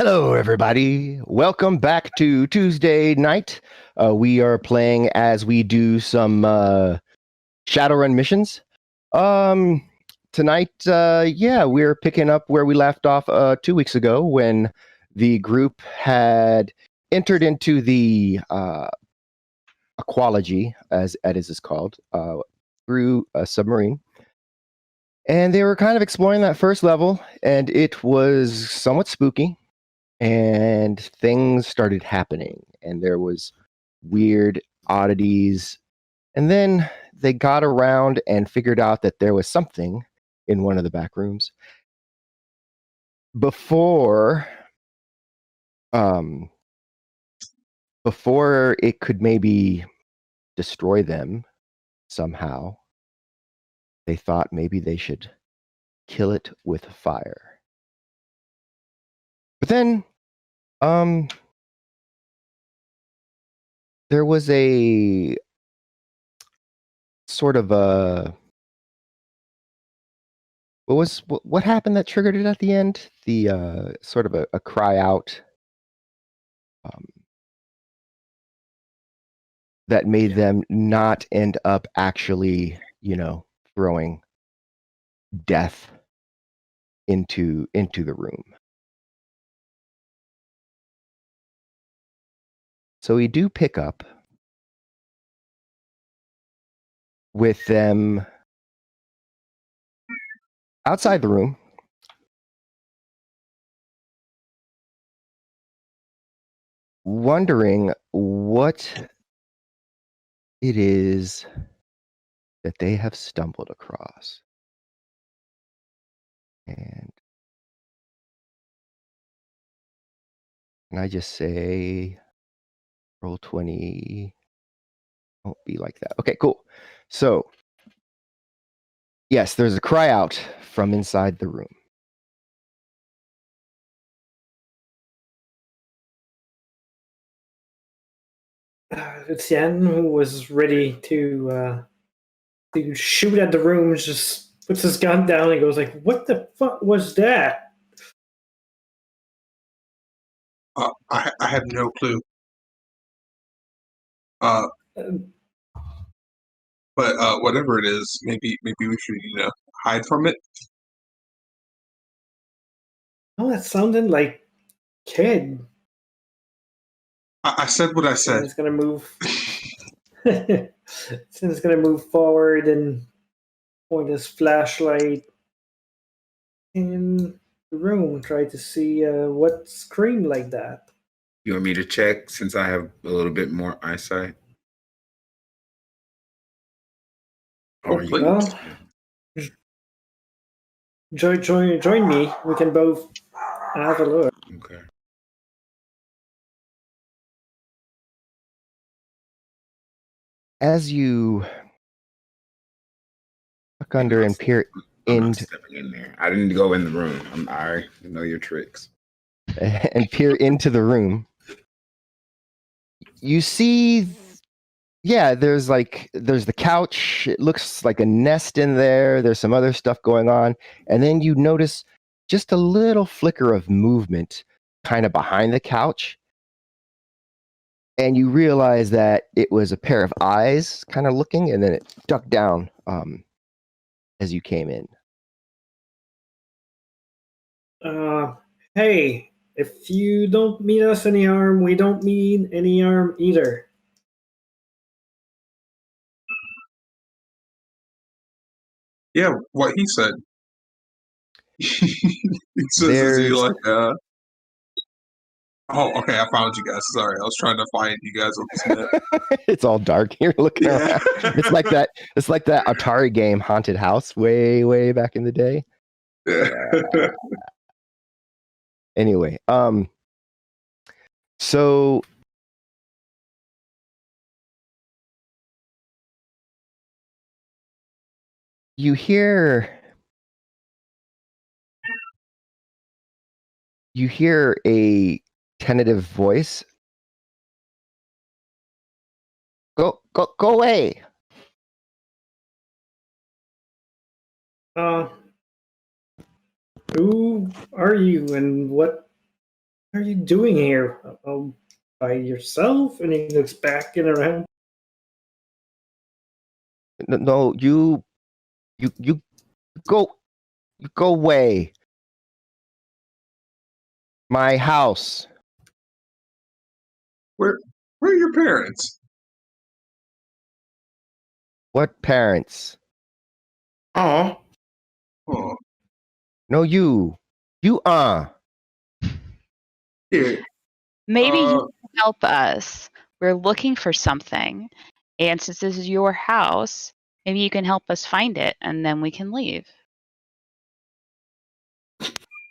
Hello, everybody. Welcome back to Tuesday night. We are playing as we do some Shadowrun missions. Um, Tonight, we're picking up where we left off 2 weeks ago when the group had entered into the aquology, as it is called, through a submarine. And they were kind of exploring that first level, and it was somewhat spooky. And things started happening, and there was weird oddities. And then they got around and figured out that there was something in one of the back rooms. Before um before it could maybe destroy them somehow, they thought maybe they should kill it with fire. But then there was a sort of a what happened that triggered it at the end? The sort of a cry out um, that made them not end up actually, throwing death into the room. So we do pick up with them outside the room, wondering what it is that they have stumbled across. And can I just say, roll 20 won't be like that. Okay, cool. So, yes, there's a cry out from inside the room. It's Yen who was ready to shoot at the room. Just puts his gun down and goes like, "What the fuck was that?" I have no clue. But whatever it is, maybe we should hide from it. Oh, that sounded like kid. I said what I said. It's gonna move. It's gonna move forward and point his flashlight in the room, try to see what screamed like that. You want me to check since I have a little bit more eyesight? Oh, please. Join me. We can both have a look. Okay. As you look under and peer into stepping in there. I didn't go in the room. I know your tricks. and peer into the room, you see, there's the couch. It looks like a nest in there. There's some other stuff going on. And then you notice just a little flicker of movement kind of behind the couch. And you realize that it was a pair of eyes kind of looking, and then it ducked down as you came in. Hey, if you don't mean us any harm, we don't mean any harm either. Yeah, what he said. He says, "Is he like Oh, okay, I found you guys. Sorry, I was trying to find you guys on this map." It's all dark. You're looking around. It's like that Atari game Haunted House way back in the day. Yeah. Anyway, so you hear a tentative voice. Go away. Who are you and what are you doing here? By yourself? And he looks back and around. No, you go away. My house. Where are your parents? What parents? Oh, Oh, No, you. here. Maybe you Uh, can help us. We're looking for something. And since this is your house, maybe you can help us find it and then we can leave.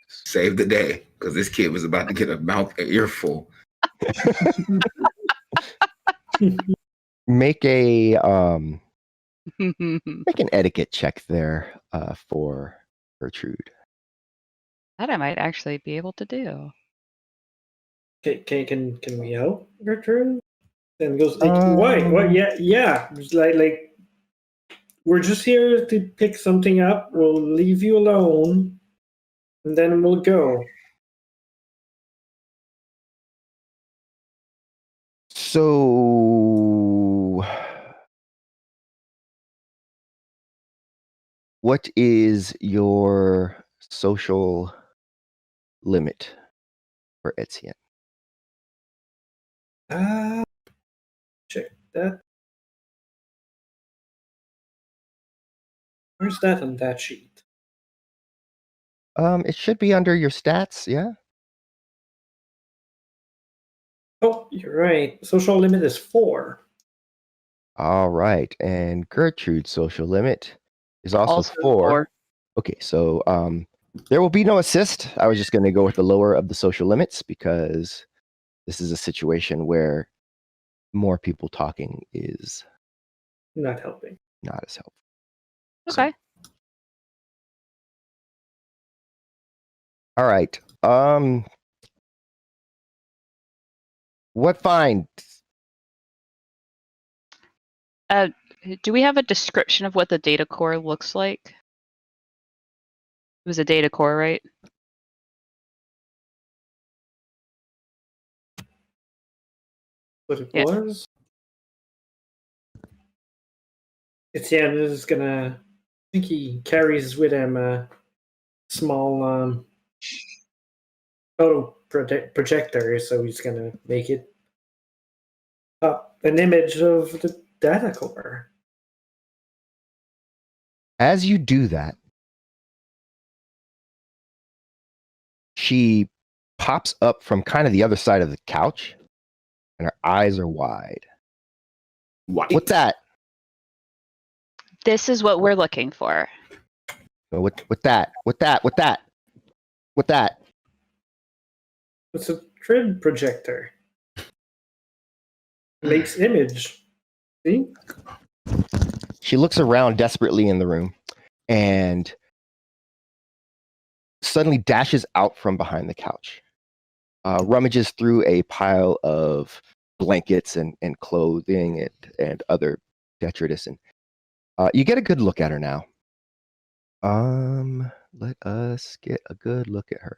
save the day because this kid was about to get a mouth an earful. Make a make an etiquette check there for Gertrude. That I might actually be able to do. Can we help Gertrude? And goes like, what? Yeah. It's like we're just here to pick something up. We'll leave you alone, and then we'll go. So, what is your social limit for Etienne? Check that. Where's that on that sheet? It should be under your stats, yeah? Oh, you're right. Social limit is 4. All right. And Gertrude's social limit is also 4. 4. Okay, so there will be no assist. I was just going to go with the lower of the social limits because this is a situation where more people talking is Not helping. not as helpful. Okay. All right. What find? Do we have a description of what the data core looks like? It was a data core, right? What it Yeah. was? Etienne is gonna. I think he carries with him a small photo projector, so he's gonna make it up an image of the data core. As you do that, she pops up from kind of the other side of the couch, and her eyes are wide. What? What's that? This is what we're looking for. What that? What that? What that? What that? It's a grid projector. Makes image. See? She looks around desperately in the room and suddenly dashes out from behind the couch, rummages through a pile of blankets and clothing and other detritus. And you get a good look at her now. Let us get a good look at her.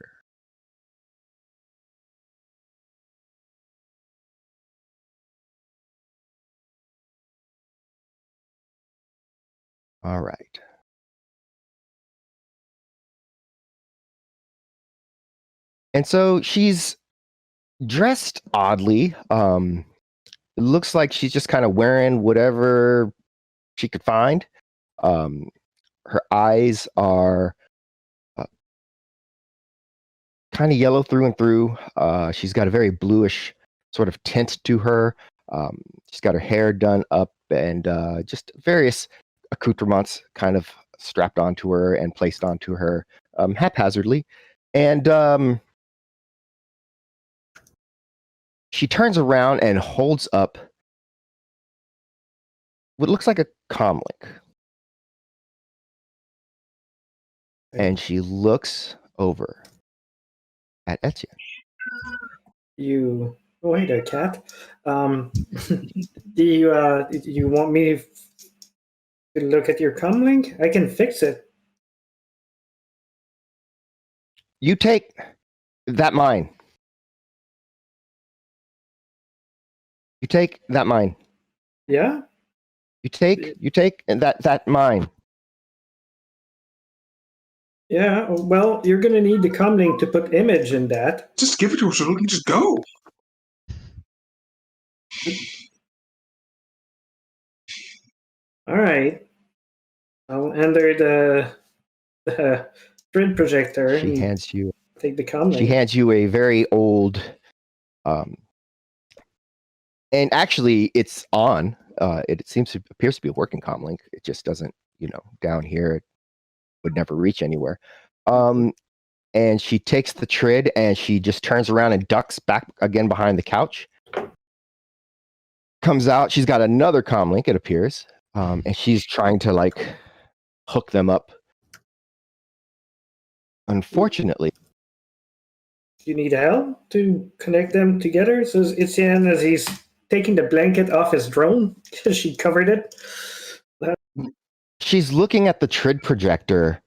All right. And so she's dressed oddly. It looks like she's just kind of wearing whatever she could find. Her eyes are kind of yellow through and through. She's got a very bluish sort of tint to her. She's got her hair done up and just various accoutrements kind of strapped onto her and placed onto her haphazardly. And she turns around and holds up what looks like a comlink. And she looks over at Etienne. You. Oh, wait, a cat. Do you want me to look at your comlink? I can fix it. You take that mine. You take that mine. Yeah. You take that mine. Yeah. Well, you're gonna need the comlink to put image in that. Just give it to her so we can just go. All right. I'll enter the print projector She and hands you. take the She comlink. hands you a very old. And actually, it's on. It appears to be a working comlink. It just doesn't, down here. It would never reach anywhere. And she takes the trid and she just turns around and ducks back again behind the couch. Comes out. She's got another comlink. It appears, and she's trying to hook them up. Unfortunately, You need help to connect them together? Says Etienne as he's taking the blanket off his drone. She covered it. she's looking at the trid projector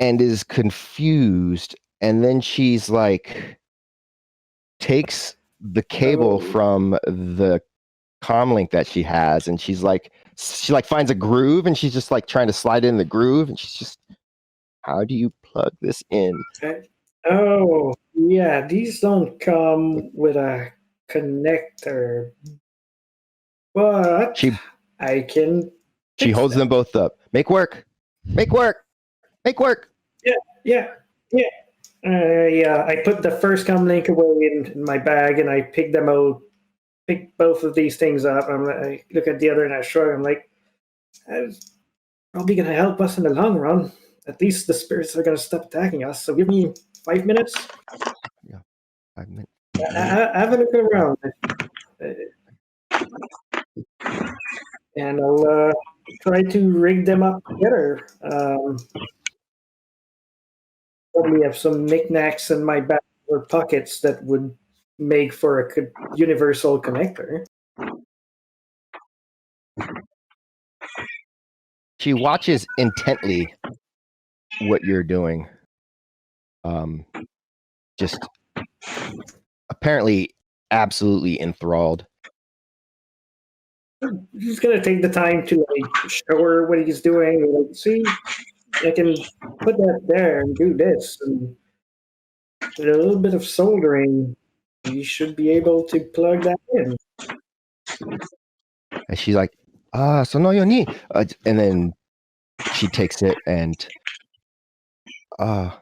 and is confused. And then she's takes the cable from the comlink that she has, and she finds a groove, and she's just trying to slide in the groove, and she's just, how do you plug this in? Okay. Oh, yeah. These don't come with a connector, but I can. She holds them both up. Make work. Make work. Make work. Yeah. I put the first comlink away in my bag, and I pick both of these things up. I look at the other, and I shrug. I'm like, "That's probably going to help us in the long run. At least the spirits are going to stop attacking us. So give me 5 minutes. Yeah, 5 minutes. Have a look around, and I'll try to rig them up together. Probably have some knickknacks in my bag or pockets that would make for a universal connector. She watches intently what you're doing. Just apparently absolutely enthralled. He's gonna take the time to show her what he's doing. See, I can put that there and do this, and with a little bit of soldering, you should be able to plug that in. And she's like, so no yo ni. And then she takes it and I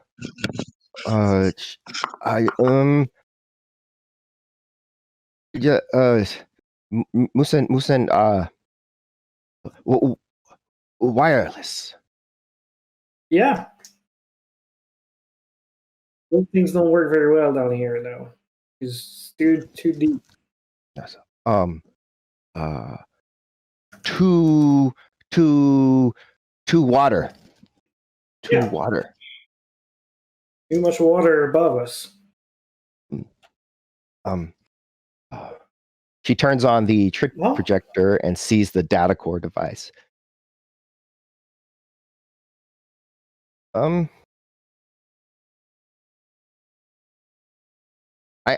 yeah musen wireless. Yeah, those things don't work very well down here, though. It's too deep. Yes. Too water. Yeah. Water. Too much water above us. She turns on the trick projector and sees the data core device.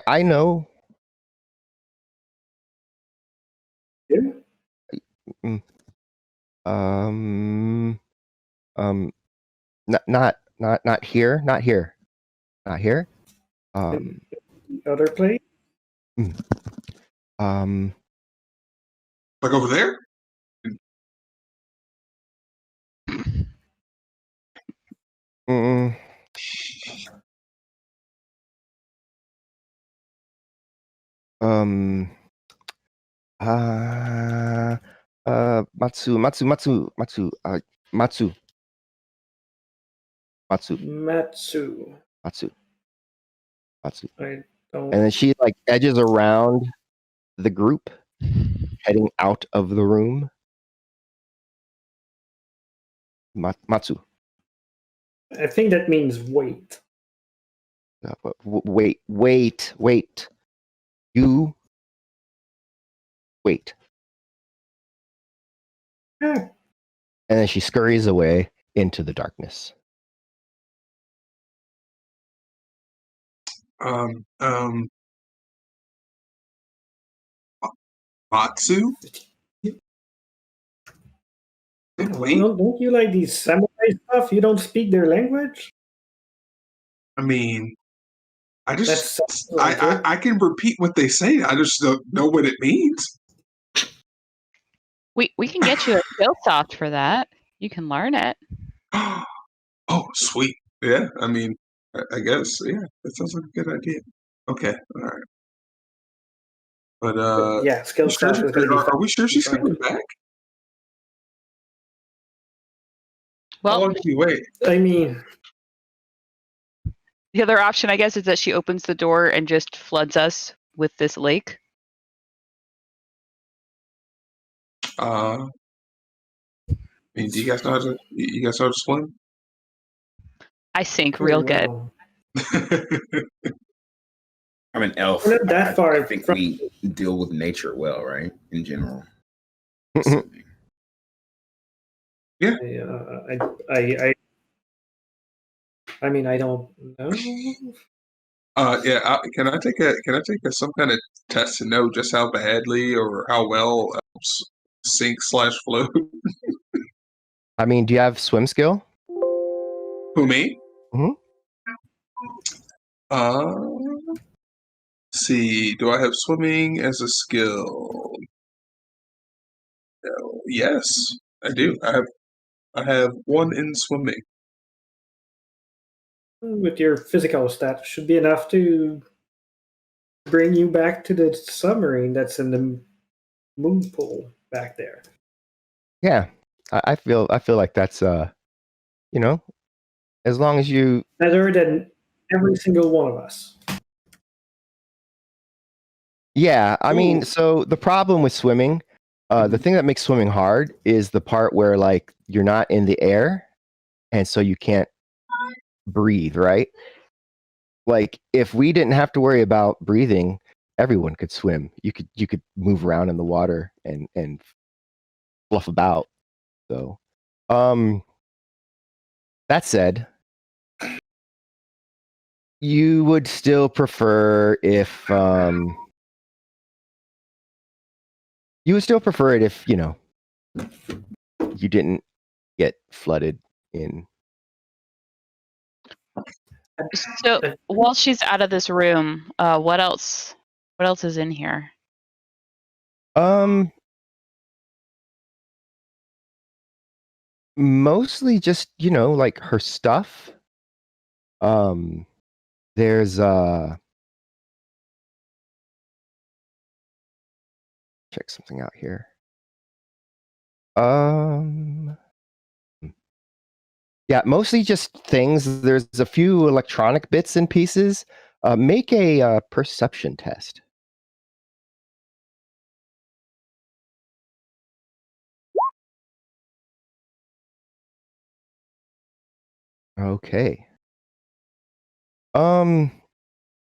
I know. Yeah. Not here. Not here. Not here. Other place. Like over there? Matsu. I don't. And then she edges around the group, heading out of the room. Matsu. I think that means wait. Wait. You wait. Yeah. And then she scurries away into the darkness. Matsu? Wait, Don't you like these samurai stuff? You don't speak their language? I mean, I That just sounds like it. I can repeat what they say. I just don't know what it means. We can get you a skill soft for that. You can learn it. Oh, sweet. Yeah, I mean, I guess. Yeah, that sounds like a good idea. Okay, all right. But Yeah, skill sure, stuff is going to be are we sure she's fine. coming back? How Well, long did we wait? I mean, the other option, I guess, is that she opens the door and just floods us with this lake. I mean, do you guys know how to? You guys know how to swim? I sink pretty real good. well. I'm an elf. We're not that far I think from- we deal with nature well, right? In general. Yeah. I mean, I don't know. Yeah. Can I take some kind of test to know just how badly or how well elves sink/float? I mean, do you have swim skill? Who, me? Mhm. See, do I have swimming as a skill? No. Yes, I do. I have 1 in swimming. With your physical stats, should be enough to bring you back to the submarine that's in the moon pool back there. Yeah, I feel like that's you know, as long as you. Better than every single one of us. Yeah, I mean, Ooh. so the problem with swimming, the thing that makes swimming hard is the part where like you're not in the air, and so you can't breathe, right? Like if we didn't have to worry about breathing, everyone could swim. You could move around in the water and fluff about. So, that said, you would still prefer if you would still prefer it if, you know, you didn't get flooded in. So while she's out of this room, what else? What else is in here? Mostly just, you know, like her stuff. There's check something out here. Yeah, mostly just things. There's a few electronic bits and pieces. Make a perception test. Okay.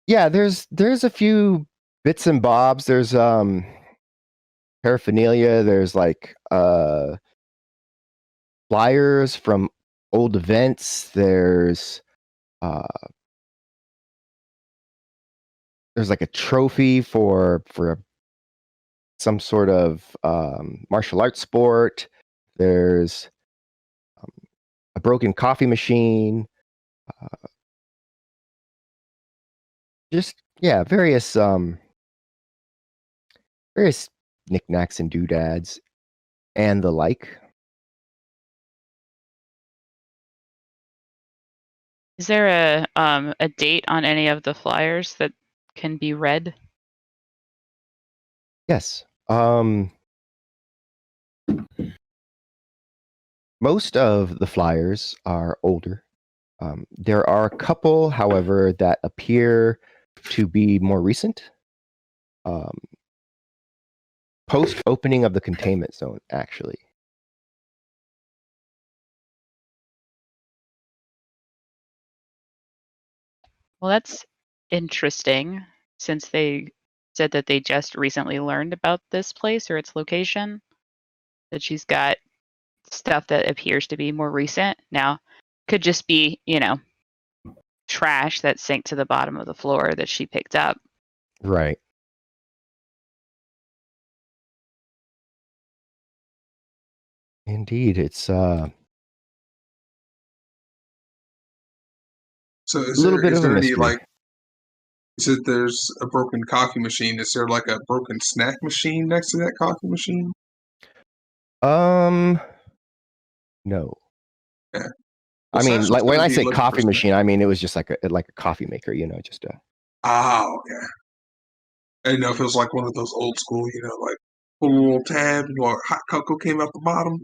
Yeah, there's a few bits and bobs. There's paraphernalia. There's like flyers from old events. There's like a trophy for some sort of martial arts sport. There's a broken coffee machine. Just yeah, various knickknacks and doodads and the like. Is there a date on any of the flyers that can be read? Yes. Most of the flyers are older. There are a couple, however, that appear to be more recent. Post opening of the containment zone, actually. Well, that's interesting since they said that they just recently learned about this place or its location. That she's got stuff that appears to be more recent. Now, could just be, you know, trash that sank to the bottom of the floor that she picked up. Right. Indeed, it's So a little bit is of a there any mystery. like? You said there's a broken coffee machine. Is there like a broken snack machine next to that coffee machine? No. Yeah. I Well, mean, Satchel's like when gonna I be say looking for coffee snack. machine, I mean it was just like a coffee maker, just a. Oh, okay. I didn't know if it was like one of those old school, like pull a little tab or hot cocoa came out the bottom.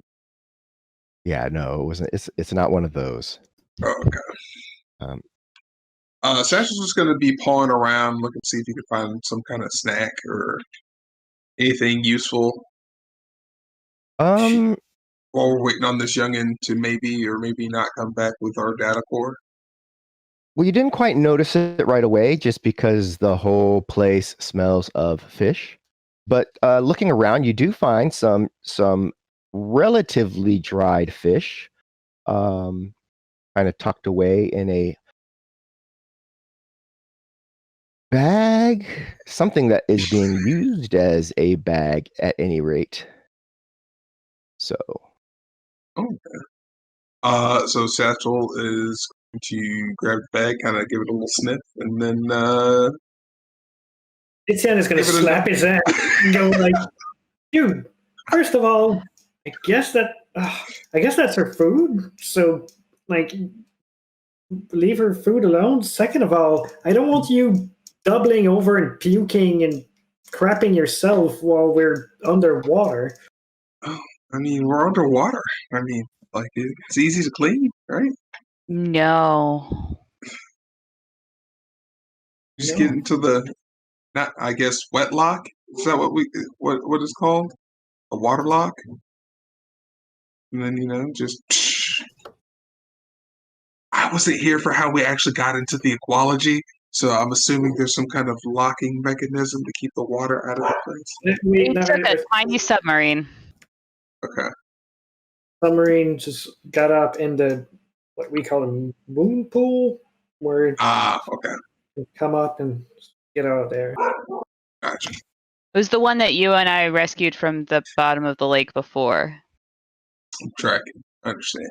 Yeah, no, it wasn't. It's not one of those. Oh, okay. Um, Satchel's just gonna be pawing around, looking to see if he can find some kind of snack or anything useful um, while we're waiting on this youngin to maybe or maybe not come back with our data core. well, you didn't quite notice it right away, just because the whole place smells of fish. But looking around, you do find some relatively dried fish, kind of tucked away in a bag, something that is being used as a bag at any rate. So, So Satchel is going to grab the bag, kind of give it a little sniff, and then Etienne is going to give it slap his hand and go like, "Dude, first of all, I guess that's her food. So, like, leave her food alone. Second of all, I don't want you doubling over and puking and crapping yourself while we're underwater." Oh, I mean, we're underwater. I mean, like it's easy to clean, right? No. Just No. get into the not, I guess, wet lock. Is that what it's called? A water lock. And then just. I wasn't here for how we actually got into the ecology, so I'm assuming there's some kind of locking mechanism to keep the water out of the place. We They took a tiny submarine. Okay. submarine just got up in the what we call a moon pool, where it Okay. can come up and get out of there. Gotcha. It was the one that you and I rescued from the bottom of the lake before. I'm tracking. I understand.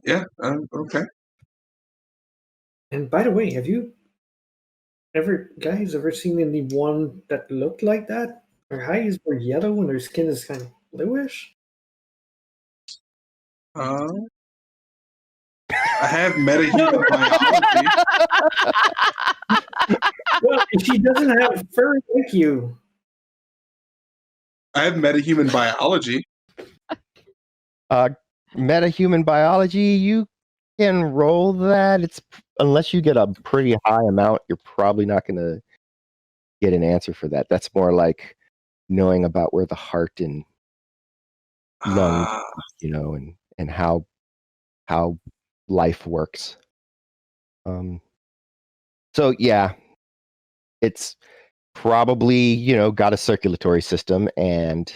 Yeah. Okay. And by the way, have you ever seen anyone that looked like that? Their eyes were yellow and their skin is kind of bluish. I have metahuman biology. Well, she doesn't have fur like you. I have metahuman biology. Metahuman biology, you can roll that. It's unless you get a pretty high amount, you're probably not going to get an answer for that. That's more like knowing about where the heart and lungs, and how life works. So yeah, it's probably got a circulatory system and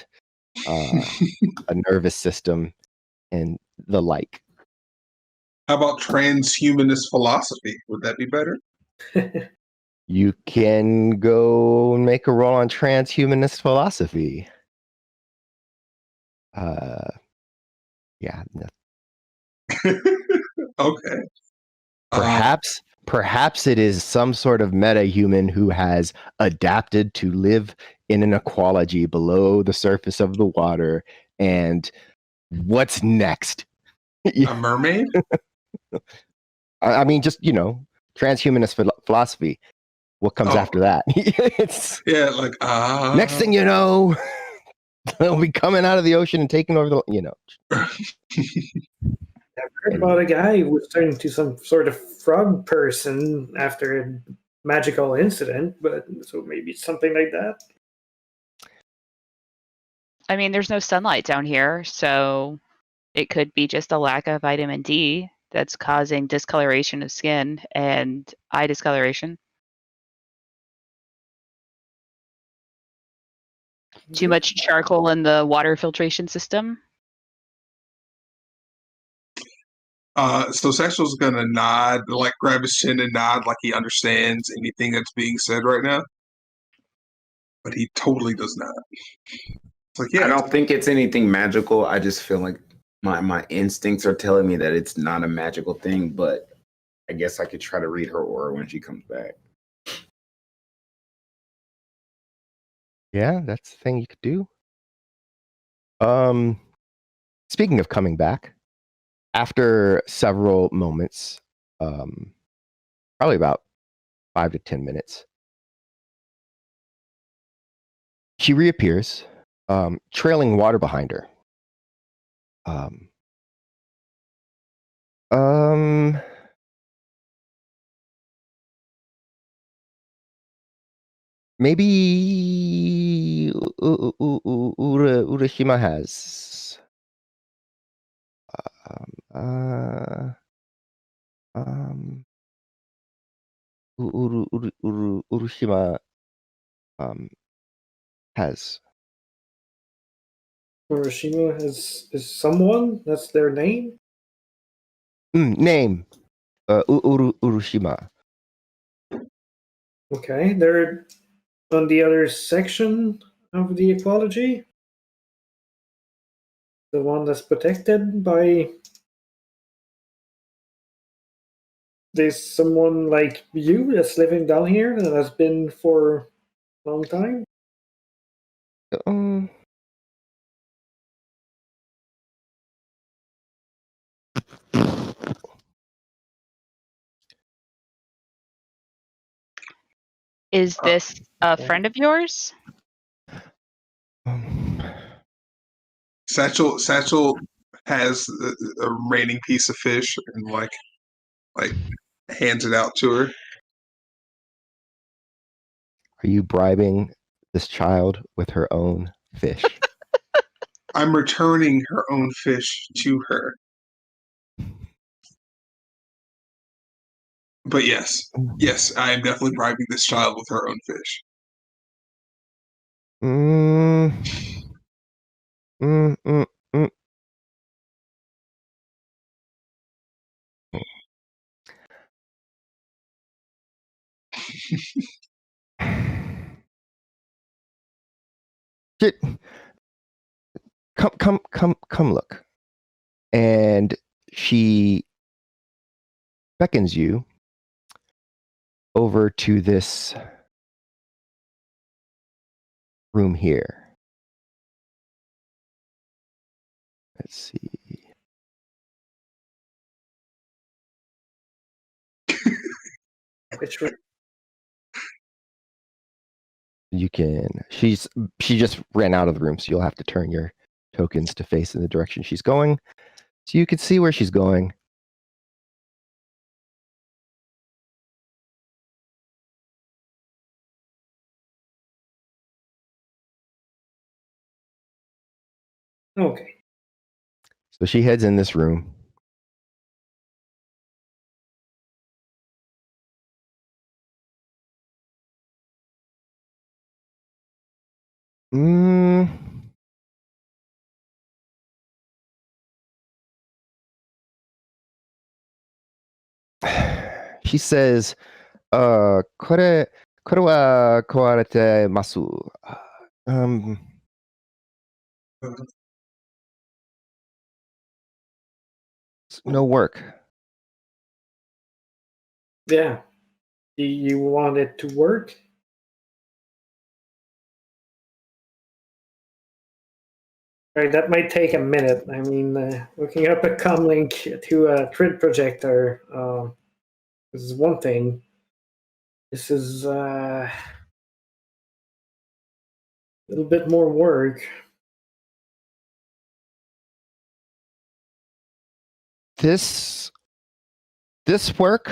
a nervous system and the like. How about transhumanist philosophy? Would that be better? You can go make a roll on transhumanist philosophy. Yeah. No. Okay. Perhaps it is some sort of meta-human who has adapted to live in an ecology below the surface of the water. And what's next? A mermaid? I mean, just, transhumanist philosophy. What comes after that? It's like next thing you know, they'll be coming out of the ocean and taking over the. I've heard about a guy who was turned into some sort of frog person after a magical incident, but so maybe it's something like that. I mean, there's no sunlight down here, so it could be just a lack of vitamin D that's causing discoloration of skin and eye discoloration. Too much charcoal in the water filtration system. So Sexual's gonna nod, like grab his chin and nod like he understands anything that's being said right now. But he totally does not. It's like, yeah, I don't think it's anything magical. I just feel like my instincts are telling me that it's not a magical thing, but I guess I could try to read her aura when she comes back. Yeah, that's the thing you could do. Speaking of coming back, after several moments, probably about 5 to 10 minutes, she reappears, trailing water behind her. Maybe Urashima has. Urashima has. Hiroshima is someone? That's their name? Name. Urashima. Okay, they're on the other section of the ecology. The one that's protected by. There's someone like you that's living down here that has been for a long time. Is this a friend of yours? Satchel has a remaining piece of fish and like hands it out to her. Are you bribing this child with her own fish? I'm returning her own fish to her. But yes, I am definitely bribing this child with her own fish. Come look. And she beckons you over to this room here. Let's see. Which room? You can. She just ran out of the room, so you'll have to turn your tokens to face in the direction she's going, so you can see where she's going. Okay. So she heads in this room. She says, これは壊れてます. No work. Yeah. Do you want it to work? Right, that might take a minute. I mean, looking up a comlink to a grid projector is one thing. This is a little bit more work. This work,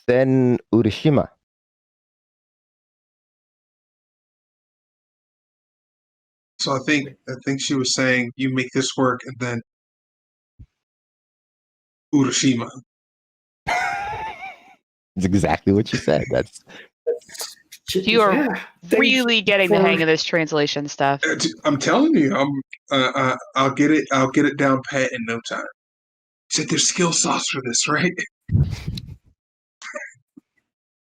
then Urashima. So I think she was saying you make this work and then Urashima. It's exactly what she said. That's You are really getting the hang of this translation stuff. I'm telling you, I'll get it down pat in no time. You said there's skill sauce for this, right?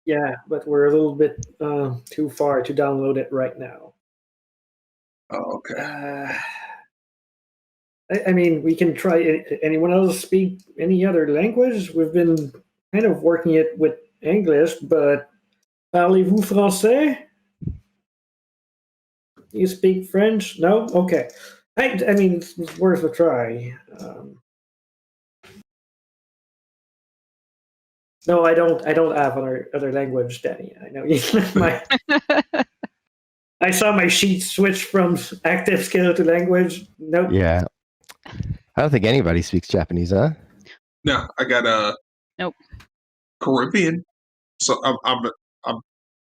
Yeah, but we're a little bit too far to download it right now. Oh, okay. I mean, we can try. Anyone else speak any other language? We've been kind of working it with English, but parlez-vous français? You speak French? No? Okay. I mean, it's worth a try. No, I don't. I don't have other language, Danny. I know my. I saw my sheet switch from active skill to language. Nope. Yeah. I don't think anybody speaks Japanese, huh? No, I got Nope. Caribbean. So I'm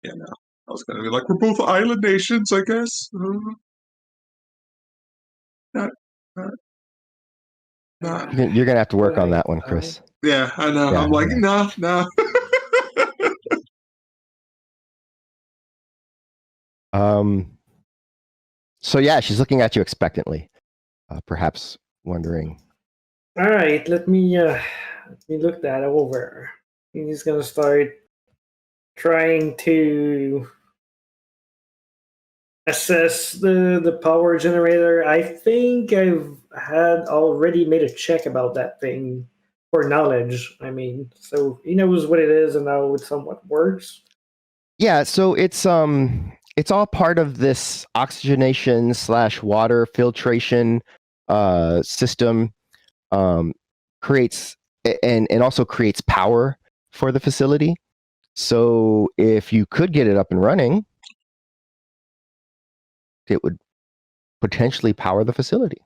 yeah. No, I was gonna be like, we're both island nations, I guess. Not, not. You're gonna have to work on that one, Chris. Yeah, I know. Yeah, I'm like, yeah. no. So yeah, she's looking at you expectantly, perhaps wondering. All right, let me look that over. He's gonna start trying to assess the power generator. I think I've had already made a check about that thing for knowledge. I mean, so he knows what it is and how it somewhat works. Yeah, so it's all part of this oxygenation / water filtration system. Creates and also creates power for the facility. So if you could get it up and running, it would potentially power the facility.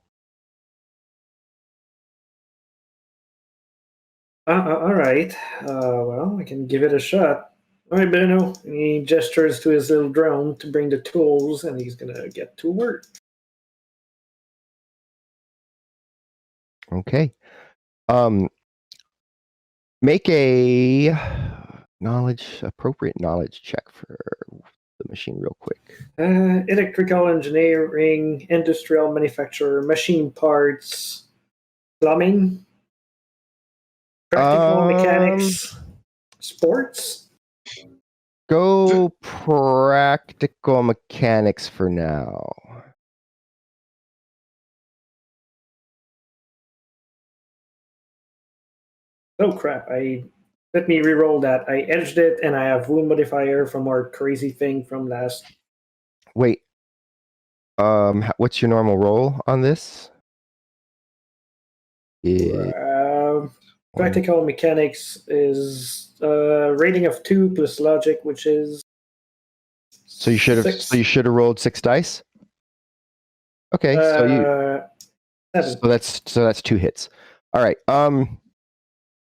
All right. Well, I can give it a shot. All right, Bruno. And he gestures to his little drone to bring the tools, and he's gonna get to work. Okay. Make a appropriate knowledge check for the machine real quick. Electrical engineering, industrial manufacturer, machine parts, plumbing, practical mechanics, sports. Go practical mechanics for now. Oh crap! Let me re-roll that. I edged it, and I have wound modifier from our crazy thing from last. Wait. What's your normal roll on this? Practical mechanics is rating of 2 plus logic, which is. So you should have. 6. So you should have rolled 6 dice. Okay. So you. 7. So that's 2 hits. All right.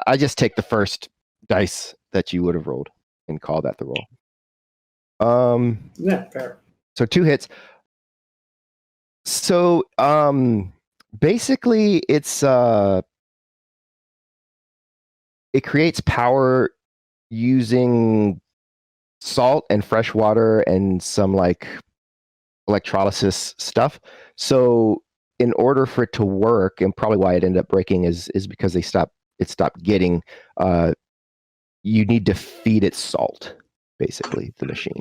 I just take the first dice that you would have rolled and call that the roll. Yeah, fair. So 2 hits. So basically it's it creates power using salt and fresh water and some like electrolysis stuff. So in order for it to work, and probably why it ended up breaking is because it stopped getting you need to feed it salt, basically, the machine.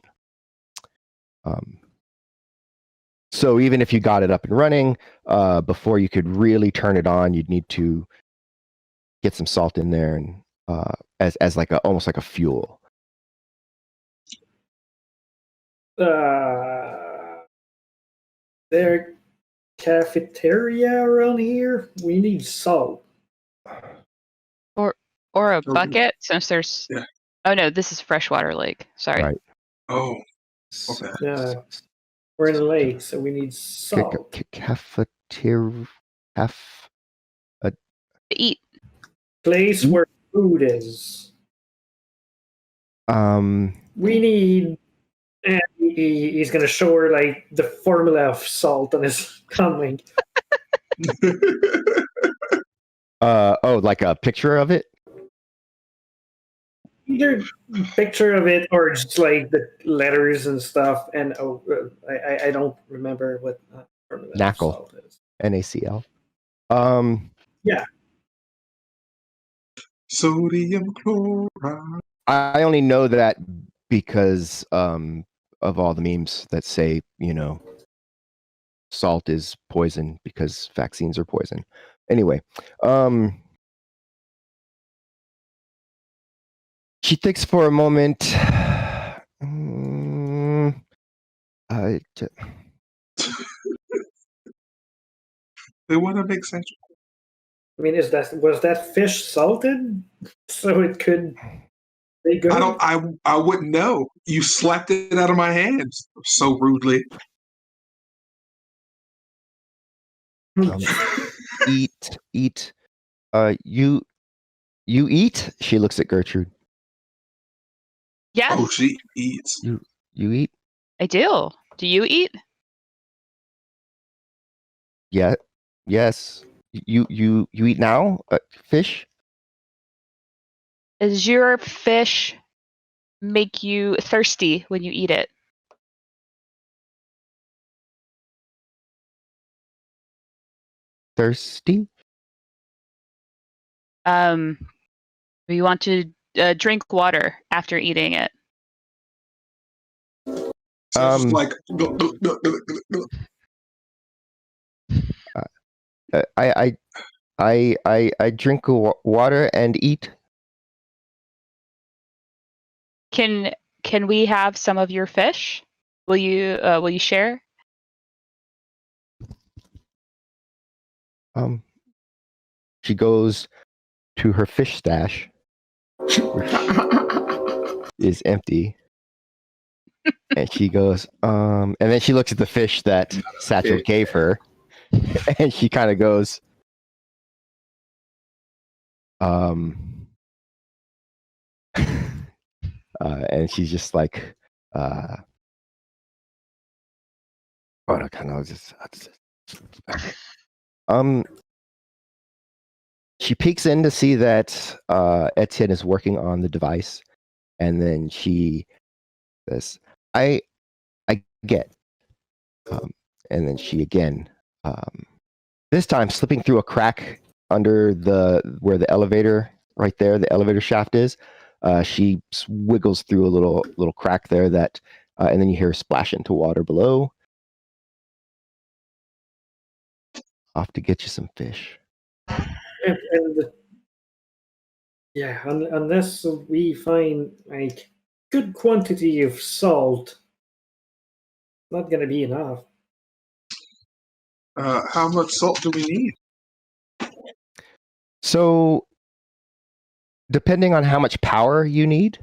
So even if you got it up and running, before you could really turn it on, you'd need to get some salt in there and as like almost like a fuel. There cafeteria around here? We need salt. Or a bucket, since there's. Yeah. Oh no, this is freshwater lake. Sorry. Right. Oh, okay. Yeah. We're in a lake, so we need salt. Cafeteria. To eat. Place where food is. We need. And he's going to show her like the formula of salt on his coming. Like a picture of it? Either picture of it or just like the letters and stuff. And I don't remember what formula of salt is. NaCl. Yeah. Sodium chloride. I only know that because of all the memes that say, salt is poison because vaccines are poison. Anyway, she thinks for a moment. They want to make sense. I mean, was that fish salted so it could be good? I wouldn't know. You slapped it out of my hands so rudely. Eat. You eat? She looks at Gertrude. Yes, Oh, she eats. You eat? I do. Do you eat? Yeah. Yes. You eat now? Fish? Does your fish make you thirsty when you eat it? Thirsty? We want to drink water after eating it. So it's like I drink water and eat. Can we have some of your fish? Will you share? She goes to her fish stash, which is empty. And she goes, and then she looks at the fish that Satchel gave her, and she kind of goes, and she's just like, she peeks in to see that Etienne is working on the device, and then she says, I get. And then she again, this time slipping through a crack under where the elevator, right there, the elevator shaft is. She wiggles through a little crack there that, and then you hear her splash into water below. Off to get you some fish. And yeah, unless we find like good quantity of salt, not gonna be enough. how much salt do we need? So, depending on how much power you need,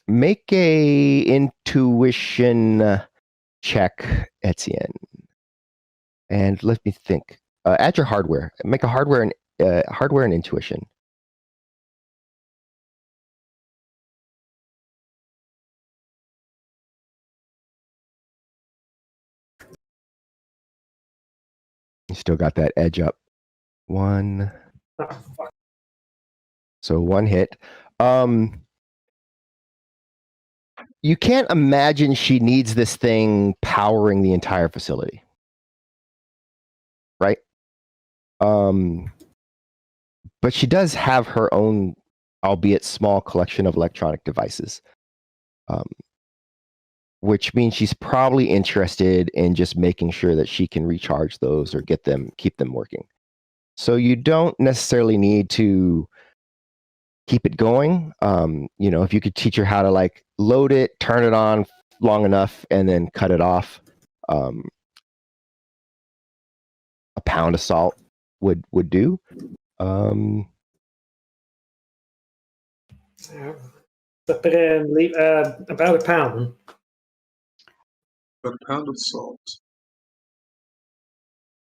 make a intuition check, Etienne. And let me think. Add your hardware. Make a hardware and intuition. You still got that edge up. One. Oh, fuck. So one hit. You can't imagine she needs this thing powering the entire facility. Right? But she does have her own, albeit small, collection of electronic devices. Which means she's probably interested in just making sure that she can recharge those or keep them working. So you don't necessarily need to keep it going. If you could teach her how to like load it, turn it on long enough, and then cut it off, a pound of salt would do. But leave about a pound. A pound of salt.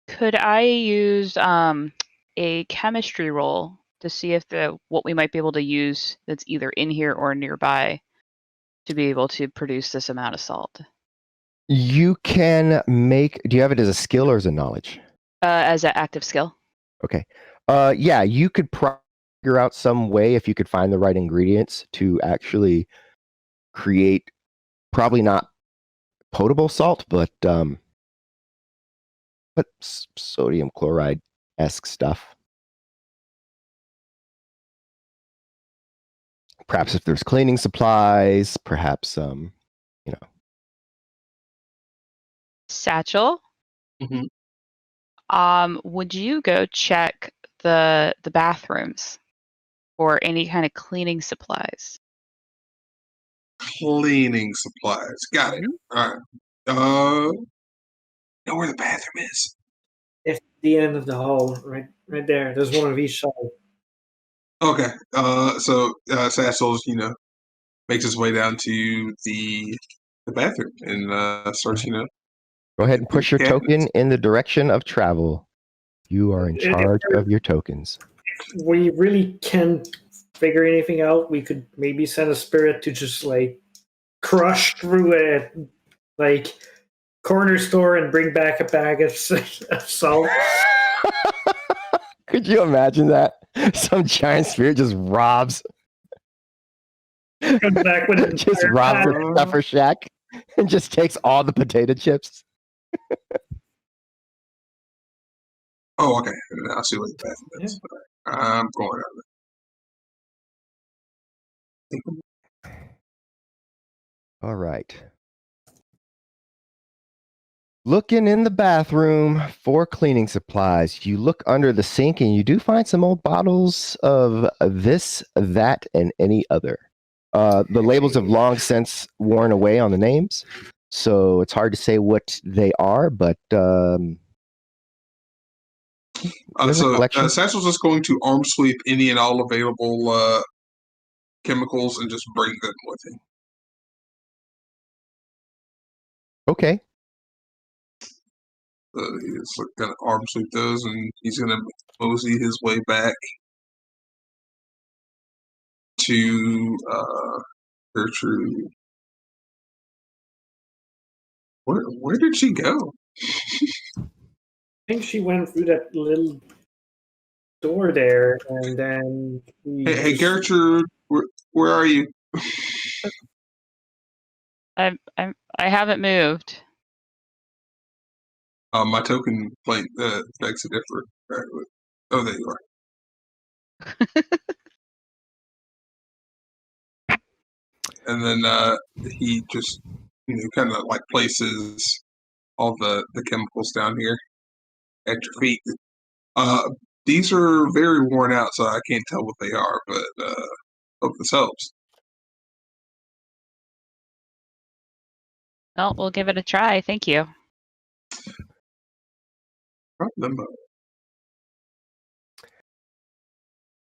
Could I use a chemistry roll to see if what we might be able to use that's either in here or nearby to be able to produce this amount of salt? You can make. Do you have it as a skill or as a knowledge? As an active skill. Okay. Yeah, you could figure out some way if you could find the right ingredients to actually create, probably not potable salt, but sodium chloride-esque stuff. Perhaps if there's cleaning supplies, perhaps Satchel, Mhm. would you go check the bathrooms for any kind of cleaning supplies? Cleaning supplies. Got it. All right. Know where the bathroom is. At the end of the hall, right there. There's one of each side. Okay. So Satchel's, makes his way down to the bathroom and starts, Go ahead and push your cabinets. token in the direction of travel. You are in charge of your tokens. We really can't figure anything out. We could maybe send a spirit to just like crush through a like corner store and bring back a bag of salt. Could you imagine that? Some giant spirit just robs Comes back with an just entire robs bag. a stuffer shack and just takes all the potato chips. Oh, okay. I'll see what the bathroom is. I'm going out. All right. Looking in the bathroom for cleaning supplies. You look under the sink and you do find some old bottles of this, that, and any other. The labels have long since worn away on the names, so it's hard to say what they are, but So Satchel's just going to arm sweep any and all available chemicals and just bring them with him. Okay. He's going to arm sweep those, and he's going to mosey his way back to Gertrude. Where did she go? I think she went through that little door there, and then Hey, Gertrude, where are you? I haven't moved. My token begs a different. Oh, there you are. And then he just kind of like places all the chemicals down here at your feet. These are very worn out, so I can't tell what they are, but hope this helps. Well, we'll give it a try. Thank you. Limbo.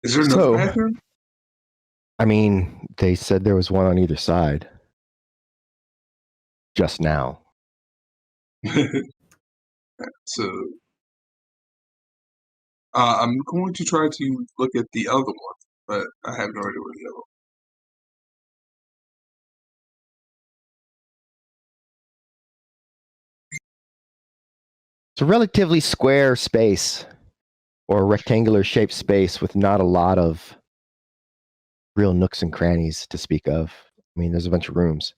Is there another bathroom? I mean, they said there was one on either side. Just now. So I'm going to try to look at the other one, but I have no idea where the other one. It's a relatively square space or rectangular shaped space with not a lot of real nooks and crannies to speak of. I mean, there's a bunch of rooms.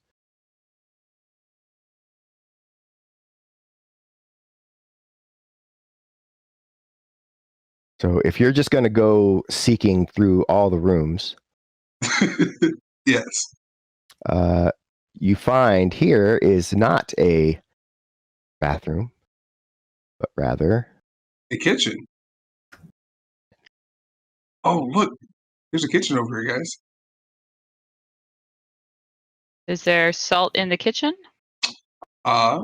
So if you're just going to go seeking through all the rooms, yes, you find here is not a bathroom, but rather a kitchen. Oh, look, there's a kitchen over here, guys. Is there salt in the kitchen? I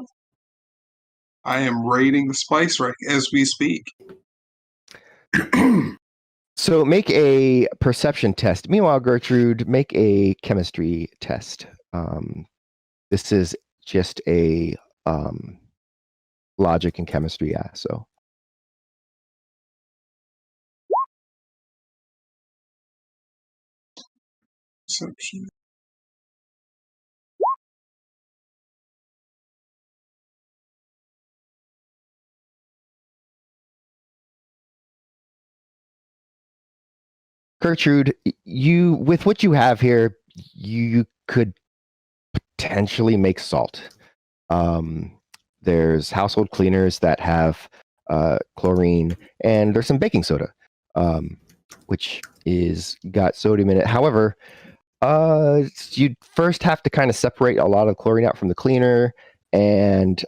am raiding the spice rack as we speak. So make a perception test. Meanwhile, Gertrude, make a chemistry test. This is just a logic and chemistry, yeah. So Perception. Gertrude, you with what you have here, you could potentially make salt. There's household cleaners that have chlorine, and there's some baking soda, which is got sodium in it. However, you'd first have to kind of separate a lot of chlorine out from the cleaner, and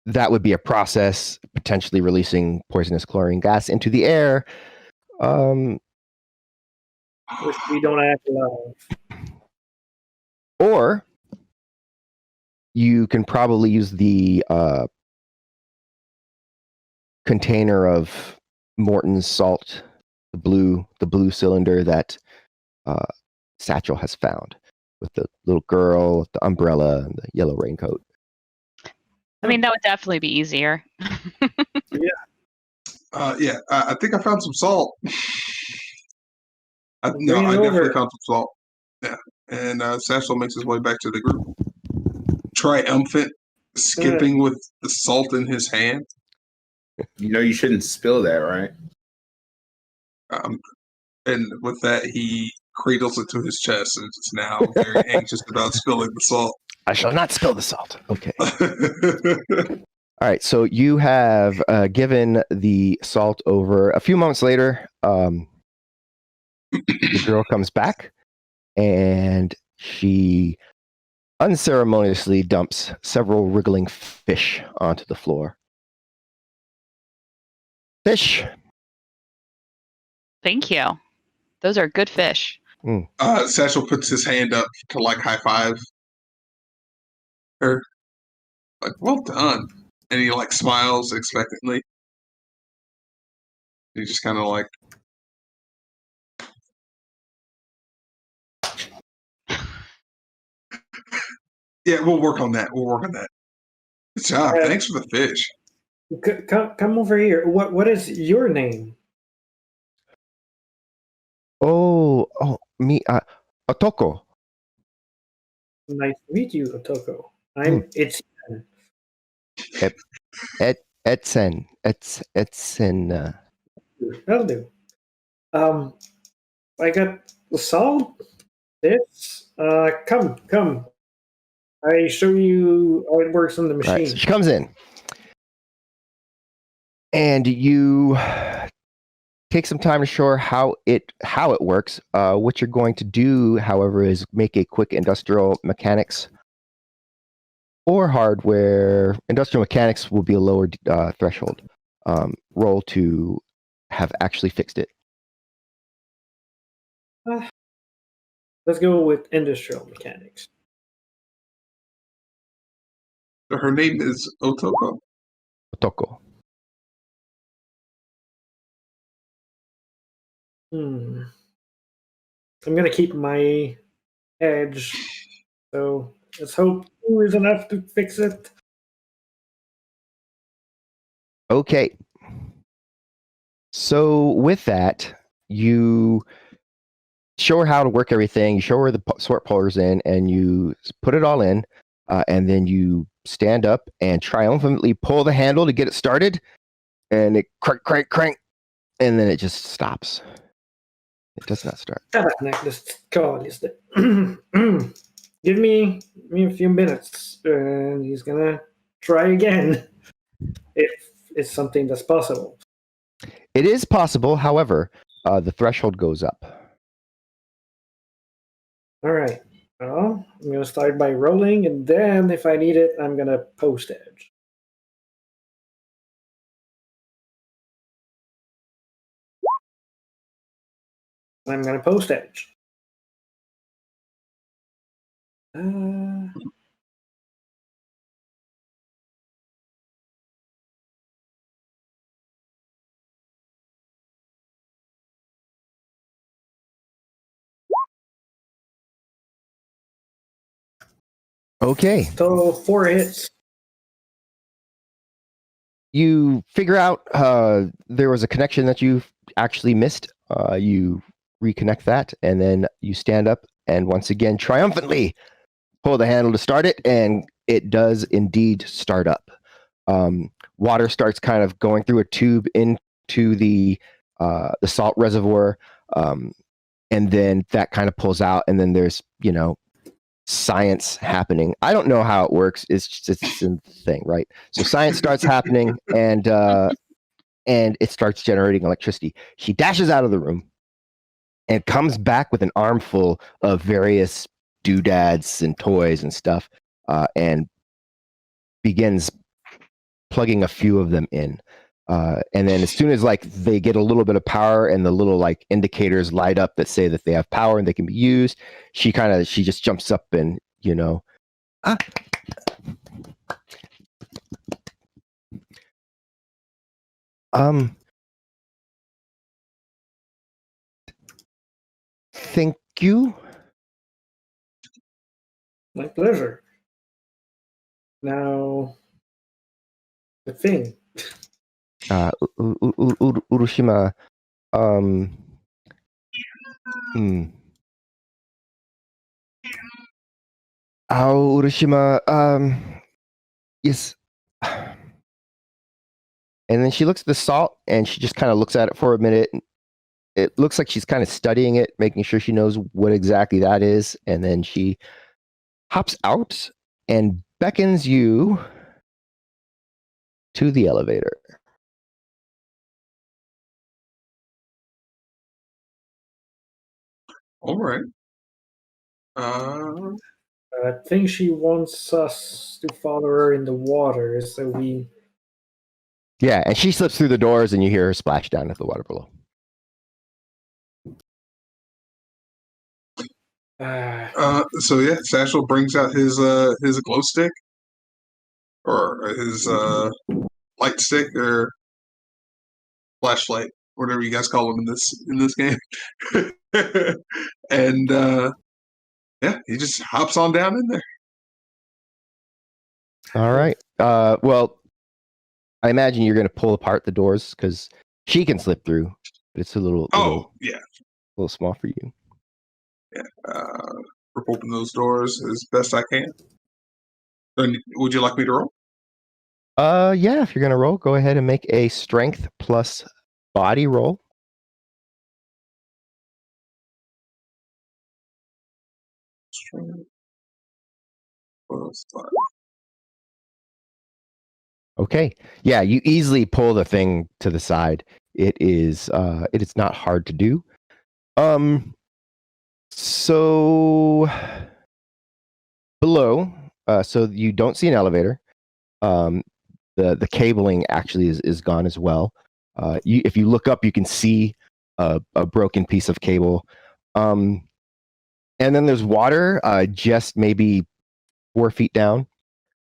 that would be a process, potentially releasing poisonous chlorine gas into the air. Which we don't have to Or you can probably use the container of Morton's salt, the blue cylinder that Satchel has found with the little girl, with the umbrella, and the yellow raincoat. I mean, that would definitely be easier. Yeah, I think I found some salt. I Bring it definitely over. found some salt. Yeah, and Satchel makes his way back to the group, triumphant, skipping with the salt in his hand. You know you shouldn't spill that, right? And with that, he cradles it to his chest and is now very anxious about spilling the salt. I shall not spill the salt. Okay. All right. So you have given the salt over. A few moments later, the girl comes back and she unceremoniously dumps several wriggling fish onto the floor. Fish. Thank you. Those are good fish. Satchel puts his hand up to like high five her. Like, well done. And he like smiles expectantly. He just kind of like, yeah, we'll work on that. Good job. Thanks for the fish. Come over here. What is your name? Oh, me, Otoko. Nice to meet you, Otoko. It's Etsen. that'll do. I got the salt. This. Come. I show you how it works on the machine. Right, so she comes in, and you take some time to show her how it works. What you're going to do, however, is make a quick industrial mechanics or hardware. Industrial mechanics will be a lower threshold roll to have actually fixed it. Let's go with industrial mechanics. Her name is Otoko. Otoko. I'm gonna keep my edge, so let's hope 2 is enough to fix it. Okay. So with that, you show her how to work everything. You show her the sort pullers in, and you put it all in, and then you stand up and triumphantly pull the handle to get it started, and it crank, and then it just stops. It does not start. Give me a few minutes, and he's gonna try again. If it's something that's possible. It is possible, however, the threshold goes up. All right. Well, I'm gonna start by rolling, and then if I need it, I'm gonna post edge. I'm gonna post edge. Okay. So 4 hits. You figure out there was a connection that you actually missed. You reconnect that, and then you stand up and once again triumphantly pull the handle to start it, and it does indeed start up. Water starts kind of going through a tube into the salt reservoir, and then that kind of pulls out, and then there's science happening. I don't know how it works. It's a thing, right? So science starts happening, and it starts generating electricity. She dashes out of the room and comes back with an armful of various doodads and toys and stuff. and begins plugging a few of them in. And then as soon as like they get a little bit of power and the little like indicators light up that say that they have power and they can be used, she just jumps up and, you know, thank you. My pleasure. Now, the thing. Urushima, Urashima, yes. And then she looks at the salt and she just kind of looks at it for a minute. It looks like she's kind of studying it, making sure she knows what exactly that is. And then she hops out and beckons you to the elevator. All right. I think she wants us to follow her in the water, so we. Yeah, and she slips through the doors and you hear her splash down at the water below. So yeah, Satchel brings out his glow stick or his light stick or flashlight, whatever you guys call them in this game. And yeah, he just hops on down in there. All right. Well, I imagine you're going to pull apart the doors because she can slip through, but it's a little small for you. Yeah. Rip open those doors as best I can. And would you like me to roll? Yeah, if you're going to roll, go ahead and make a strength plus body roll. Strength plus 5. Okay. Yeah, you easily pull the thing to the side. It is not hard to do. So below, so you don't see an elevator. The cabling actually is gone as well. If you look up, you can see a broken piece of cable. And then there's water just maybe 4 feet down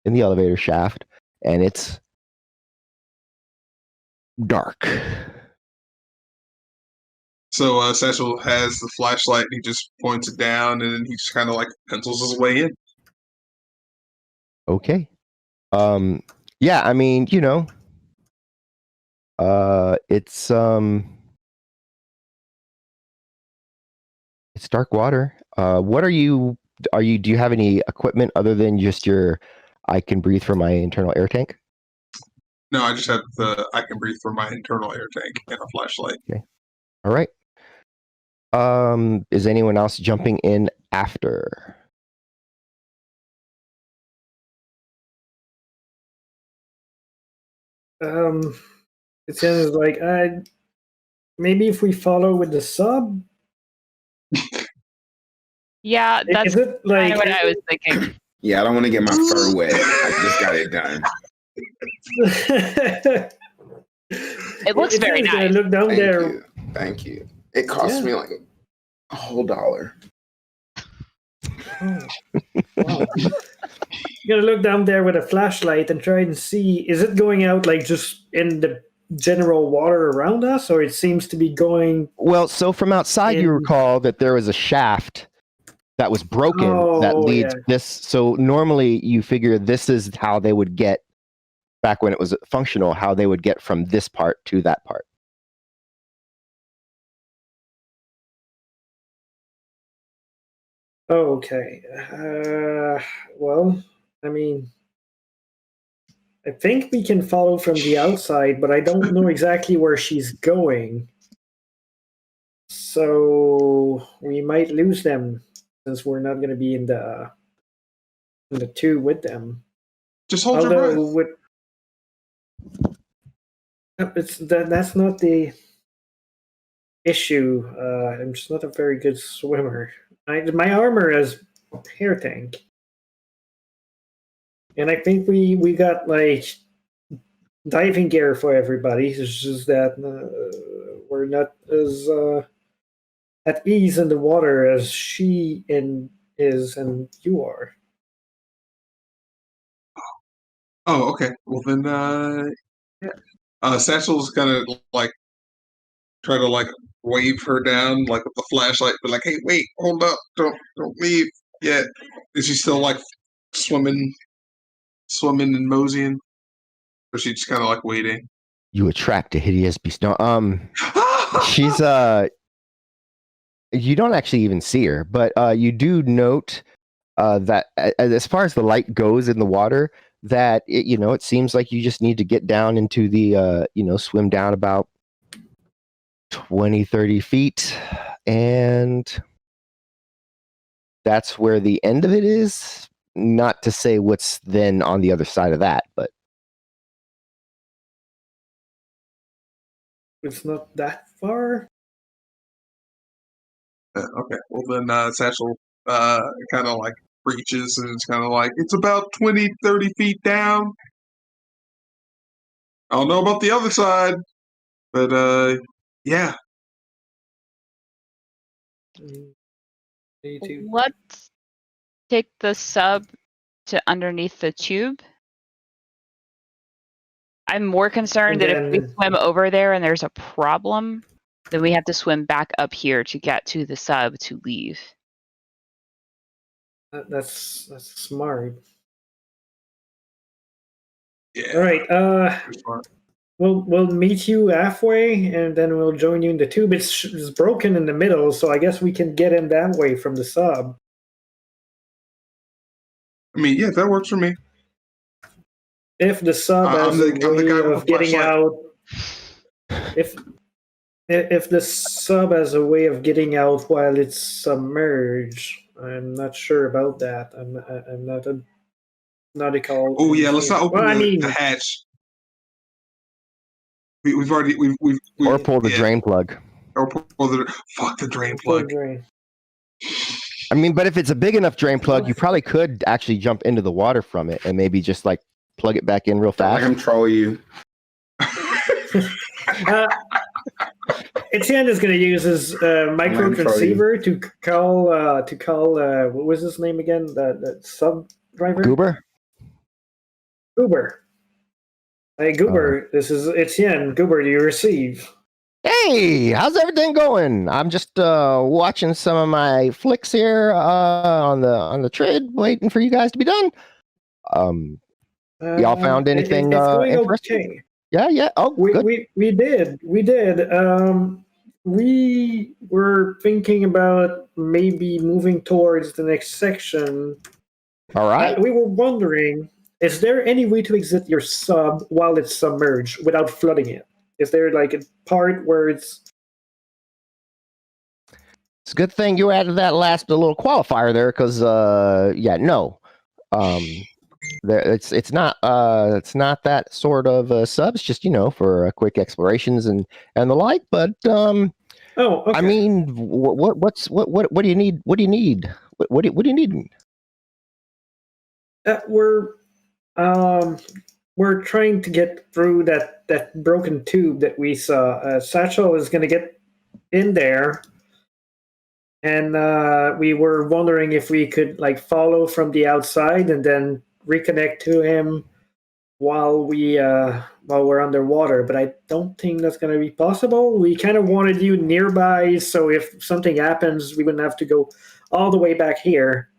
in the elevator shaft, and it's dark. So Satchel has the flashlight and he just points it down and then he just kind of like pencils his way in. Okay. Yeah, I mean, you know, it's dark water. What do you have any equipment other than just your I can breathe from my internal air tank? No, I just have the I can breathe from my internal air tank and a flashlight. Okay. All right. Is anyone else jumping in after? It sounds like maybe if we follow with the sub. Yeah, that's Is it like kind of what I was thinking. Yeah, I don't want to get my fur wet. I just got it done. It looks very nice. I look down there. Thank you. It cost me like a whole $1. Oh. Wow. You gotta look down there with a flashlight and try and see, is it going out like just in the general water around us, or it seems to be going. Well, so from outside, you recall that there was a shaft that was broken that leads this. So normally you figure this is how they would get, back when it was functional, how they would get from this part to that part. Okay. Well, I mean, I think we can follow from the outside, but I don't know exactly where she's going. So we might lose them since we're not going to be in the two with them. Just hold your breath. That's not the issue. I'm just not a very good swimmer. My armor is air tank. And I think we got like diving gear for everybody. It's just that we're not as at ease in the water as she is and you are. Oh, okay. Well then, yeah. Satchel's gonna like try to like wave her down like with the flashlight, but like, hey, wait, hold up, don't leave yet. Is she still like swimming and moseying, or is she just kind of like waiting? You attract a hideous beast. No, she's you don't actually even see her, but you do note that as far as the light goes in the water, that it seems like you just need to get down into the swim down about 20-30 feet, and that's where the end of it is. Not to say what's then on the other side of that, but It's not that far. Okay, well then Satchel kind of like reaches and it's kind of like, it's about 20-30 feet down. I don't know about the other side, but yeah. Let's take the sub to underneath the tube. I'm more concerned that if we swim over there and there's a problem, then we have to swim back up here to get to the sub to leave. That's smart. Yeah. All right. We'll meet you halfway, and then we'll join you in the tube. It's broken in the middle, so I guess we can get in that way from the sub. I mean, yeah, that works for me. If the sub has a way of getting out, if the sub has a way of getting out while it's submerged, I'm not sure about that. I'm not a nautical. Oh yeah, let's not open the hatch. We've already or pull the drain plug. Or pull the drain plug. I mean, but if it's a big enough drain plug, you probably could actually jump into the water from it and maybe just like plug it back in real fast. Let him troll you. Etienne is going to use his micro transceiver to call what was his name again? The sub driver. Goober. Hey Goober, this is Etienne. Goober, do you receive? Hey, how's everything going? I'm just watching some of my flicks here on the trade, waiting for you guys to be done. Y'all found anything it's going interesting? Okay. Yeah. Oh, good. We did. We were thinking about maybe moving towards the next section. All right. We were wondering, is there any way to exit your sub while it's submerged without flooding it? Is there like a part where it's a good thing you added that last little qualifier there, because no. It's not that sort of sub. It's just for quick explorations and the like. But okay. I mean, what do you need? What do you need? What do you need? We're trying to get through that broken tube that we saw. Satchel is going to get in there, and we were wondering if we could like follow from the outside and then reconnect to him while we're underwater. But I don't think that's going to be possible. We kind of wanted you nearby, so if something happens, we wouldn't have to go all the way back here,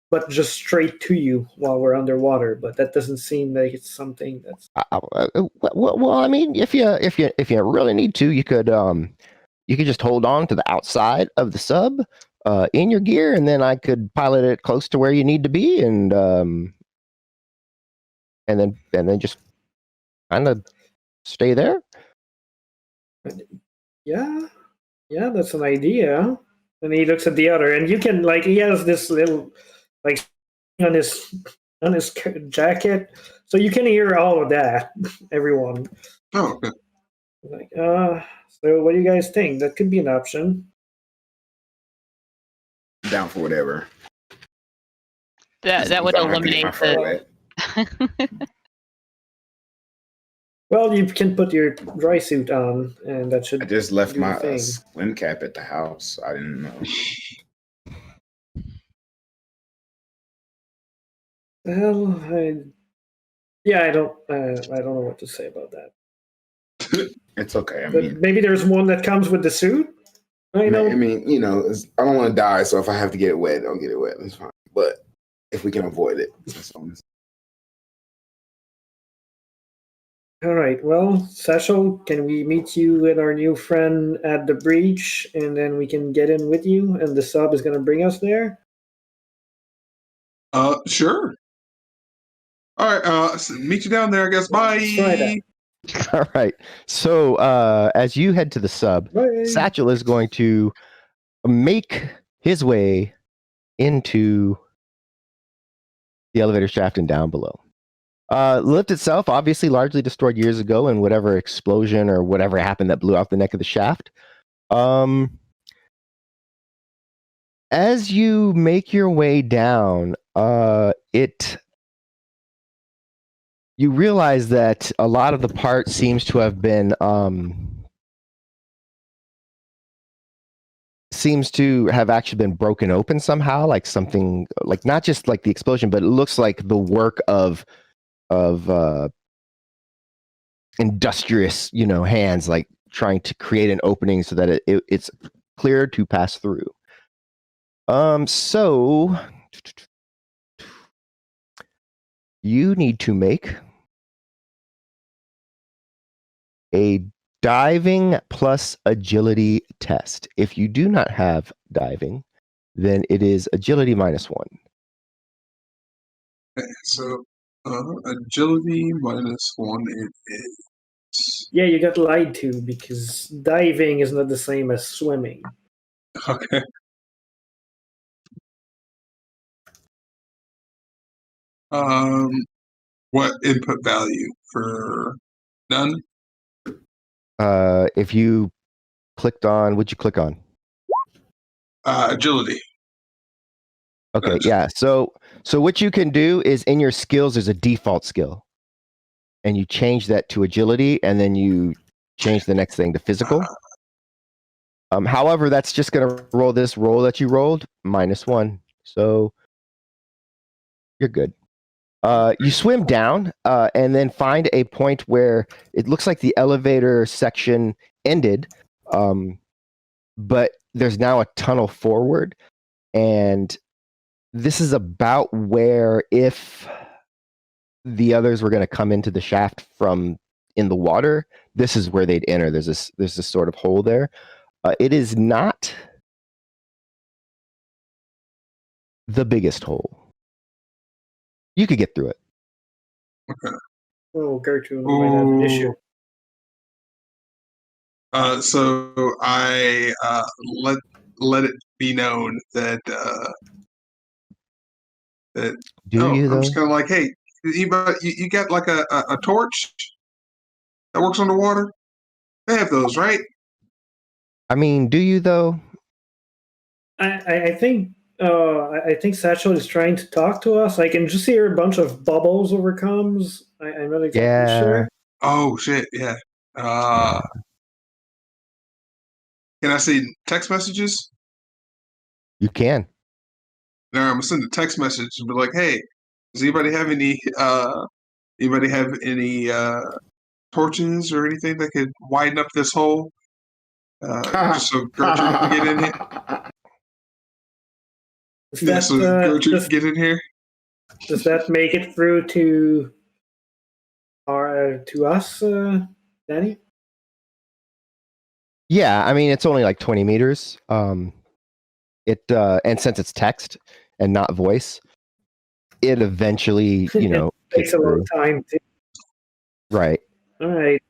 but just straight to you while we're underwater. But that doesn't seem like it's something that's. Well, I mean, if you really need to, you could just hold on to the outside of the sub in your gear, and then I could pilot it close to where you need to be, and then just kind of stay there. Yeah, that's an idea. And he looks at the other, and you can he has this little on his jacket, so you can hear all of that. Everyone. Oh, okay. So what do you guys think? That could be an option. Down for whatever. That would eliminate Well, you can put your dry suit on, and that should I just left do my the thing. swim cap at the house. I didn't know. Well, I don't know what to say about that. It's okay. I But mean, maybe there's one that comes with the suit. I I don't. mean, you know, I don't want to die, so if I have to get it wet, I'll get it wet. That's fine. But if we can avoid it, that's all. All right. Well, Satchel, can we meet you and our new friend at the breach, and then we can get in with you, and the sub is going to bring us there? Sure. All right. Meet you down there, I guess. Bye. Let's try that. All right. So as you head to the sub, Bye. Satchel is going to make his way into the elevator shaft and down below. The lift itself, obviously largely destroyed years ago in whatever explosion or whatever happened that blew out the neck of the shaft. As you make your way down, you realize that a lot of the part seems to have been actually been broken open somehow, like something like not just like the explosion, but it looks like the work of industrious, hands, like trying to create an opening so that it's clear to pass through. So you need to make a diving plus agility test. If you do not have diving, then it is agility -1. Okay, so agility -1 it is. Yeah, you got lied to because diving is not the same as swimming. Okay. What input value for none? If you clicked on, what'd you click on? Agility. Okay, yeah. So what you can do is in your skills, there's a default skill, and you change that to agility, and then you change the next thing to physical. However, that's just going to roll this roll that you rolled -1, so you're good. You swim down and then find a point where it looks like the elevator section ended, but there's now a tunnel forward, and this is about where if the others were going to come into the shaft from in the water, this is where they'd enter. There's this sort of hole there. It is not the biggest hole. You could get through it. Okay. Oh, Gertrude might have an issue. So I let it be known that I'm just kind of like, hey, you got like a torch that works underwater? They have those, right? I mean, do you though? I think Satchel is trying to talk to us. I can just hear a bunch of bubbles over comms. I'm not exactly sure. Oh shit! Yeah. Can I see text messages? You can. No, I'm gonna send a text message and be like, "Hey, does anybody have any torches or anything that could widen up this hole, just so Gertrude can get in here? So Gertrude can get in here." Does that make it through to us, Danny? Yeah, I mean it's only like 20 meters. And since it's text and not voice, it eventually, it takes a long time too. Right. All right.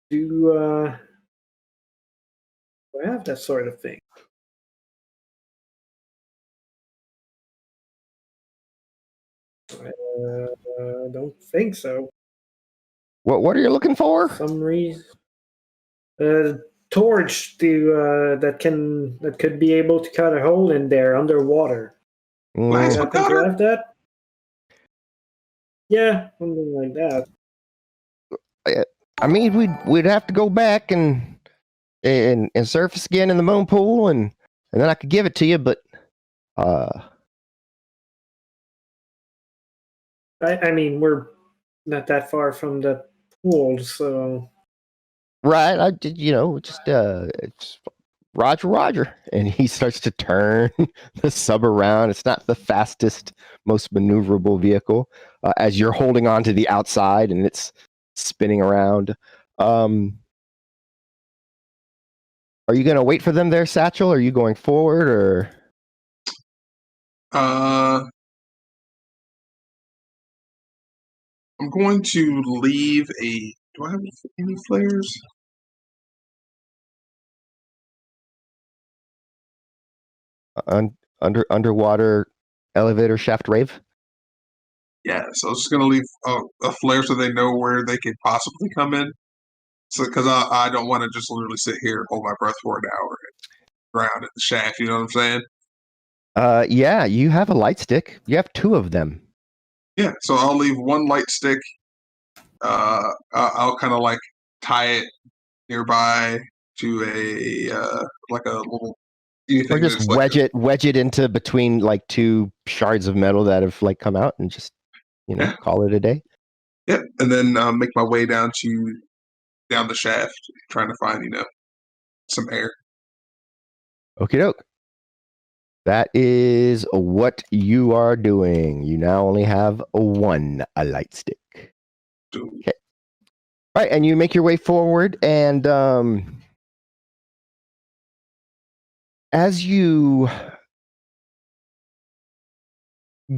Do I have that sort of thing? I don't think so. What are you looking for? Some reason. Torch that could be able to cut a hole in there underwater. Blast I for think Cutter. left that. Yeah, something like that. I mean, we'd have to go back and surface again in the moon pool, and then I could give it to you. But I mean, we're not that far from the pool, so right, I did, just it's Roger, and he starts to turn the sub around. It's not the fastest, most maneuverable vehicle, as you're holding on to the outside and it's spinning around. Are you going to wait for them there, Satchel? Are you going forward, or? I'm going to leave a. Do I have any flares? Underwater elevator shaft rave? Yeah, so I was just going to leave a flare so they know where they could possibly come in. So, because I don't want to just literally sit here and hold my breath for an hour and ground at the shaft. You know what I'm saying? Yeah, you have a light stick. You have 2 of them. Yeah, so I'll leave one light stick. I'll kind of like tie it nearby to a like a little anything Or just that's like wedge it into between like 2 shards of metal that have like come out, and just call it a day. Yeah, and then make my way down the shaft, trying to find some air. Okie doke. That is what you are doing. You now only have a light stick. Okay. All right, and you make your way forward, and as you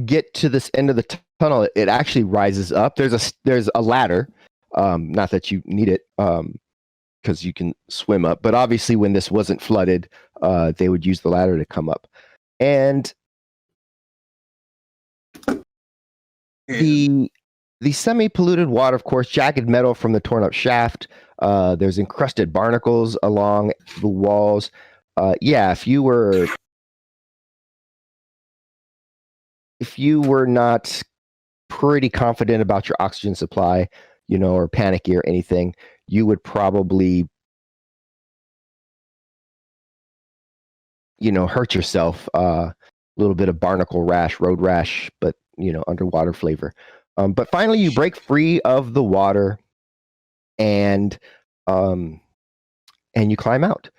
get to this end of the tunnel, it actually rises up. There's a ladder. Not that you need it, because you can swim up. But obviously, when this wasn't flooded, they would use the ladder to come up. And the semi-polluted water, of course, jagged metal from the torn up shaft. There's encrusted barnacles along the walls. Yeah, if you were not pretty confident about your oxygen supply, or panicky or anything, you would probably, hurt yourself. A little bit of barnacle rash, road rash, but underwater flavor. But finally, you break free of the water, and you climb out.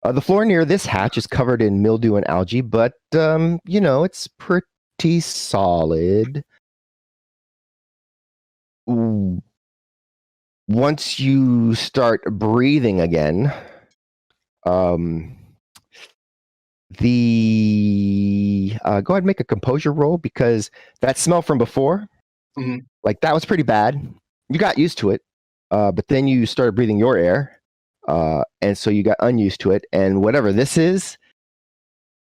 The floor near this hatch is covered in mildew and algae, but it's pretty solid. Once you start breathing again, go ahead and make a composure roll, because that smell from before, like that was pretty bad. You got used to it, but then you started breathing your air, and so you got unused to it. And whatever this is,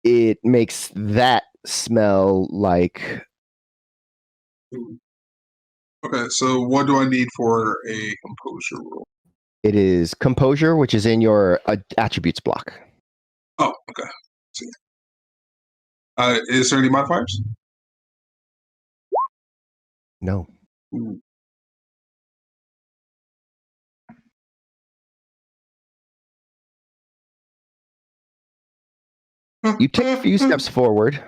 it makes that smell like. Okay, so what do I need for a composure roll? It is composure, which is in your attributes block. Oh, okay. Let's see. Is there any modifiers? No. Ooh. You take a few steps forward.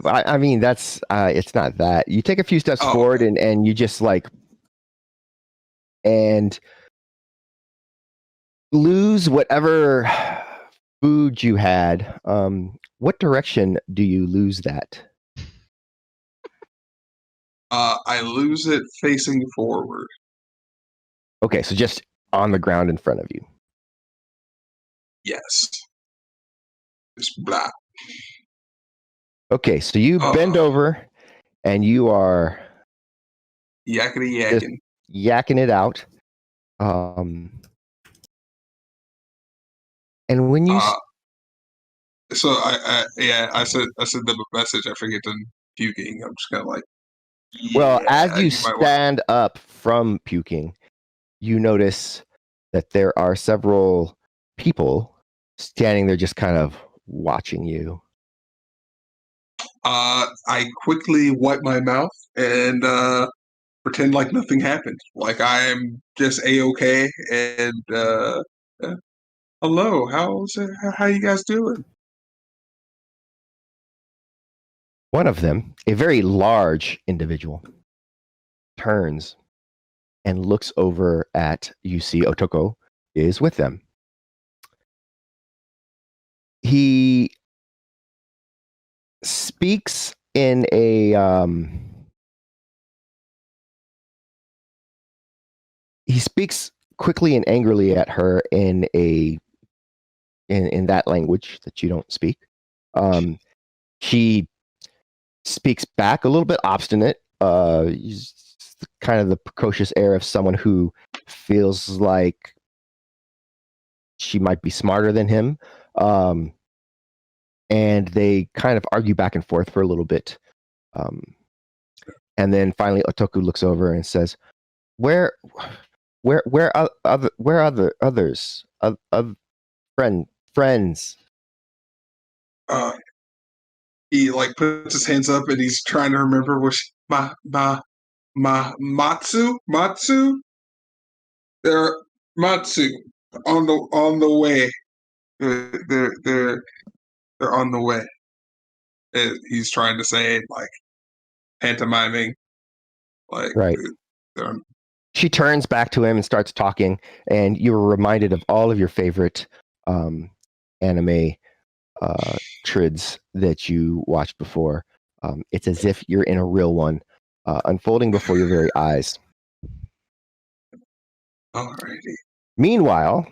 I mean, that's it's not that. You take a few steps forward, okay. and you just and lose whatever food you had. What direction do you lose that? I lose it facing forward. Okay, so just on the ground in front of you. Yes. Just blah. Okay, so you bend over, and you are yakety yakking it out. And when you so I sent them a message. I forget them puking. I'm just kind of like, well, as you stand up from puking, you notice that there are several people standing there just kind of watching you. I quickly wipe my mouth and pretend like nothing happened. Like I'm just A-okay. And hello, how you guys doing? One of them, a very large individual, turns and looks over at you. See Otoko is with them. He speaks in a he speaks quickly and angrily at her in that language that you don't speak. She speaks back a little bit obstinate. He's kind of the precocious air of someone who feels like she might be smarter than him. And they kind of argue back and forth for a little bit. And then finally Otoku looks over and says, where are others? Friends? He like puts his hands up and he's trying to remember which my Matsu. They're Matsu on the way. They're on the way. And he's trying to say it, like pantomiming, like right. She turns back to him and starts talking, and you were reminded of all of your favorite anime trids that you watched before. It's as if you're in a real one, unfolding before your very eyes. Alrighty. Meanwhile,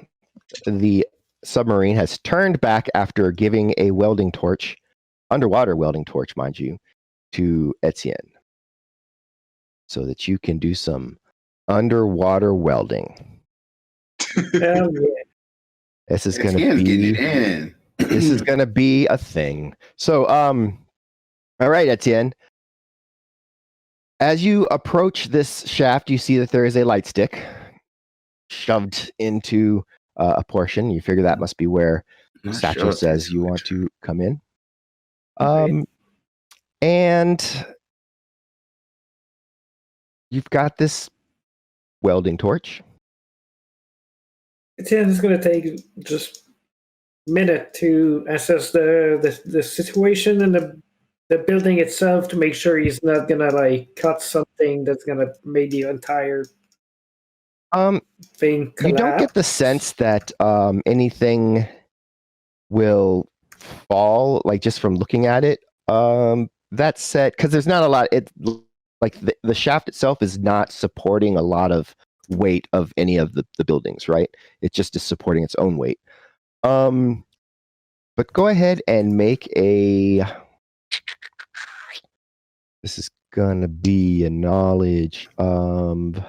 the submarine has turned back after giving a welding torch, underwater welding torch, mind you, to Etienne, so that you can do some underwater welding. Hell yeah. This is going to be this is going to be a thing. So, all right, Etienne. As you approach this shaft, you see that there is a light stick shoved into a portion. You figure that must be where Satchel says you want to come in. And you've got this welding torch. It's going to take just a minute to assess the situation and the building itself to make sure he's not going to like cut something that's going to make the entire thing collapse. You don't get the sense that anything will fall, like just from looking at it. That said, because there's not a lot, like the shaft itself is not supporting a lot of weight of any of the buildings, right? It just is supporting its own weight. But go ahead and make a. This is gonna be a knowledge of.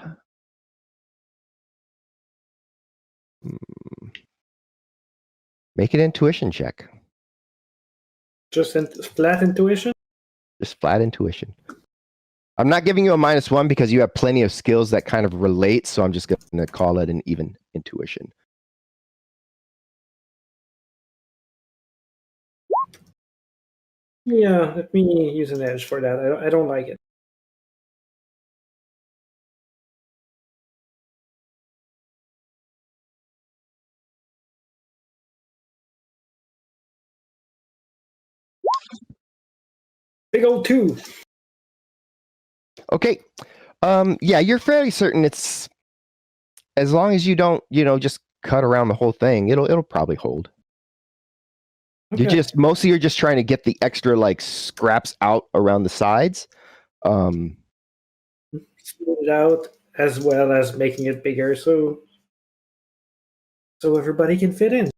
Make an intuition check. Just flat intuition? Just flat intuition. I'm not giving you a -1 because you have plenty of skills that kind of relate, so I'm just going to call it an even intuition. Yeah, let me use an edge for that. I don't like it. Big old 2. Okay. Yeah, you're fairly certain it's as long as you don't, just cut around the whole thing, it'll probably hold. Okay. You're just trying to get the extra like scraps out around the sides. Smooth it out as well as making it bigger so everybody can fit in.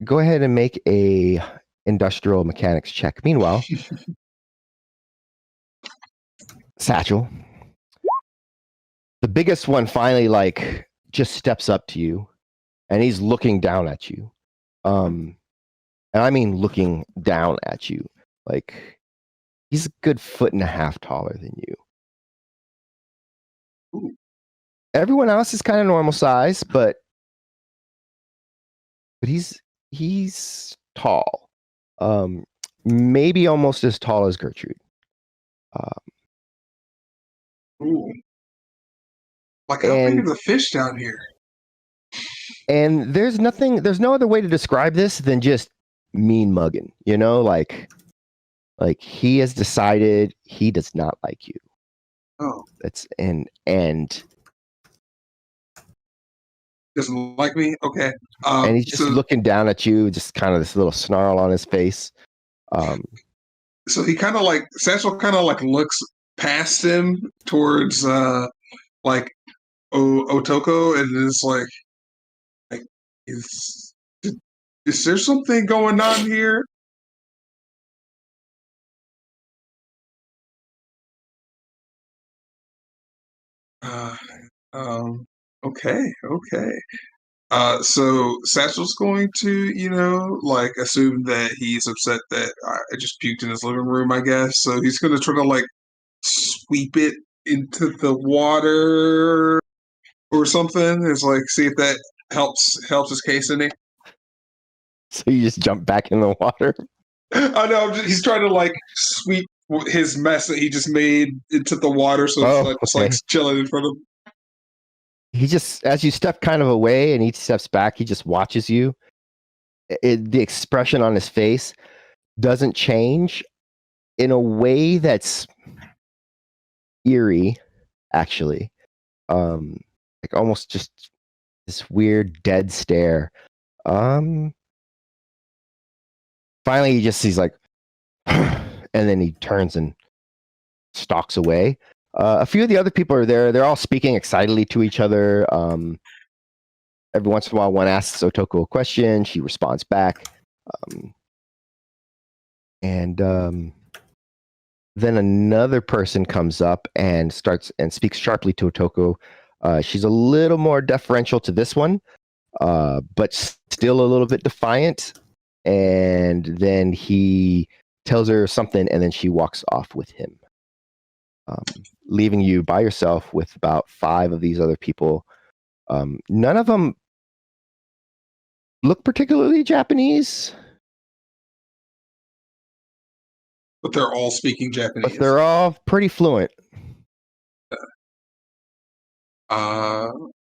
Go ahead and make a industrial mechanics check. Meanwhile, Satchel, the biggest one, finally like just steps up to you, and he's looking down at you. And I mean looking down at you, like he's a good 1.5 feet taller than you. Everyone else is kind of normal size, but he's tall. Maybe almost as tall as Gertrude. Ooh. Like, how big are the fish down here? And there's no other way to describe this than just mean mugging, you know, like he has decided he does not like you. Oh, That's and doesn't like me? Okay. and he's just So looking down at you, just kind of this little snarl on his face. he kind of like, Satchel kind of like looks past him towards like Otoko, and is like is there something going on here? Uh, okay. So Satchel's going to, like assume that he's upset that I just puked in his living room, I guess. So he's going to try to like sweep it into the water or something. It's like, see if that helps his case any. So you just jump back in the water. I know. He's trying to like sweep his mess that he just made into the water, so it's not just like chilling in front of him. He just, as you step kind of away and he steps back, he just watches you. The expression on his face doesn't change in a way that's eerie, actually. Like almost just this weird dead stare. Finally, he just sees like, and then he turns and stalks away. A few of the other people are there. They're all speaking excitedly to each other. Every once in a while, one asks Otoko a question. She responds back. And then another person comes up and starts and speaks sharply to Otoko. She's a little more deferential to this one, but still a little bit defiant. And then he tells her something, and then she walks off with him, leaving you by yourself with about 5 of these other people. None of them look particularly Japanese, but they're all speaking Japanese. but they're all pretty fluent.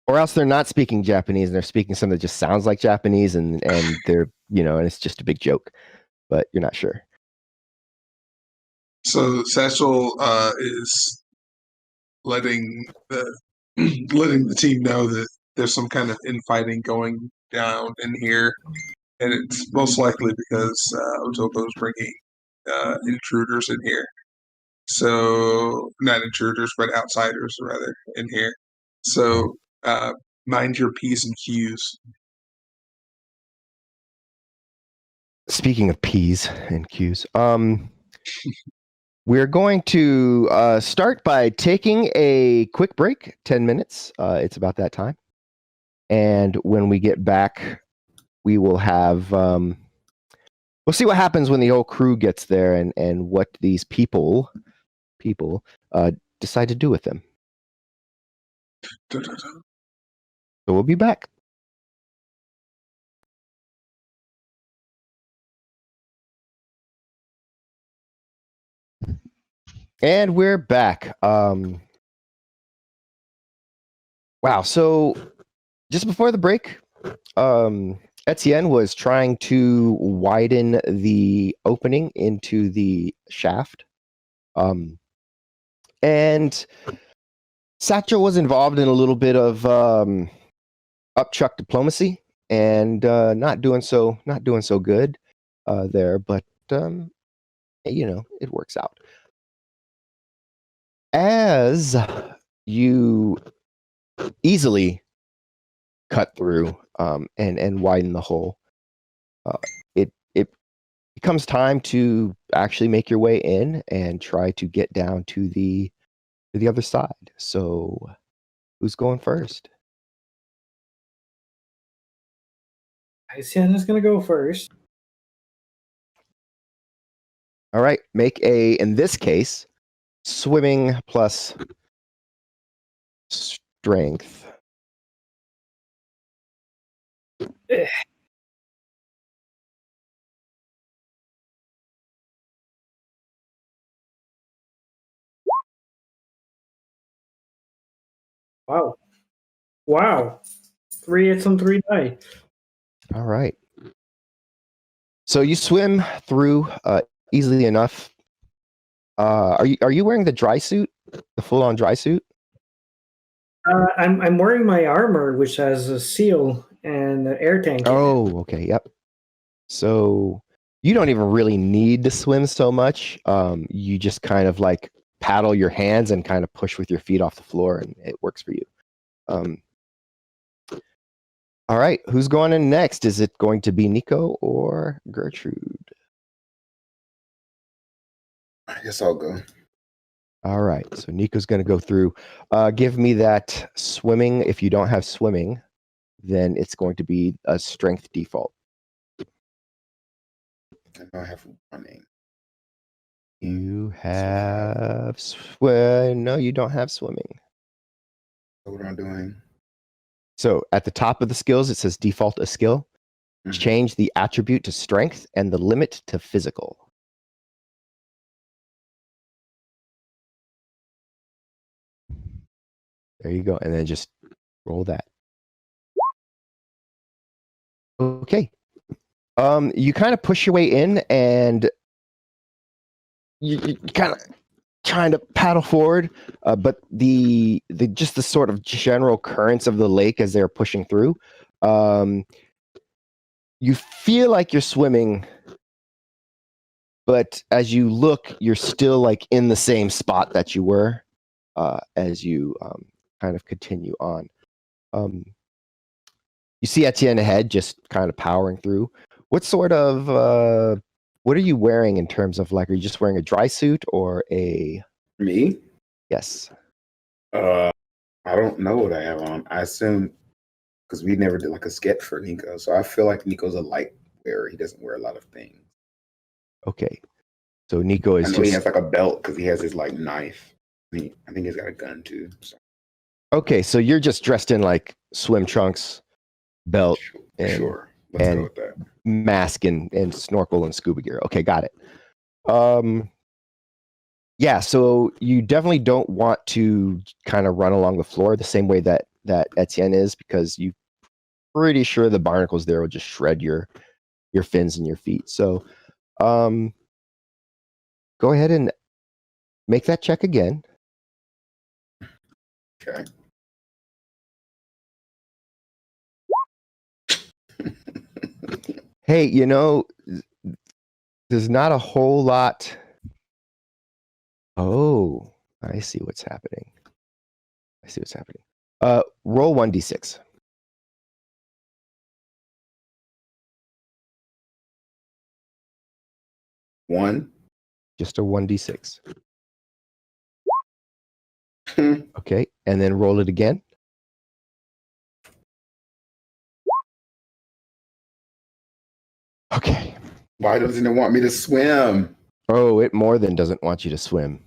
Or else they're not speaking Japanese and they're speaking something that just sounds like Japanese, and they're, and it's just a big joke, but you're not sure. So Satchel is letting the team know that there's some kind of infighting going down in here, and it's most likely because Otoko's bringing intruders in here. So not intruders, but outsiders rather in here. So mind your P's and Q's. Speaking of P's and Q's, we're going to start by taking a quick break, 10 minutes. It's about that time. And when we get back, we will have, we'll see what happens when the whole crew gets there and what these people decide to do with them. So we'll be back. And we're back. Wow. So just before the break, Etienne was trying to widen the opening into the shaft. And Satchel was involved in a little bit of upchuck diplomacy and not doing so good there, but it works out. As you easily cut through and widen the hole, it becomes time to actually make your way in and try to get down to the other side. So who's going first? Sienna's gonna go first. All right, make in this case, swimming plus strength. Wow. Wow. 3 hits on 3 die. All right. So you swim through easily enough. Are you wearing the dry suit, the full-on dry suit? I'm wearing my armor, which has a seal and an air tank. Oh, okay. Yep. So you don't even really need to swim so much. You just kind of like paddle your hands and kind of push with your feet off the floor, and it works for you. All right. Who's going in next? Is it going to be Nico or Gertrude? I guess I'll go. All right. So Nico's going to go through. Give me that swimming. If you don't have swimming, then it's going to be a strength default. I know I have running. You have no, you don't have swimming. So what am I doing? So at the top of the skills, it says default a skill. Mhm. Change the attribute to strength and the limit to physical. There you go. And then just roll that. Okay. You kind of push your way in and you kind of trying to paddle forward, but the just the sort of general currents of the lake as they're pushing through, you feel like you're swimming, but as you look, you're still like in the same spot that you were as you kind of continue on. You see Etienne ahead, just kind of powering through. What sort of what are you wearing in terms of like? Are you just wearing a dry suit or a? Me? Yes. I don't know what I have on. I assume because we never did like a sketch for Nico, so I feel like Nico's a light wearer. He doesn't wear a lot of things. Okay. So Nico is I know just he has like a belt because he has his like knife. I think he's got a gun too. So. okay. So you're just dressed in like swim trunks, belt, Sure. Let's go with that. mask and snorkel and scuba gear. Okay, got it. Yeah, so you definitely don't want to kind of run along the floor the same way that Etienne is, because you're pretty sure the barnacles there will just shred your fins and your feet. So go ahead and make that check again. Okay. Hey, there's not a whole lot. Oh, I see what's happening. Roll 1d6. One. Just a 1d6. Okay, and then roll it again. Okay. Why doesn't it want me to swim? Oh, it more than doesn't want you to swim.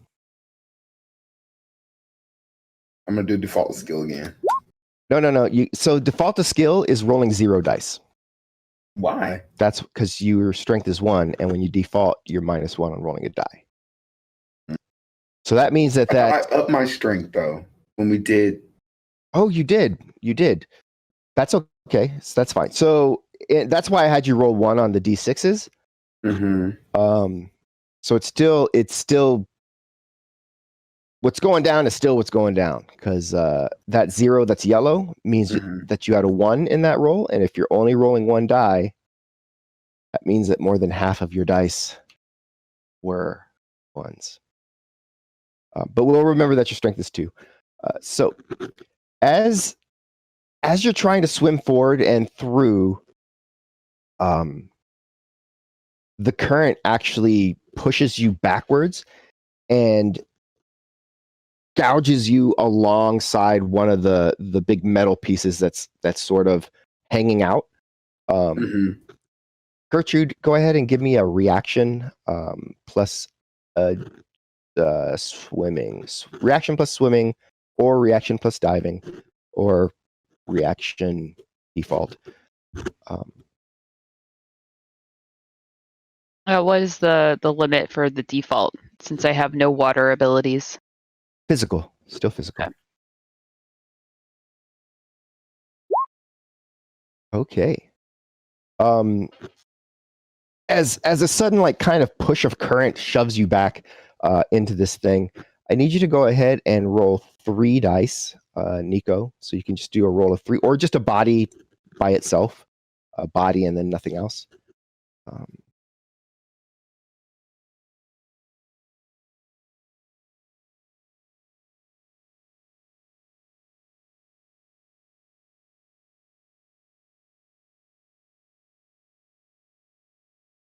I'm gonna do default skill again. No. So default to skill is rolling 0 dice. Why? That's because your strength is 1, and when you default, you're -1 on rolling a die. So that means that I upped my strength though when we did. Oh, you did. That's okay. That's fine. So that's why I had you roll 1 on the d6s. Mm-hmm. So it's still what's going down is still what's going down, because that 0 that's yellow means that you had a 1 in that roll, and if you're only rolling 1 die, that means that more than half of your dice were 1s. But we'll remember that your strength is 2. So as you're trying to swim forward and through, the current actually pushes you backwards and gouges you alongside one of the big metal pieces that's sort of hanging out. Gertrude, go ahead and give me a reaction plus swimming. Reaction plus swimming or reaction plus diving. or reaction default. What is the limit for the default, since I have no water abilities? Physical, still physical. Okay. As a sudden like kind of push of current shoves you back into this thing, I need you to go ahead and roll 3 dice, Nico. So you can just do a roll of 3, or just a body by itself, a body and then nothing else.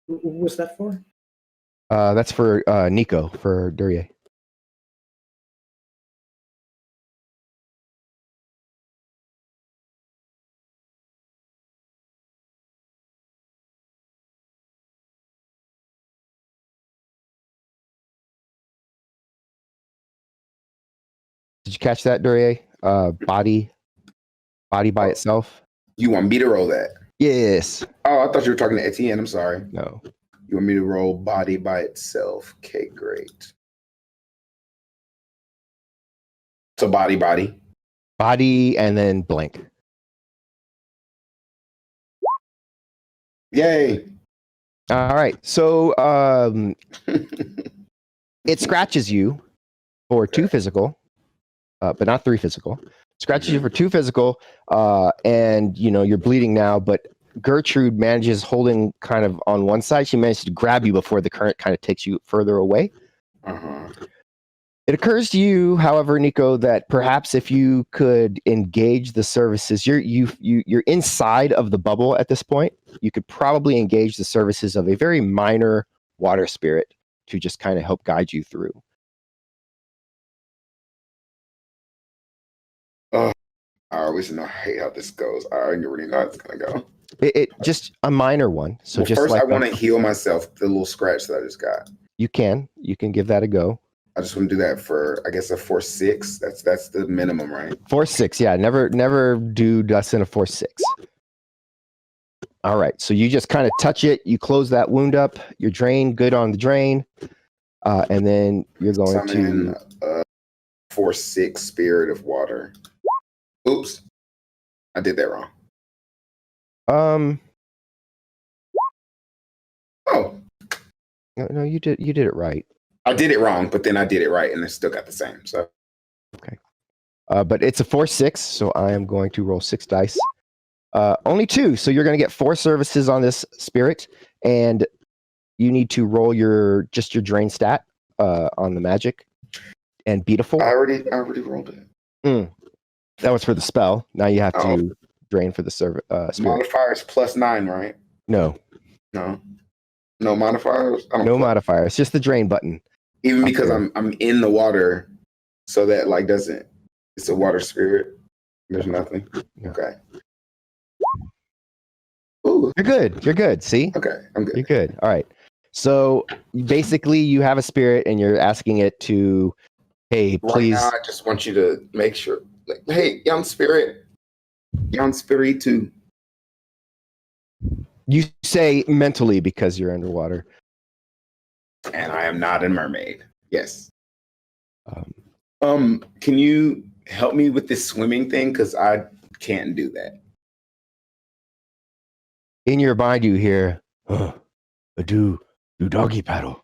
Who was that for? That's for Nico, for Duryea. Did you catch that, Duryea? Body by itself? You want me to roll that? Yes. Oh, I thought you were talking to Etienne. I'm sorry. No. You want me to roll body by itself? Okay, great. So body. Body and then blank. Yay. All right. So it scratches you for 2 physical, but not 3 physical. Scratches you for 2 physical, and you're bleeding now, but Gertrude manages, holding kind of on one side, she manages to grab you before the current kind of takes you further away. It occurs to you, however, Nico, that perhaps if you could engage the services, you're inside of the bubble at this point. You could probably engage the services of a very minor water spirit to just kind of help guide you through. I always hate how this goes. I already know how it's gonna go. It just a minor one. So well, just first, like I want to heal myself. The little scratch that I just got. You can give that a go. I just want to do that for, I guess, a 4/6. That's the minimum, right? 4/6, yeah. Never do less than a 4/6. All right. So you just kind of touch it. You close that wound up. You're drained. Good on the drain. And then you're going to 4/6 spirit of water. Oops, I did that wrong. Oh. No, you did it right. I did it wrong, but then I did it right, and I still got the same. So. Okay. But it's a 4/6, so I am going to roll 6 dice. Only 2, so you're going to get 4 services on this spirit, and you need to roll your drain stat on the magic and beat a 4. I already rolled it. That was for the spell. Now you have to drain for the spirit. Modifier is +9, right? No modifiers. No modifiers. Just the drain button. Even because I'm in the water, so that like doesn't. It's a water spirit. There's nothing. No. Okay. Ooh. You're good. See? Okay, I'm good. You're good. All right. So basically, you have a spirit, and you're asking it to, hey, please. Right now, I just want you to make sure, like, hey, young spirit too. You say mentally because you're underwater. And I am not a mermaid. Yes. Can you help me with this swimming thing? Because I can't do that. In your mind, you hear, do doggy paddle.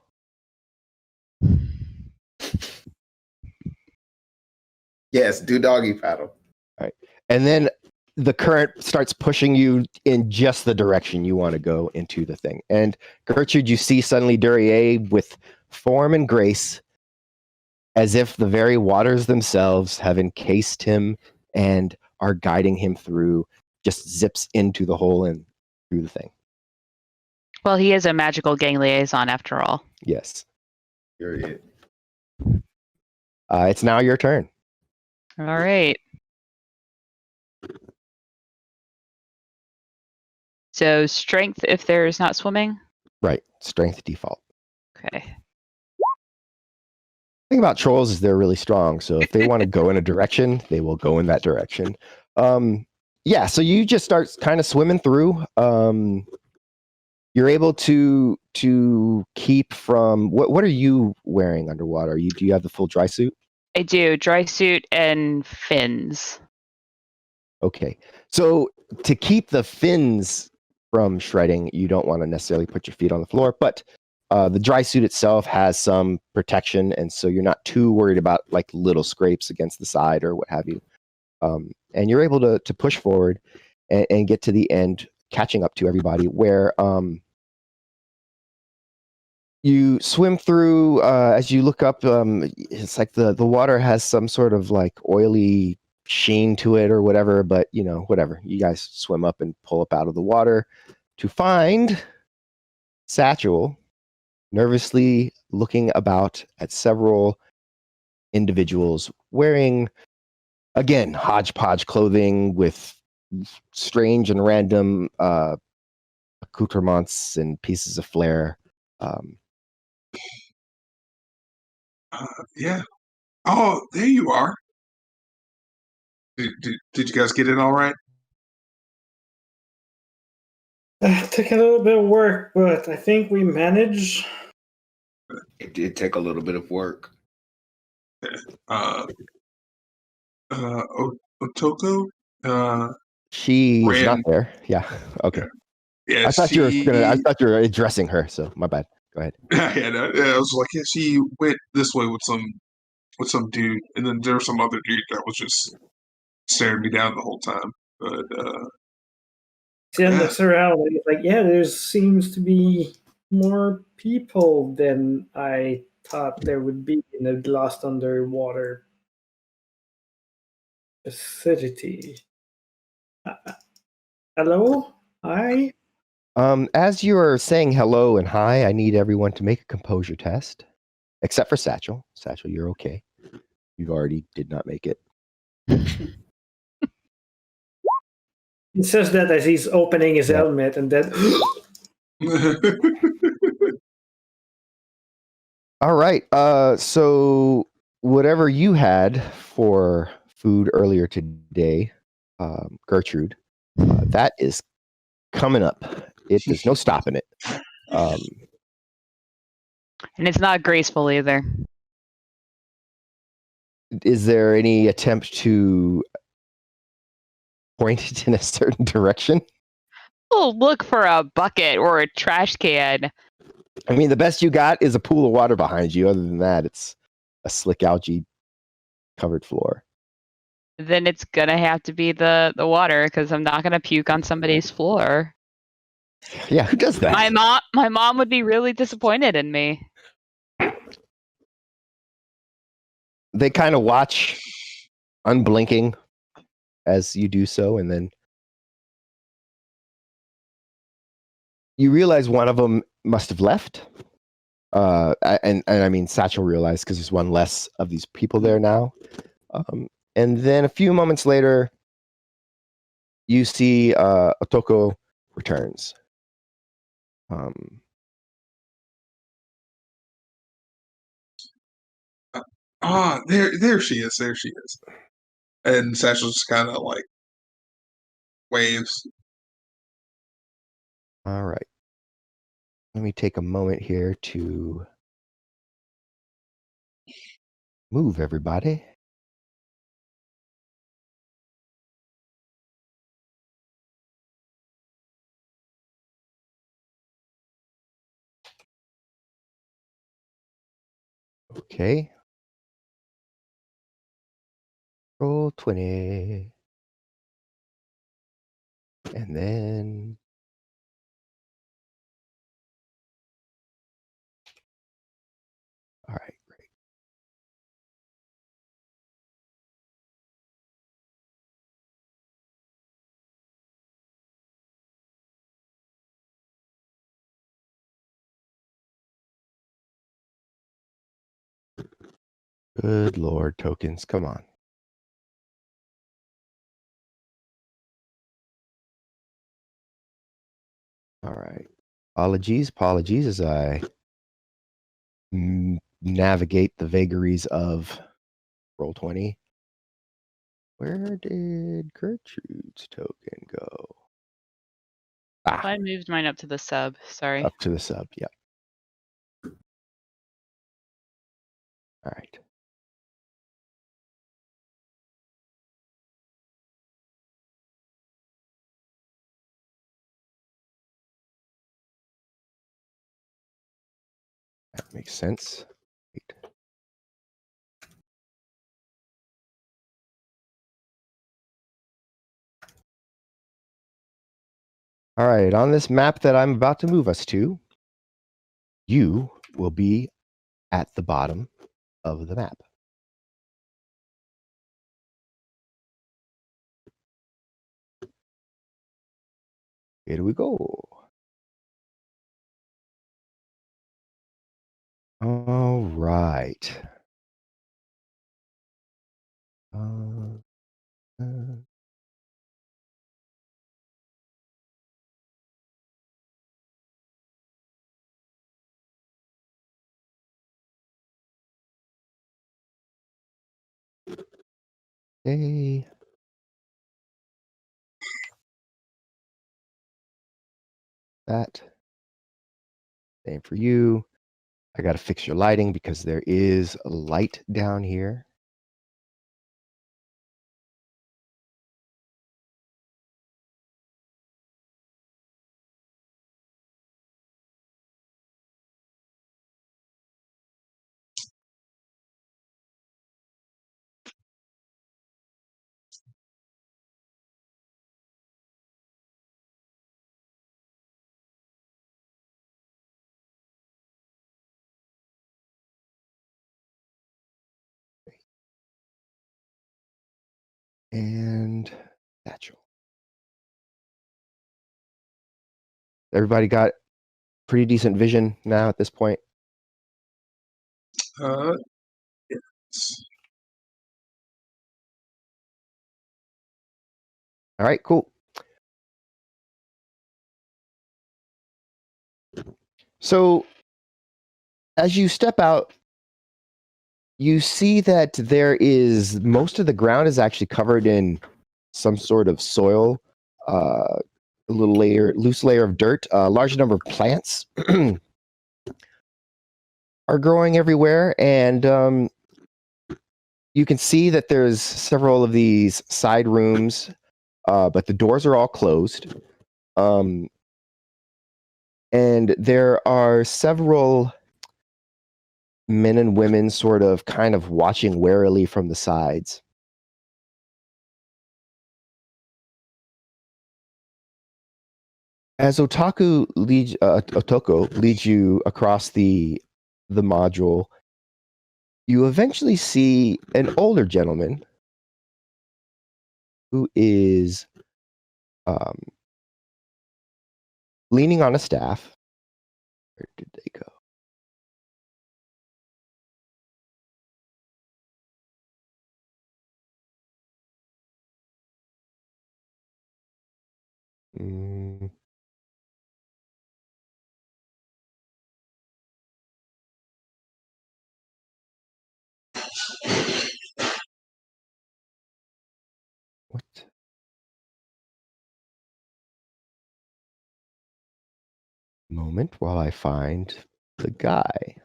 Yes, do doggy paddle. All right. And then the current starts pushing you in just the direction you want to go into the thing. And Gertrude, you see suddenly Duryea with form and grace, as if the very waters themselves have encased him and are guiding him through, just zips into the hole and through the thing. Well, he is a magical gang liaison after all. Yes. You're it. It's now your turn. All right. So strength if there's not swimming? Right. Strength default. Okay. The thing about trolls is they're really strong. So if they want to go in a direction, they will go in that direction. Yeah, so you just start kind of swimming through. You're able to keep from what are you wearing underwater? Do you have the full dry suit? I do. Dry suit and fins. Okay. So to keep the fins from shredding, you don't want to necessarily put your feet on the floor, but the dry suit itself has some protection, and so you're not too worried about like little scrapes against the side or what have you. And you're able to push forward and get to the end, catching up to everybody, where you swim through. As you look up, it's like the water has some sort of like oily sheen to it or whatever, but whatever. You guys swim up and pull up out of the water to find Satchel nervously looking about at several individuals wearing, again, hodgepodge clothing with strange and random accoutrements and pieces of flair. Yeah. Oh, there you are. Did you guys get in all right? It took a little bit of work, but I think we managed. It did take a little bit of work. Otoko. She is not Ran. there. Yeah. Okay. Yeah, I thought you were addressing her. So my bad. Go ahead. Yeah, no, I was like, yeah, she went this way with some dude, and then there was some other dude that was just staring me down the whole time. But Then yeah. looks around and he's like, yeah, there seems to be more people than I thought there would be in a lost underwater facility. Hello? Hi? As you are saying hello and hi, I need everyone to make a composure test, except for Satchel. Satchel, you're okay. You've already did not make it. He says that as he's opening his helmet, and then All right. So whatever you had for food earlier today, Gertrude, that is coming up. There's no stopping it. And it's not graceful either. Is there any attempt to point it in a certain direction? Oh, look for a bucket or a trash can. I mean, the best you got is a pool of water behind you. Other than that, it's a slick algae covered floor. Then it's gonna have to be the water, because I'm not gonna puke on somebody's floor. Yeah, who does that? My mom would be really disappointed in me. They kind of watch, unblinking, as you do so, and then you realize one of them must have left. And I mean, Satchel realized because there's one less of these people there now. And then a few moments later, you see Otoko returns. There she is. There she is. And Satchel just kind of like waves. All right. Let me take a moment here to move everybody. Okay. Roll 20. And then all right, great. Good Lord, tokens, come on. All right. Apologies as I navigate the vagaries of Roll20. Where did Gertrude's token go? I moved mine up to the sub. Sorry. Up to the sub. Yep. All right. That makes sense. Wait. All right, on this map that I'm about to move us to, you will be at the bottom of the map. Here we go. All right. Uh, Hey. That. Same for you. I got to fix your lighting because there is a light down here. And satchel. Everybody got pretty decent vision now at this point. Yes. All right, cool. So as you step out, you see that there is most of the ground is actually covered in some sort of soil, a little loose layer of dirt. A large number of plants are growing everywhere, and you can see that there's several of these side rooms, but the doors are all closed. And there are several men and women sort of kind of watching warily from the sides. As Otoko leads you across the module, you eventually see an older gentleman who is leaning on a staff. Where did they go? What? Moment while I find the guy.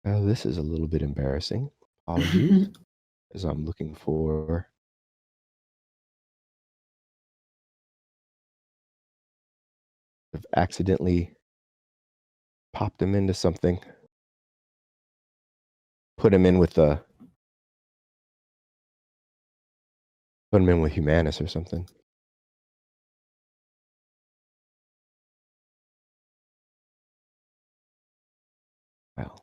Oh, this is a little bit embarrassing. Apologies, as I'm looking for. I've accidentally popped him into something. Put him in with Humanus or something. Well.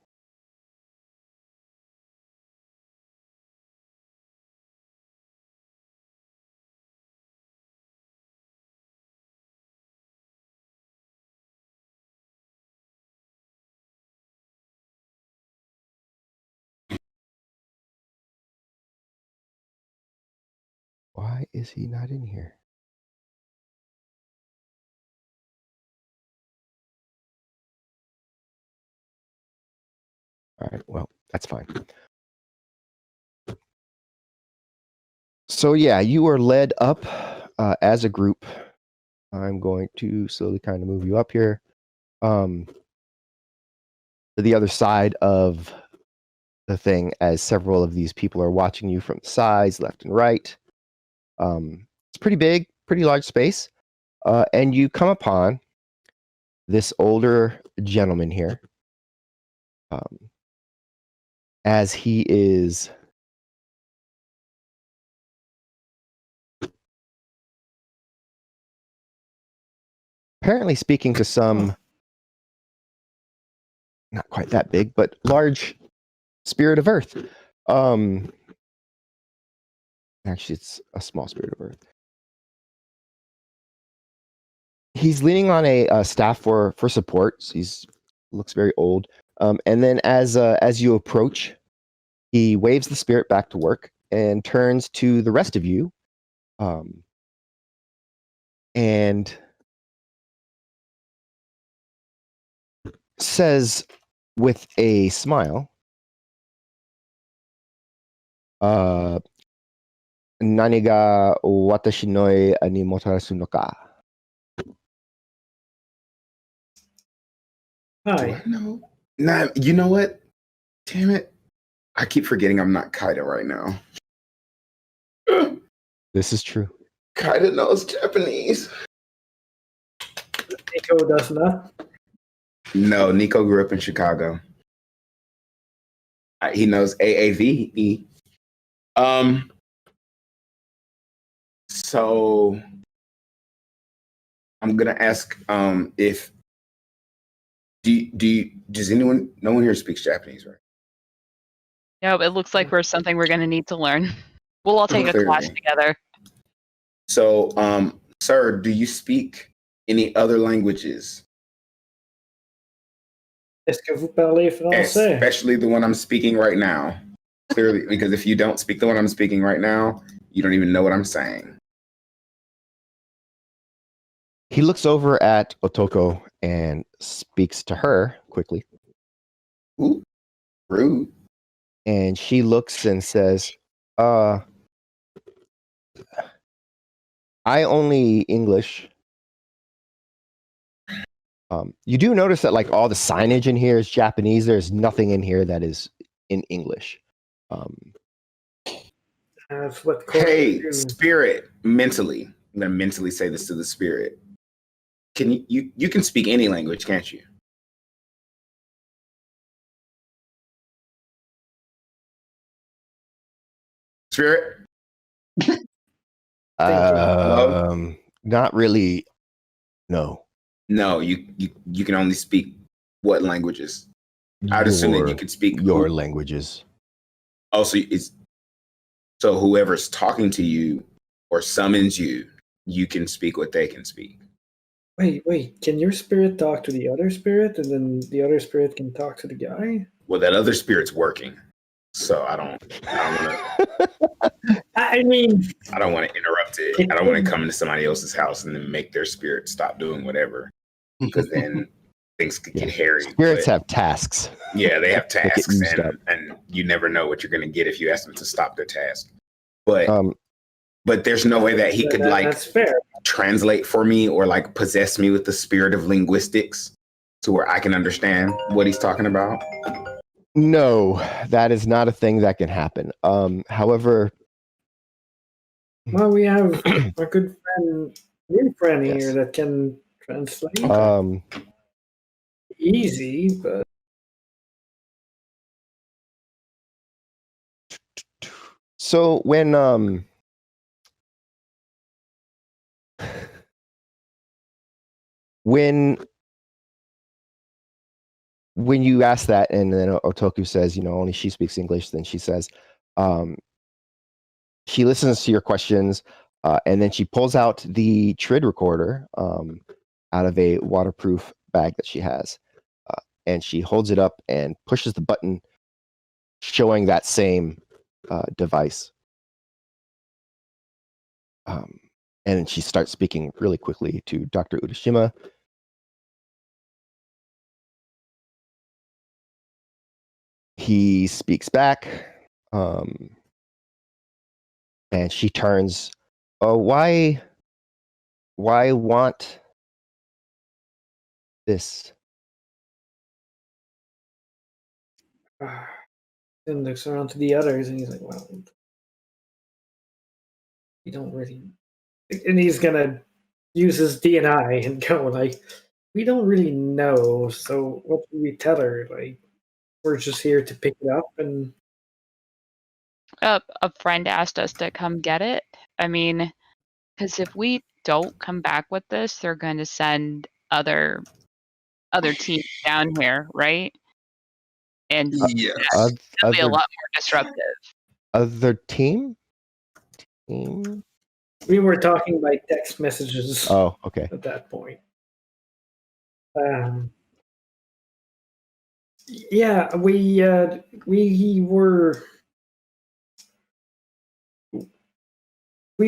Why is he not in here? That's fine. So yeah, you are led up as a group. I'm going to slowly kind of move you up here to the other side of the thing, as several of these people are watching you from the sides, left and right. It's pretty big, pretty large space. And you come upon this older gentleman here, as he is apparently speaking to some, not quite that big, but large spirit of Earth. Actually, it's a small spirit of Earth. He's leaning on a staff for support. So he's looks very old. And then as you approach, he waves the spirit back to work and turns to the rest of you, and says with a smile, "Nani ga watashi no ni motarasu no ka?" Do Hi. I know? Nah, you know what? Damn it. I keep forgetting I'm not Kaida right now. This is true. Kaida knows Japanese. Nico does not. No, Nico grew up in Chicago. He knows AAVE. So I'm gonna ask if does no one here speaks Japanese, right? No, it looks like something we're going to need to learn. We'll all take a class Clearly. together. So, sir, do you speak any other languages? Est-ce que vous parlez français? Especially the one I'm speaking right now. Clearly, because if you don't speak the one I'm speaking right now, you don't even know what I'm saying. He looks over at Otoko and speaks to her quickly. Ooh, rude. And she looks and says, I only English. You do notice that like all the signage in here is Japanese. There's nothing in here that is in English. That's what Hey, do. spirit, mentally. I'm gonna mentally say this to the spirit. Can you can speak any language, can't you? Spirit? Not really. No. No, you can only speak what languages? I'd assume that you could speak your languages. Oh, so whoever's talking to you or summons you, you can speak what they can speak. Wait. Can your spirit talk to the other spirit, and then the other spirit can talk to the guy? Well, that other spirit's working, so I don't want to. I mean, I don't want to interrupt it. I don't want to come into somebody else's house and then make their spirit stop doing whatever, because then things could get hairy. Spirits have tasks. Yeah, they have tasks, used up. and you never know what you're going to get if you ask them to stop their task. But there's no way that he could that's fair. translate for me or like possess me with the spirit of linguistics to where I can understand what he's talking about. No, that is not a thing that can happen. However, well, we have a good new friend here that can translate. Easy, but so when you ask that, and then Otoku says, only she speaks English, then she says, she listens to your questions, and then she pulls out the TRID recorder out of a waterproof bag that she has, and she holds it up and pushes the button showing that same device. And she starts speaking really quickly to Dr. Udashima. He speaks back, and she turns. Oh, why want this? And looks around to the others, and he's like, "Well, we don't really." And he's gonna use his DNI and go like, "We don't really know. So what do we tell her? Like, we're just here to pick it up." And A friend asked us to come get it. I mean, because if we don't come back with this, they're going to send other teams down here, right? And Yes. that'll be a Other lot more disruptive. other team? Team? we were talking by text messages Oh, okay. at that point. Yeah, we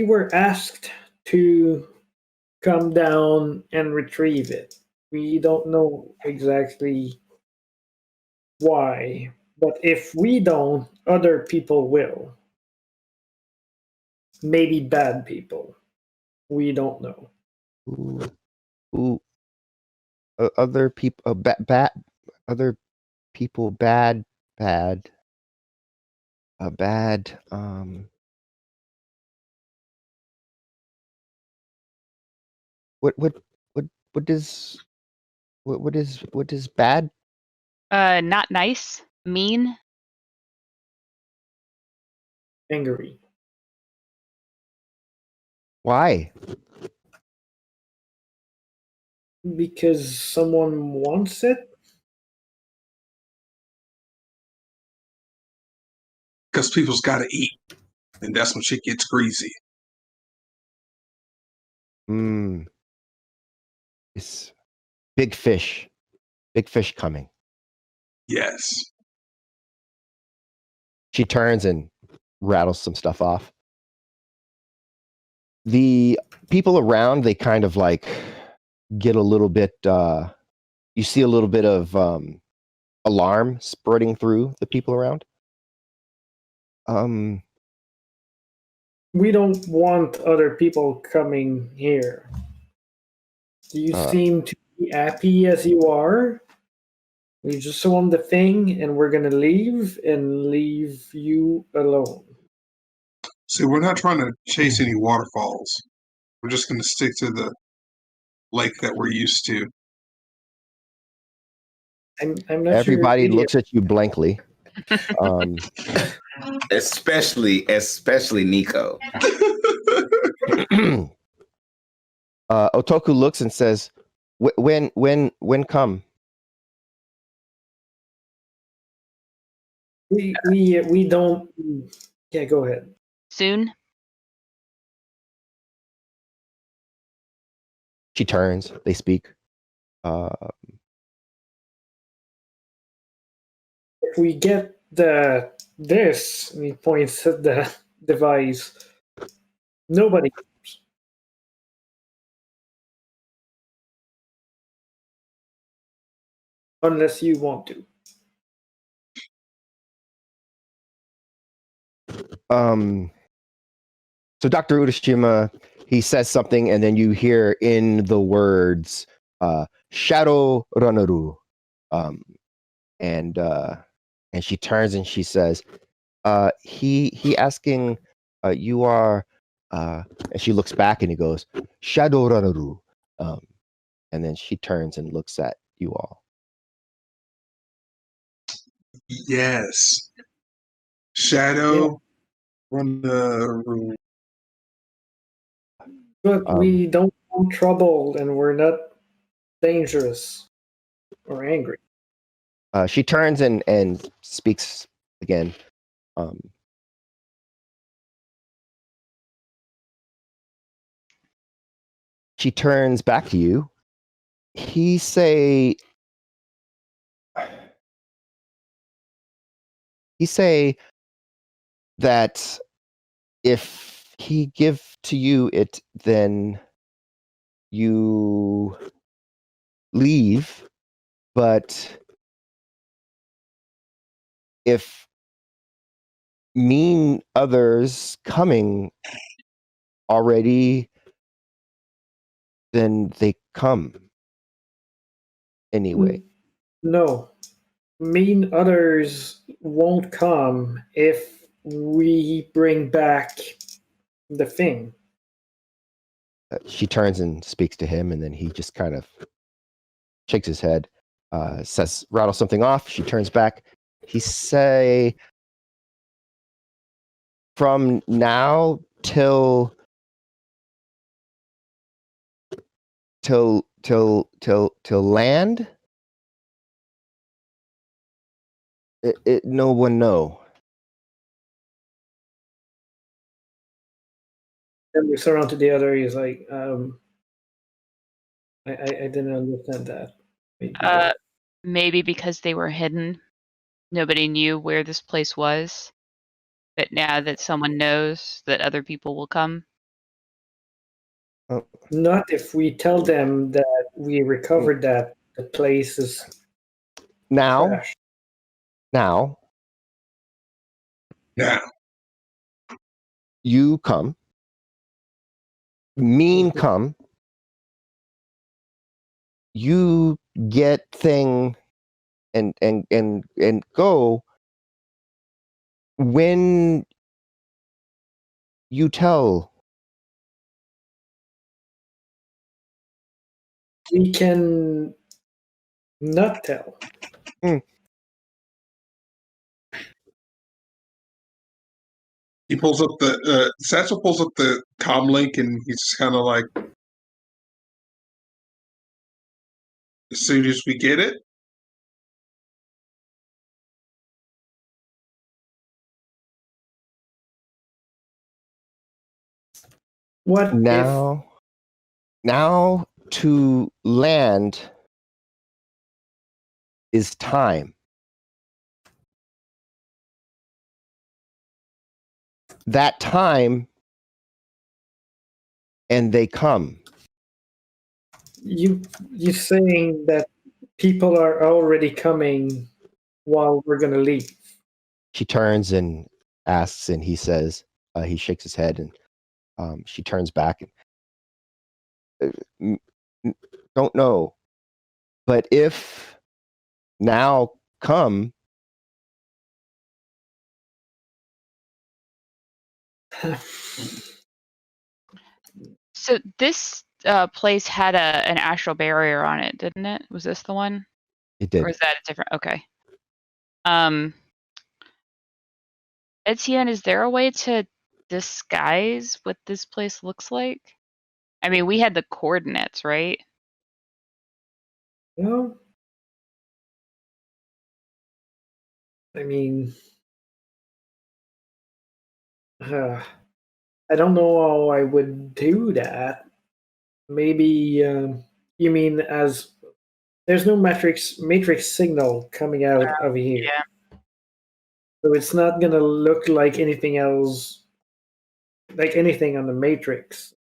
were asked to come down and retrieve it. We don't know exactly why, but if we don't, other people will. Maybe bad people. We don't know. Ooh. Other people, other people, bad. A bad. What does what is bad? Not nice, mean. Angry. Why? Because someone wants it? Because people's got to eat, and that's when shit gets greasy. It's big fish. Big fish coming. Yes. She turns and rattles some stuff off. The people around, they kind of like get a little bit, you see a little bit of alarm spreading through the people around. We don't want other people coming here. You seem to be happy as you are. We just want the thing, and we're gonna leave and leave you alone. See, we're not trying to chase any waterfalls. We're just going to stick to the lake that we're used to. I'm not Everybody sure. looks at you blankly. Especially Nico. Otoku looks and says, when come? We don't. Yeah, go ahead. Soon. She turns. They speak. If we get this, and he points at the device. Nobody. Unless you want to. So Dr. Urashima, he says something, and then you hear in the words Shadowrun. And she turns and she says, he asking, you are, and she looks back and he goes, Shadowrun. And then she turns and looks at you all. Yes. Shadow run the room. But we don't want trouble, and we're not dangerous or angry. She turns and speaks again. She turns back to you. He say that if he give to you it, then you leave, but if mean others coming already, then they come anyway. No. Mean others won't come if we bring back the thing. She turns and speaks to him, and then he just kind of shakes his head, says, rattle something off. She turns back. He say, from now till land, no one know. And we surround to the other. He's like, I didn't understand that. Maybe because they were hidden, nobody knew where this place was. But now that someone knows, that other people will come. Not if we tell them that we recovered that the place is Now, trash. now, Now, you come. Mean come. You get thing and go when you tell. We can not tell. he pulls up Satchel pulls up the comm link, and he's just kind of like, as soon as we get it. What Now to land is time. That time, and they come. if you saying that people are already coming while we're gonna leave? She turns and asks, and he says, he shakes his head, and she turns back. Don't know, but if now come, So this place had an astral barrier on it, didn't it? Was this the one? it did. Or is that a different? Okay. Etienne, is there a way to disguise what this place looks like? I mean, we had the coordinates, right? No. I mean, I don't know how I would do that. Maybe you mean as there's no matrix signal coming out of here, Yeah. so it's not gonna look like anything else, like anything on the matrix.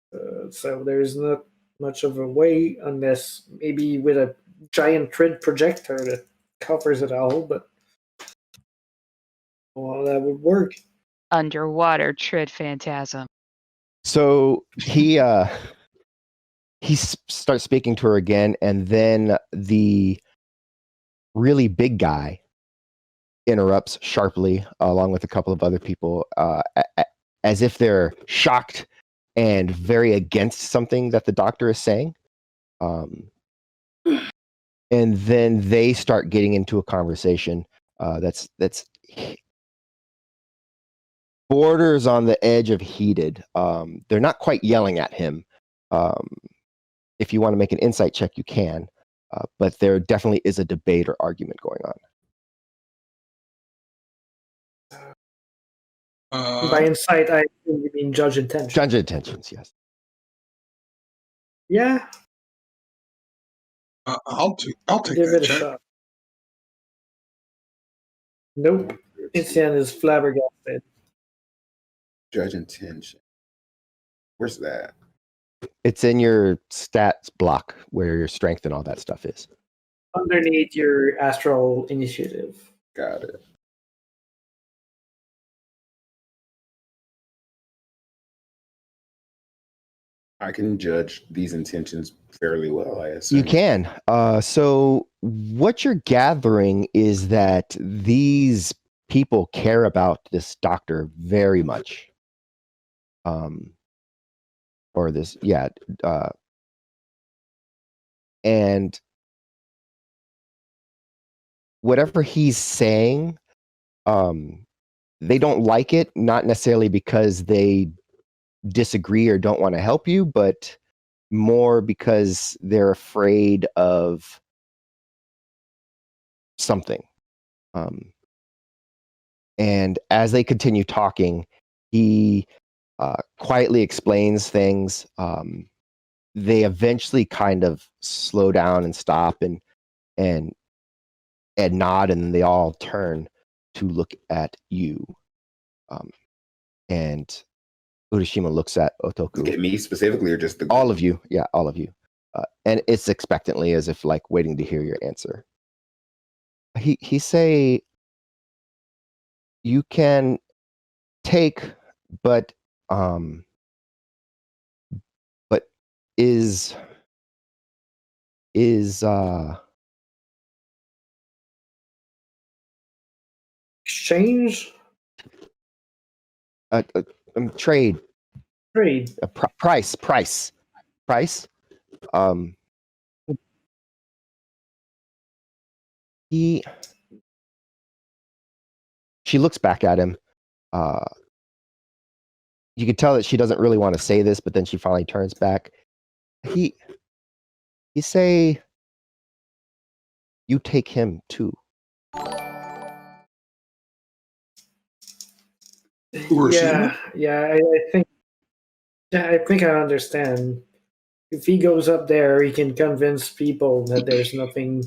So there's not much of a way, unless maybe with a giant grid projector that covers it all. But well, that would work. Underwater Trid Phantasm. So he starts speaking to her again, and then the really big guy interrupts sharply, along with a couple of other people, as if they're shocked and very against something that the doctor is saying. And then they start getting into a conversation that's borders on the edge of heated. They're not quite yelling at him. If you want to make an insight check, you can. But there definitely is a debate or argument going on. By insight, I assume you mean judge intention. Judge intentions, yes. Yeah, I'll take give that it a check. shot. Nope. Etienne is flabbergasted. Judge intention. Where's that? It's in your stats block where your strength and all that stuff is. Underneath your astral initiative. Got it. I can judge these intentions fairly well, I assume. You can. So what you're gathering is that these people care about this doctor very much. Or this, yeah. And whatever he's saying, they don't like it, not necessarily because they disagree or don't want to help you, but more because they're afraid of something. And as they continue talking, he quietly explains things. They eventually kind of slow down and stop and nod, and they all turn to look at you. And Urashima looks at Otoku. Look at me specifically, or just the all of you? Yeah, all of you. And it's expectantly, as if like waiting to hear your answer. He say, you can take, but is Exchange? Trade. Trade. Price. She looks back at him. You can tell that she doesn't really want to say this, but then she finally turns back. He say, you take him too. Yeah, I think I understand. If he goes up there, he can convince people that there's nothing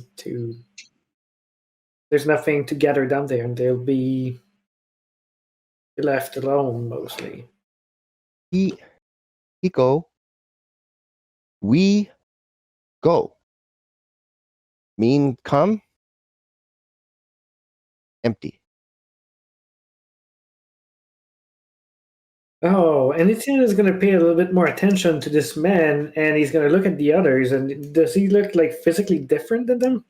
to gather down there, and they'll be left alone mostly. He go. We go. Mean come. Empty. Oh, and Etienne is going to pay a little bit more attention to this man, and he's going to look at the others. And does he look like physically different than them?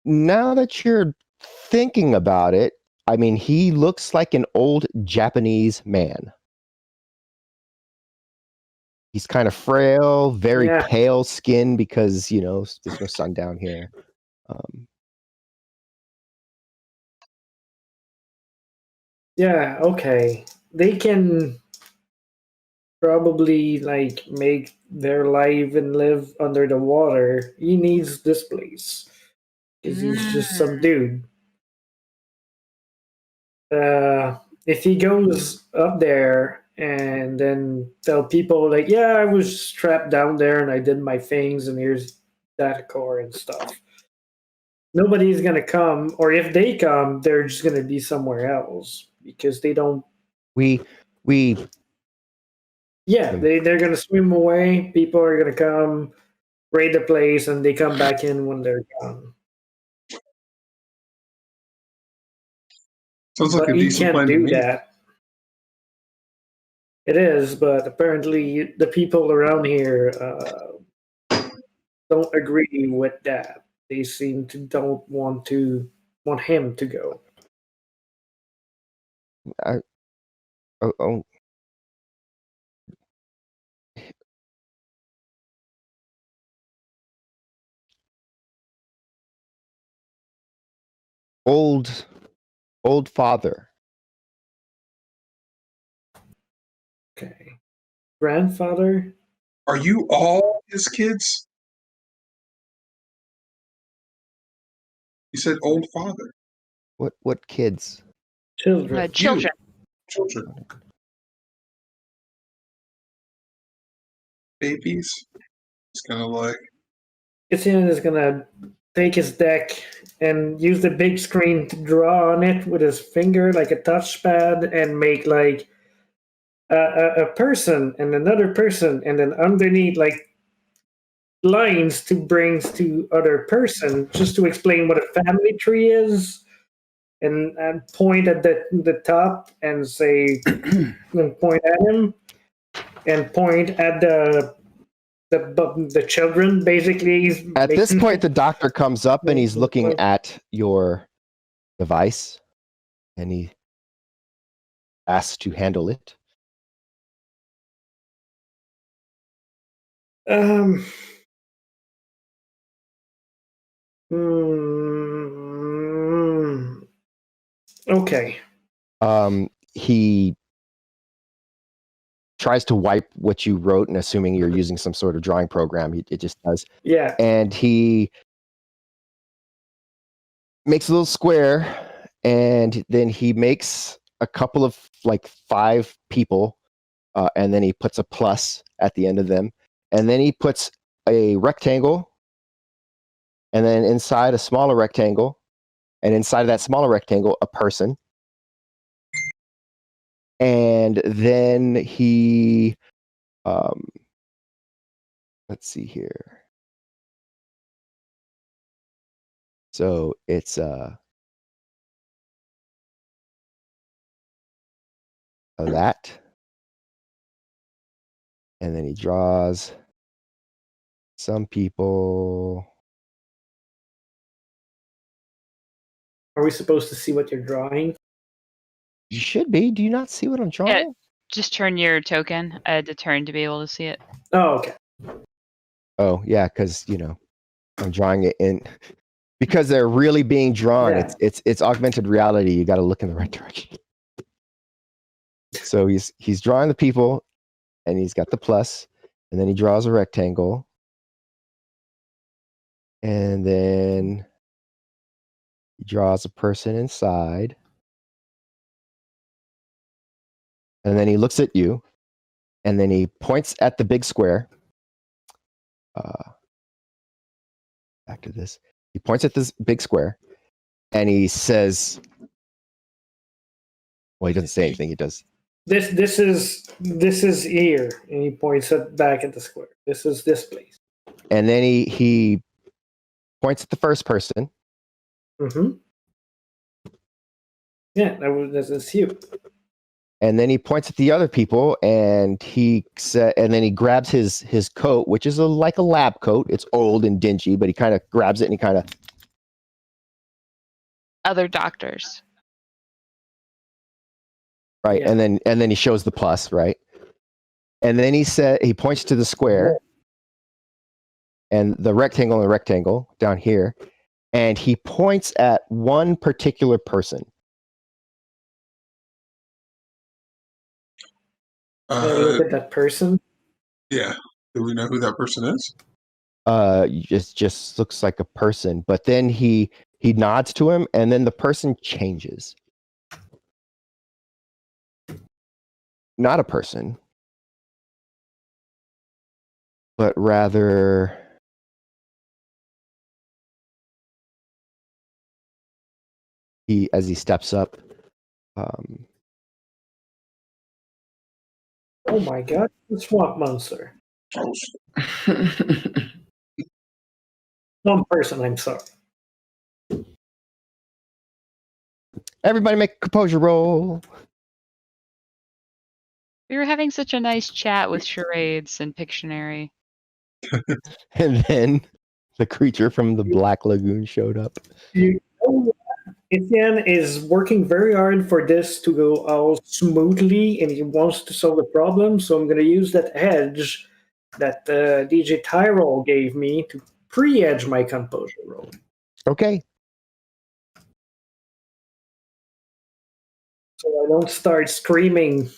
Now that you're thinking about it, I mean, he looks like an old Japanese man. He's kind of frail, very pale skin because, there's no sun down here. Yeah, okay. They can probably make their life and live under the water. He needs this place because he's just some dude. If he goes up there and then tell people I was trapped down there and I did my things and here's that core and stuff, nobody's gonna come, or if they come, they're just gonna be somewhere else because they don't. They're gonna swim away. People are gonna come, raid the place, and they come back in when they're gone. Sounds like a decent plan to me. That. It is, but apparently the people around here don't agree with that. They seem to don't want him to go. Old father. Okay. Grandfather? Are you all his kids? You said old father. What kids? Children. Children. Children. Babies. It's kind of like. Etienne is gonna take his deck and use the big screen to draw on it with his finger like a touchpad and make a person and another person, and then underneath lines to brings to other person just to explain what a family tree is, and point at the top and say and point at him, and point at the children. Basically, he's At this making- point, the doctor comes up and he's looking at your device, and he asks to handle it. Okay. He tries to wipe what you wrote, and assuming you're using some sort of drawing program, it just does. Yeah. And he makes a little square, and then he makes a couple of like 5 people, and then he puts a plus at the end of them, and then he puts a rectangle, and then inside a smaller rectangle, and inside of that smaller rectangle, a person. And then he, let's see here. So it's that, and then he draws some people. Are we supposed to see what you're drawing? You should be. Do you not see what I'm drawing? Yeah. Just turn your token. I had to turn to be able to see it. Oh, okay. Oh, yeah, because I'm drawing it in because they're really being drawn. Yeah. It's augmented reality. You got to look in the right direction. So he's drawing the people, and he's got the plus, and then he draws a rectangle, and then he draws a person inside, and then he looks at you, and then he points at the big square. Back to this. He points at this big square, and he says, well, he doesn't say anything. He does. This is here, and he points it back at the square. This is this place. And then he points at the first person. Mm-hmm. Yeah, that's you. And then he points at the other people, and and then he grabs his coat, which is like a lab coat. It's old and dingy, but he kind of grabs it and he kind of. Other doctors. Right, Yeah. and then he shows the plus, right? And then he points to the square, and the rectangle down here, and he points at one particular person. Look at that person. Yeah. Do we know who that person is? Just looks like a person, but then he nods to him, and then the person changes. Not a person, but rather as he steps up. Oh my god, the swamp monster. One person, I'm sorry. Everybody make a composure roll. We were having such a nice chat with charades and Pictionary. And then the creature from the Black Lagoon showed up. You know, Etienne is working very hard for this to go all smoothly, and he wants to solve the problem. So I'm going to use that edge that DJ Tyrol gave me to pre-edge my composure roll. Okay. So I don't start screaming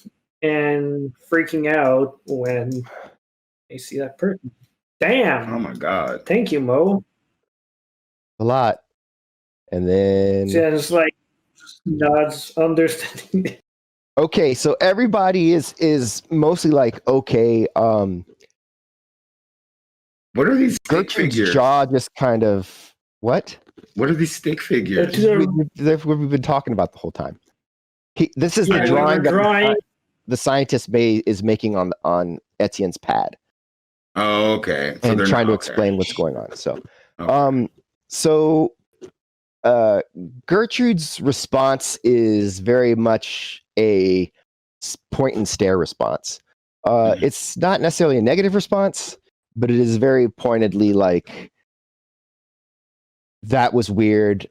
and freaking out when I see that person. Damn! Oh my god. Thank you, Mo. A lot. And then Just like nods, understanding. okay, so everybody is mostly like okay. What are these stick Gertrude's figures? jaw just kind of what? What are these stick figures? It's We've been talking about the whole time. This is Yeah, the we were drawing that drawing. the scientist is making on Etienne's pad Oh, okay. So and they're trying to not- okay. explain what's going on. So, Okay. so Gertrude's response is very much a point and stare response. It's not necessarily a negative response, but it is very pointedly like, that was weird.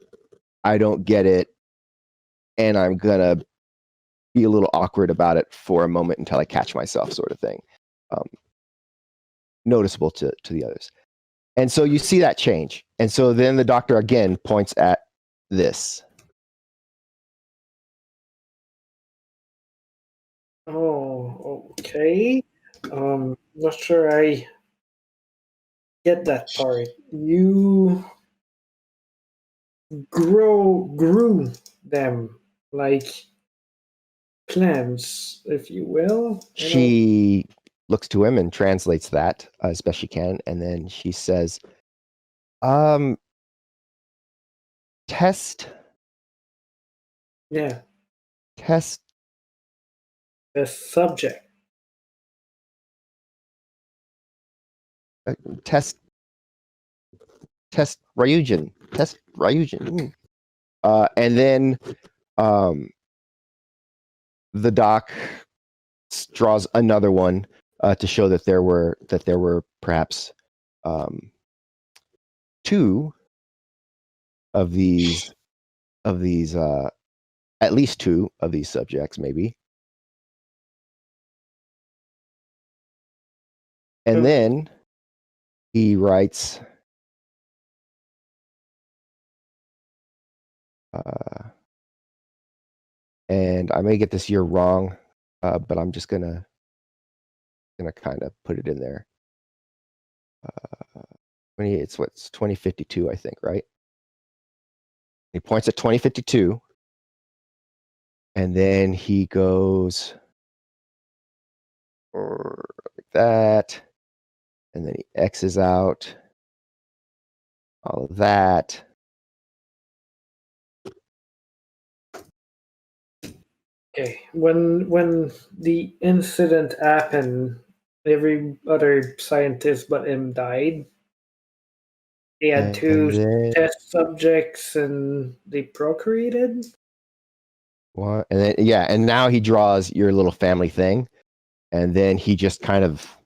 I don't get it. And I'm going to be a little awkward about it for a moment until I catch myself, sort of thing. Noticeable to the others. And so you see that change. And so then the doctor again points at this. Oh, okay. Not sure I get that part. You grew them like plants, if you will. She looks to him and translates that as best she can, and then she says, test Yeah, test the subject. test Ryujin. Test Ryujin. And then the doc draws another one to show that there were perhaps two of these at least two of these subjects, maybe. And then he writes, and I may get this year wrong, but I'm just gonna kind of put it in there. It's 2052, I think, right? He points at 2052, and then he goes like that, and then he X's out all of that. Okay, when the incident happened, every other scientist but him died. They had two test subjects and they procreated. What? And then and now he draws your little family thing, and then he just kind of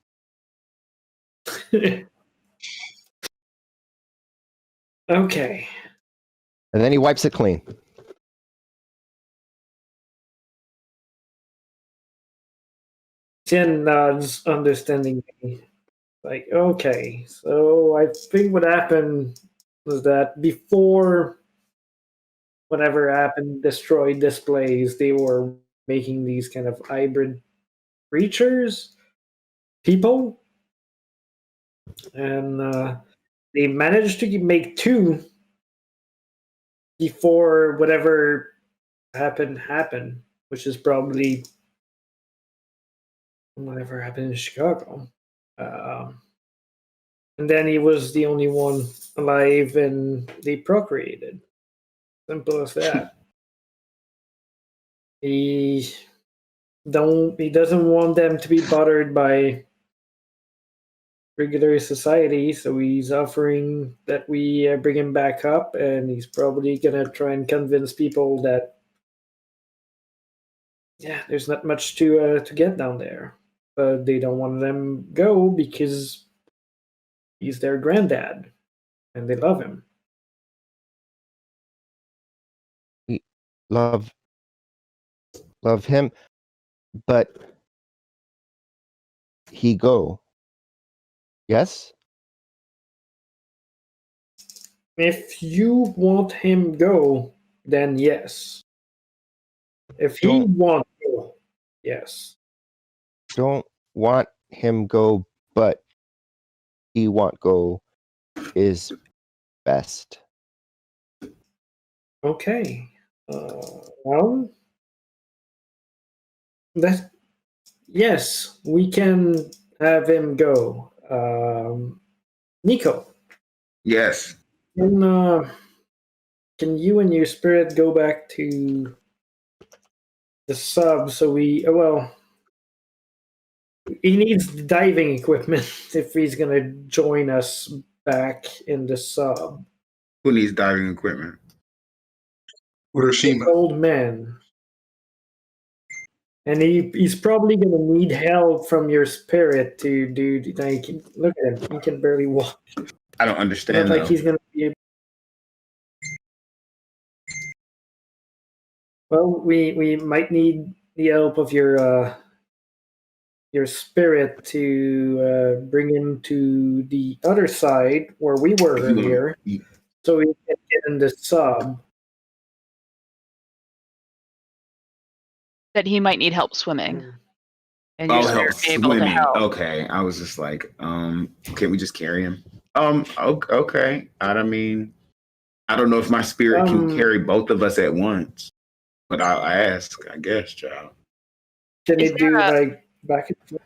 Okay. And then he wipes it clean. Jen nods, understanding me. Like, okay, so I think what happened was that before whatever happened destroyed this place, they were making these kind of hybrid creatures, people, and they managed to make two before whatever happened, which is probably whatever happened in Chicago. And then he was the only one alive, and they procreated. Simple as that. He doesn't want them to be bothered by regular society, so he's offering that we bring him back up, and he's probably gonna try and convince people that there's not much to get down there, but they don't want them go because he's their granddad, and they love him. Love him, but he go. Yes? If you want him go, then yes. If he won't go, yes. Don't want him go, but he want go is best. Okay. Well, that yes, we can have him go. Nico. Yes. Can you and your spirit go back to the sub so he needs diving equipment if he's gonna join us back in the sub. Who needs diving equipment? Urashima. Old man. And he's probably gonna need help from your spirit to do. Like, look at him; he can barely walk. I don't Not understand like though. he's gonna be able. Well, we might need the help of your spirit to bring him to the other side where we were If you wanna- earlier, so we can get in the sub. That he might need help swimming, and your Oh, help spirit be able to swimming. help. Okay, I was just like, can we just carry him? Okay. I mean, I don't know if my spirit can carry both of us at once, but I'll ask, I guess, child. Can Is it do there a- like back and forth?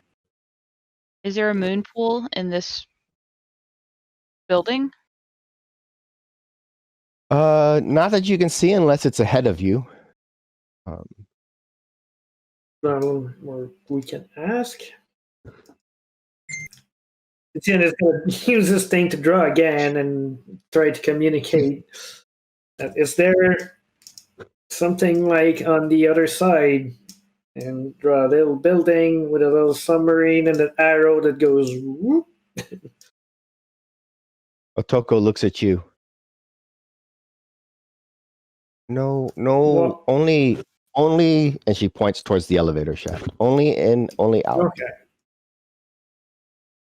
Is there a moon pool in this building? Not that you can see unless it's ahead of you. Or we can ask. Etienne is going to use this thing to draw again and try to communicate. Is there something like on the other side? And draw a little building with a little submarine and an arrow that goes whoop. Otoko looks at you. No, Well, only, and she points towards the elevator shaft. Only in, only out.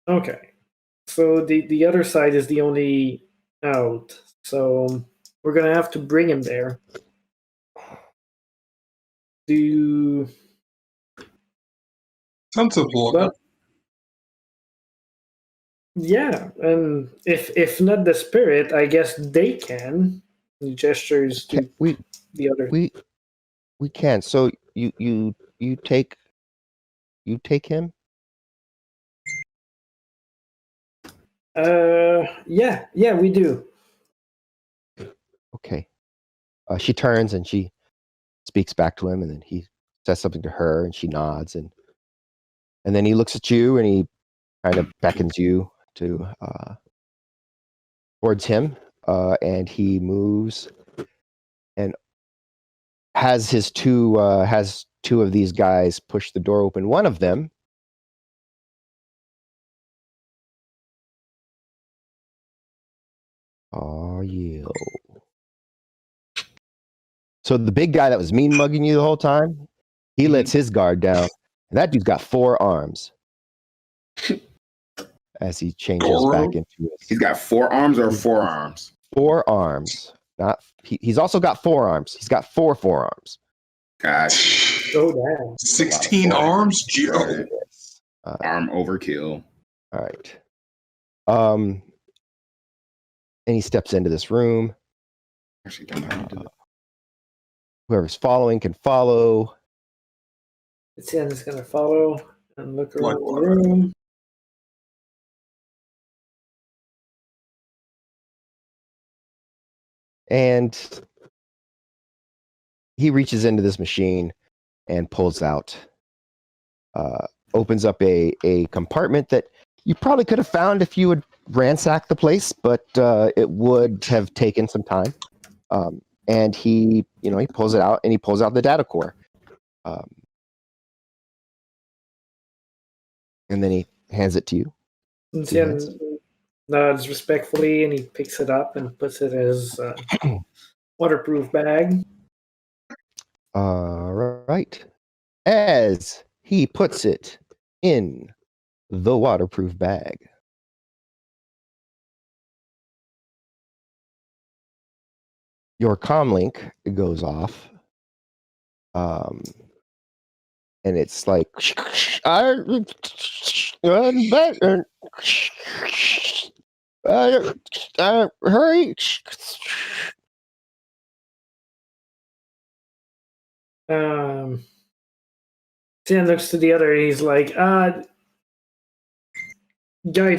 Okay. So the other side is the only out. So we're gonna have to bring him there. Do Sounds simple. but yeah, and if not the spirit, I guess they can. He gestures to the other. We can. So you take him. Yeah, we do. Okay. She turns and she speaks back to him, and then he says something to her, and she nods, and then he looks at you, and he kind of beckons you to towards him, and he moves and has two of these guys push the door open. One of them you. So the big guy that was mean mugging you the whole time, he lets his guard down. And that dude's got 4 arms. As he changes back into his. He's got 4 arms or 4 arms? 4 arms. Not he's also got 4 arms. He's got 4 forearms. Gosh. Oh damn. 16 arms, Joe. Arm overkill. All right. And he steps into this room. Whoever's following can follow. Etienne is gonna follow and look around the room. And he reaches into this machine and pulls out, opens up a compartment that you probably could have found if you had ransacked the place, but it would have taken some time. And he pulls it out, and he pulls out the data core. And then he hands it to you. Etienne nods respectfully and he picks it up and puts it in his waterproof bag. All right. As he puts it in the waterproof bag, your comlink goes off. And it's like, hurry. Etienne looks to the other and he's like, guys,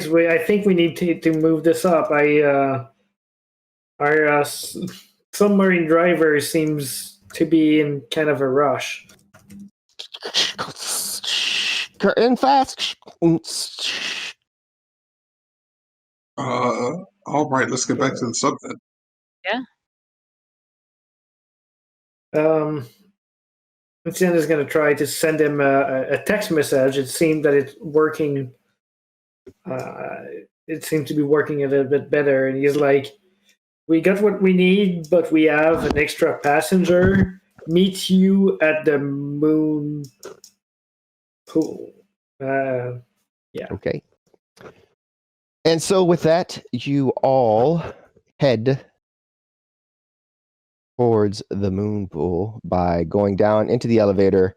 I think we need to move this up. Our submarine driver seems to be in kind of a rush. In fast. All right, let's get back to the sub then. Yeah. Etienne is going to try to send him a text message. It seemed that it's working. It seemed to be working a little bit better, and he's like, "We got what we need, but we have an extra passenger. Meet you at the moon pool." Yeah. Okay. And so with that, you all head towards the moon pool by going down into the elevator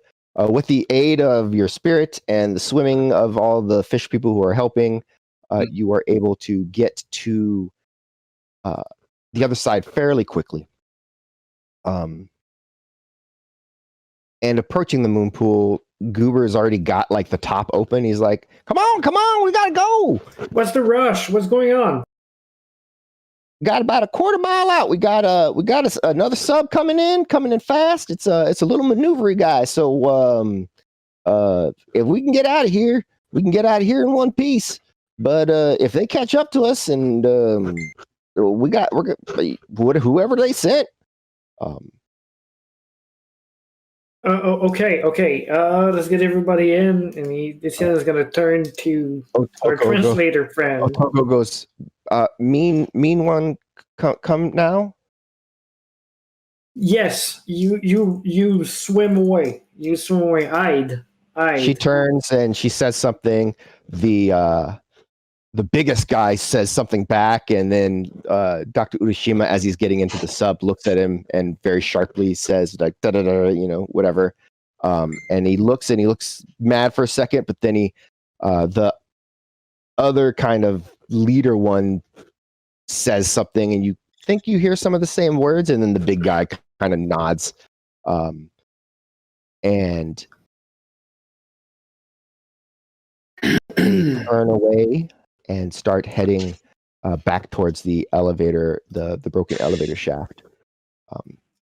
with the aid of your spirit and the swimming of all the fish people who are helping. You are able to get to the other side fairly quickly. And approaching the moon pool, Goober's already got like the top open. He's like, come on, we gotta go. What's the rush? What's going on? Got about a quarter mile out. We got another sub coming in fast. It's a little maneuvery guy. So if we can get out of here, we can get out of here in one piece. But if they catch up to us and whoever they sent. Okay. Let's get everybody in, and Etienne is going to turn to our translator friend. Otoko goes, mean one, come now. Yes, you swim away. You swim away. Hide. She turns and she says something. The biggest guy says something back, and then Dr. Urashima, as he's getting into the sub, looks at him and very sharply says, like, da da da, whatever. And he looks mad for a second, but then the other kind of leader one says something, and you think you hear some of the same words, and then the big guy kind of nods, and turn away and start heading back towards the elevator, the broken elevator shaft.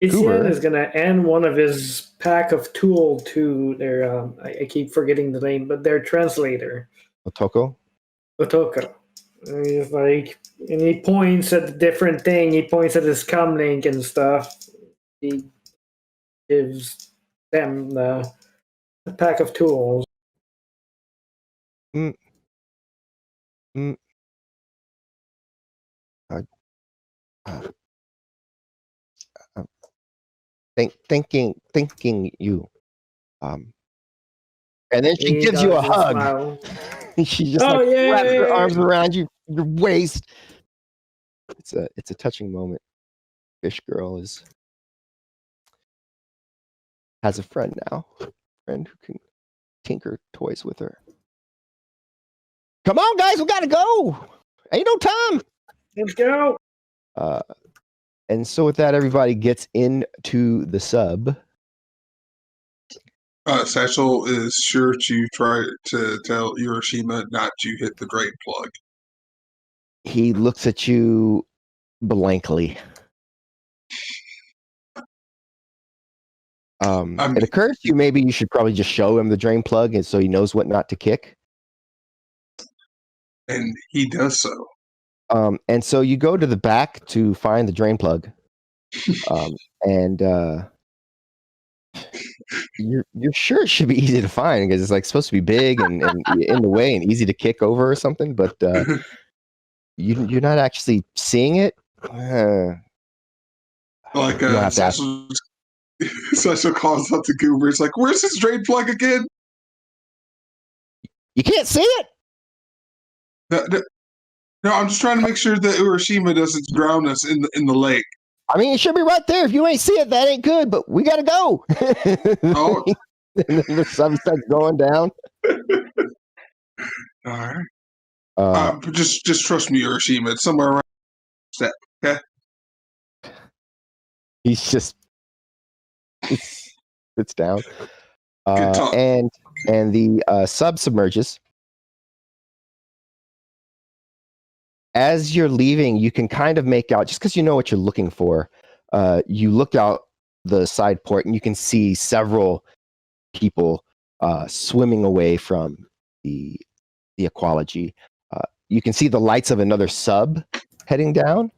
Etienne is going to end one of his pack of tool to their, I keep forgetting the name, but their translator. Otoko. And he's like, and he points at the different thing. He points at his comlink and stuff. He gives them the pack of tools. Thinking you. And then she gives you a hug. She just wraps her arms around your waist. It's a touching moment. Fish girl has a friend now. A friend who can tinker toys with her. Come on, guys, we gotta go. Ain't no time. Let's go. And so with that, everybody gets into the sub. Satchel is sure to try to tell Urashima not to hit the drain plug. He looks at you blankly. It occurs to you maybe you should probably just show him the drain plug, and so he knows what not to kick. And he does so. And so you go to the back to find the drain plug, and you're sure it should be easy to find because it's like supposed to be big and in the way and easy to kick over or something, but you're not actually seeing it. Like Satchel calls out to Goober. It's like, "Where's this drain plug again?" You can't see it. No, I'm just trying to make sure that Urashima doesn't drown us in the lake. I mean, it should be right there. If you ain't see it, that ain't good. But we gotta go. Oh, and then the sun starts going down. All right. Just trust me, Urashima. It's somewhere around that. Okay. He's just it's down. Good talk. And the sub submerges. As you're leaving, you can kind of make out, just because you know what you're looking for, you look out the side port and you can see several people swimming away from the ecology. You can see the lights of another sub heading down.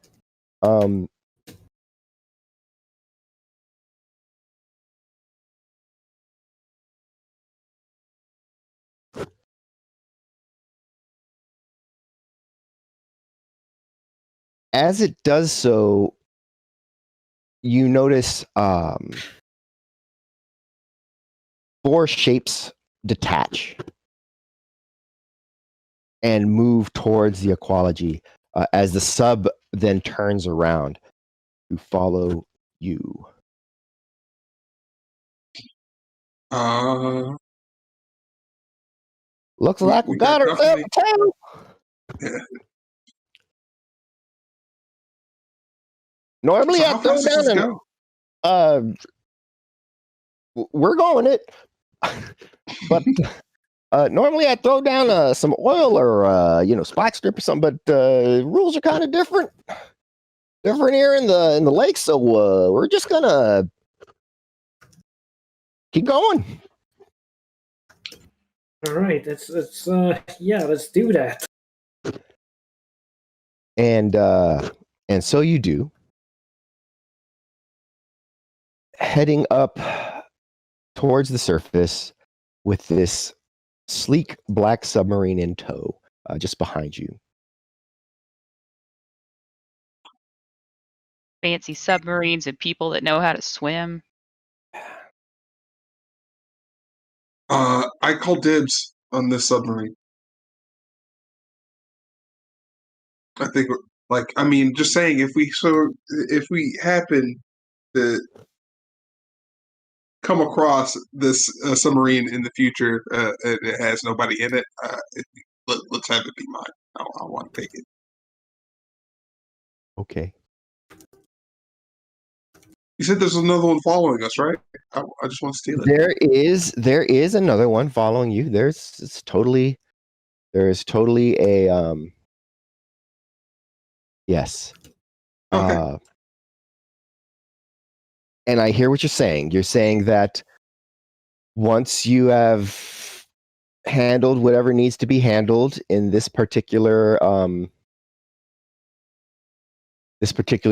as it does so, you notice 4 shapes detach and move towards the aquology as the sub then turns around to follow you. Looks like we got ourselves a town. Yeah. Normally, So I how throw fast does this down go? we're going it, but normally I throw down some oil or spike strip or something. But rules are kind of different here in the lake, so we're just gonna keep going. All right, let's do that. And so you do, heading up towards the surface with this sleek black submarine in tow, just behind you. Fancy submarines and people that know how to swim. I call dibs on this submarine. I think, just saying, if we happen to come across this submarine in the future and it has nobody in it, let's have it be mine. I want to take it. Okay. You said there's another one following us, right? I just want to steal it. There is another one following you. There's totally a yes. Okay. And I hear what you're saying. You're saying that once you have handled whatever needs to be handled in this particular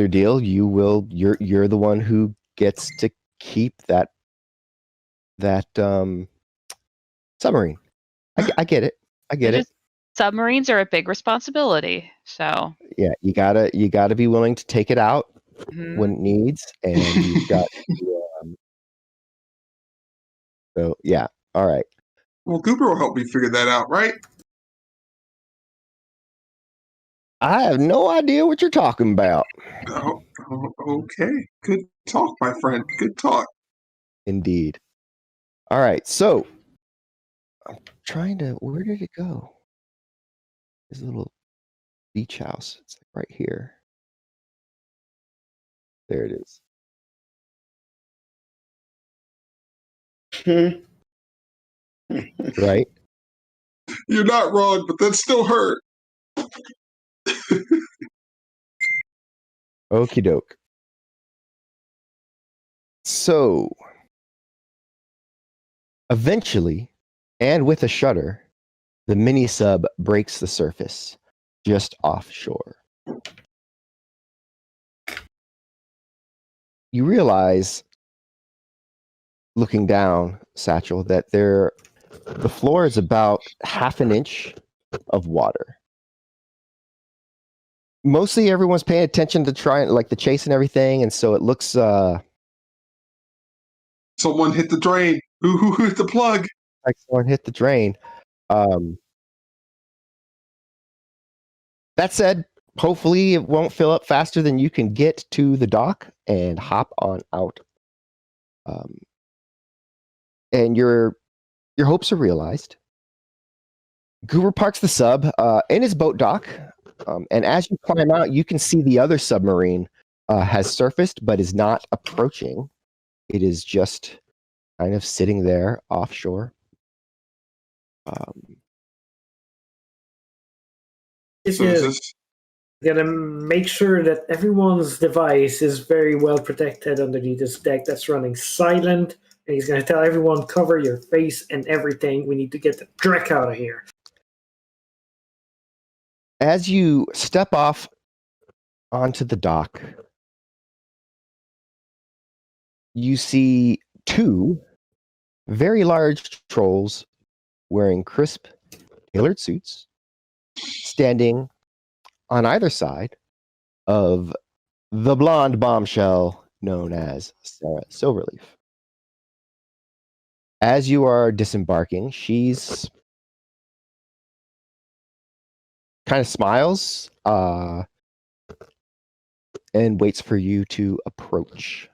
deal, you're the one who gets to keep that submarine. I get it. I get it. Submarines are a big responsibility, so Yeah, you gotta be willing to take it out when it needs, and you've got so yeah. All right. Well, Cooper will help me figure that out, right? I have no idea what you're talking about. Oh, okay. Good talk, my friend. Good talk. Indeed. All right. So I'm trying to. Where did it go? This little beach house. It's like right here. There it is. Right. You're not wrong, but that still hurt. Okie doke. So eventually, and with a shudder, the mini sub breaks the surface just offshore. You realize, looking down, Satchel, that the floor is about half an inch of water. Mostly everyone's paying attention to trying like the chase and everything, and so it looks Someone hit the drain. Who hit the plug? like someone hit the drain. That said, hopefully it won't fill up faster than you can get to the dock and hop on out. And your hopes are realized. Goober parks the sub in his boat dock, and as you climb out, you can see the other submarine has surfaced but is not approaching. It is just kind of sitting there offshore. This is gonna make sure that everyone's device is very well protected underneath this deck that's running silent. And he's gonna tell everyone, cover your face and everything. We need to get the dreck out of here. As you step off onto the dock, you see 2 very large trolls wearing crisp, tailored suits, standing on either side of the blonde bombshell known as Sarah Silverleaf. As you are disembarking, she's kind of smiles and waits for you to approach.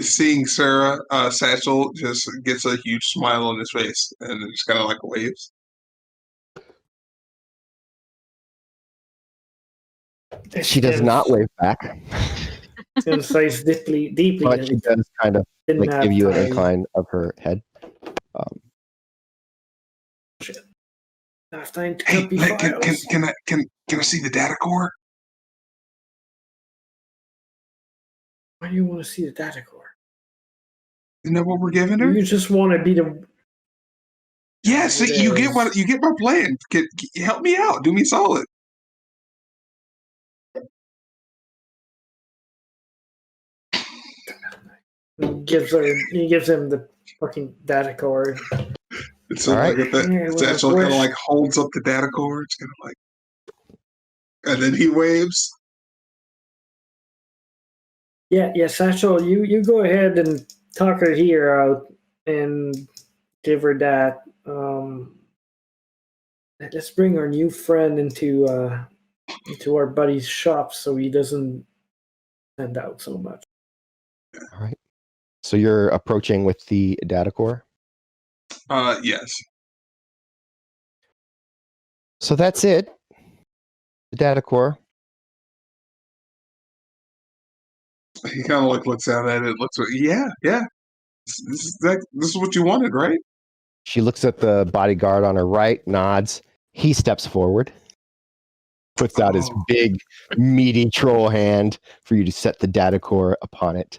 Seeing Sarah, Satchel just gets a huge smile on his face and just kind of like waves. She does not wave back, Insights deeply. but she does kind of Didn't like have give you an time. incline of her head. Have time to Hey, copy can files. I see the data core? Why do you want to see the data core? Isn't that what we're giving her? You just want to be the. Yes, It you is. get my plan. Help me out. Do me solid. He gives him the fucking data core. And so All right. like that Satchel kind of like holds up the data core. It's kind of like, and then he waves. Yeah, Satchel, you go ahead and talk her here out and give her that. Let's bring our new friend into our buddy's shop so he doesn't stand out so much. All right. So you're approaching with the data core? Yes. So that's it. The data core. He kind of like looks out at it. Yeah. This is what you wanted, right? She looks at the bodyguard on her right, nods. He steps forward, puts out his big, meaty troll hand for you to set the data core upon it.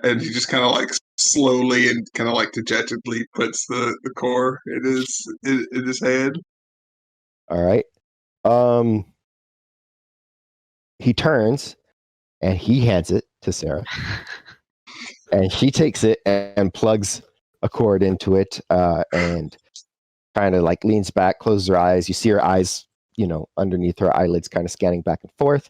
And he just kind of like slowly and kind of like dejectedly puts the core in his head. All right. He turns and he hands it to Sarah. And she takes it and plugs a cord into it and kind of like leans back, closes her eyes. You see her eyes, underneath her eyelids kind of scanning back and forth.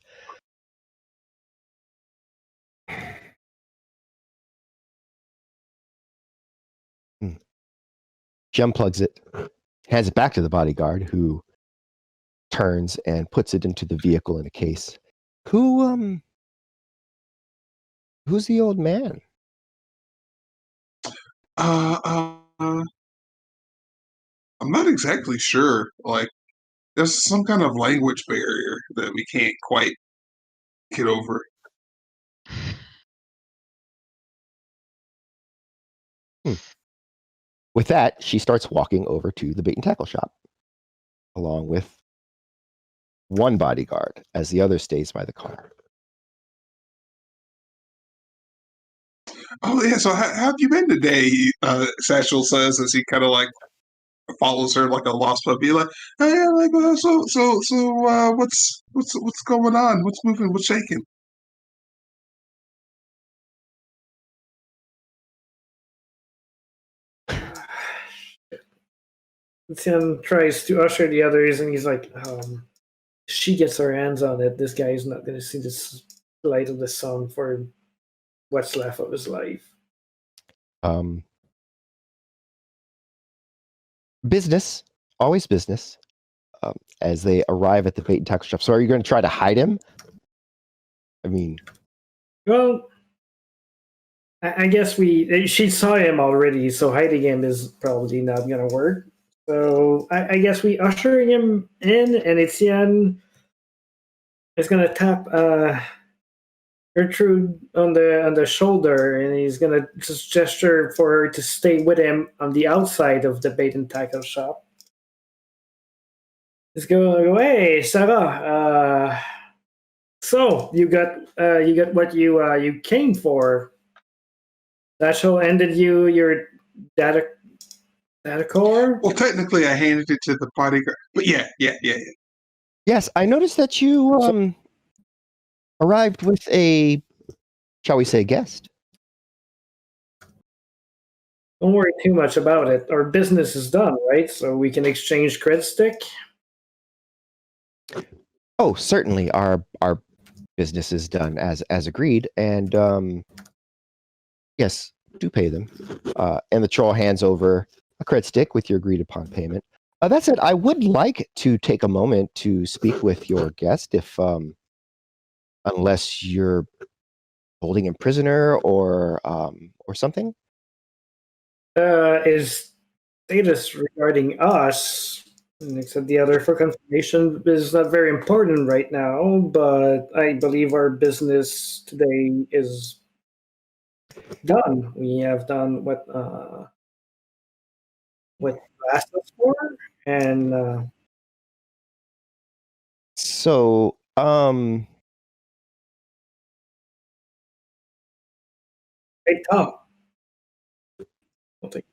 She unplugs it, hands it back to the bodyguard, who turns and puts it into the vehicle in a case. Who's the old man? I'm not exactly sure. Like, there's some kind of language barrier that we can't quite get over. With that, she starts walking over to the bait and tackle shop, along with one bodyguard, as the other stays by the car. Oh yeah, so how have you been today? Satchel says as he kind of like follows her like a lost puppy. Like, oh yeah, like what's going on? What's moving? What's shaking? Tim tries to usher the others, and he's like, she gets her hands on it. This guy is not going to see this light of the sun for what's left of his life. Business, always business. As they arrive at the bait and tackle shop. So are you going to try to hide him? I mean... Well, I guess she saw him already, so hiding him is probably not going to work. So I guess we usher him in, and Etienne is going to tap Gertrude on the shoulder, and he's going to just gesture for her to stay with him on the outside of the bait and tackle shop. He's going to go, hey, Sarah. So you got what you came for. Satchel ended you your data core. Well, technically, I handed it to the bodyguard, but yeah. Yes, I noticed that you arrived with a, shall we say, guest. Don't worry too much about it. Our business is done, right? So we can exchange cred stick. Oh, certainly. Our business is done as agreed, and yes, do pay them. And the troll hands over a cred stick with your agreed upon payment. That said, I would like to take a moment to speak with your guest, if unless you're holding him prisoner or something. His status regarding us, except the other for confirmation, is not very important right now, but I believe our business today is done. We have done what you asked us for, and So, hey Tom, I'll take-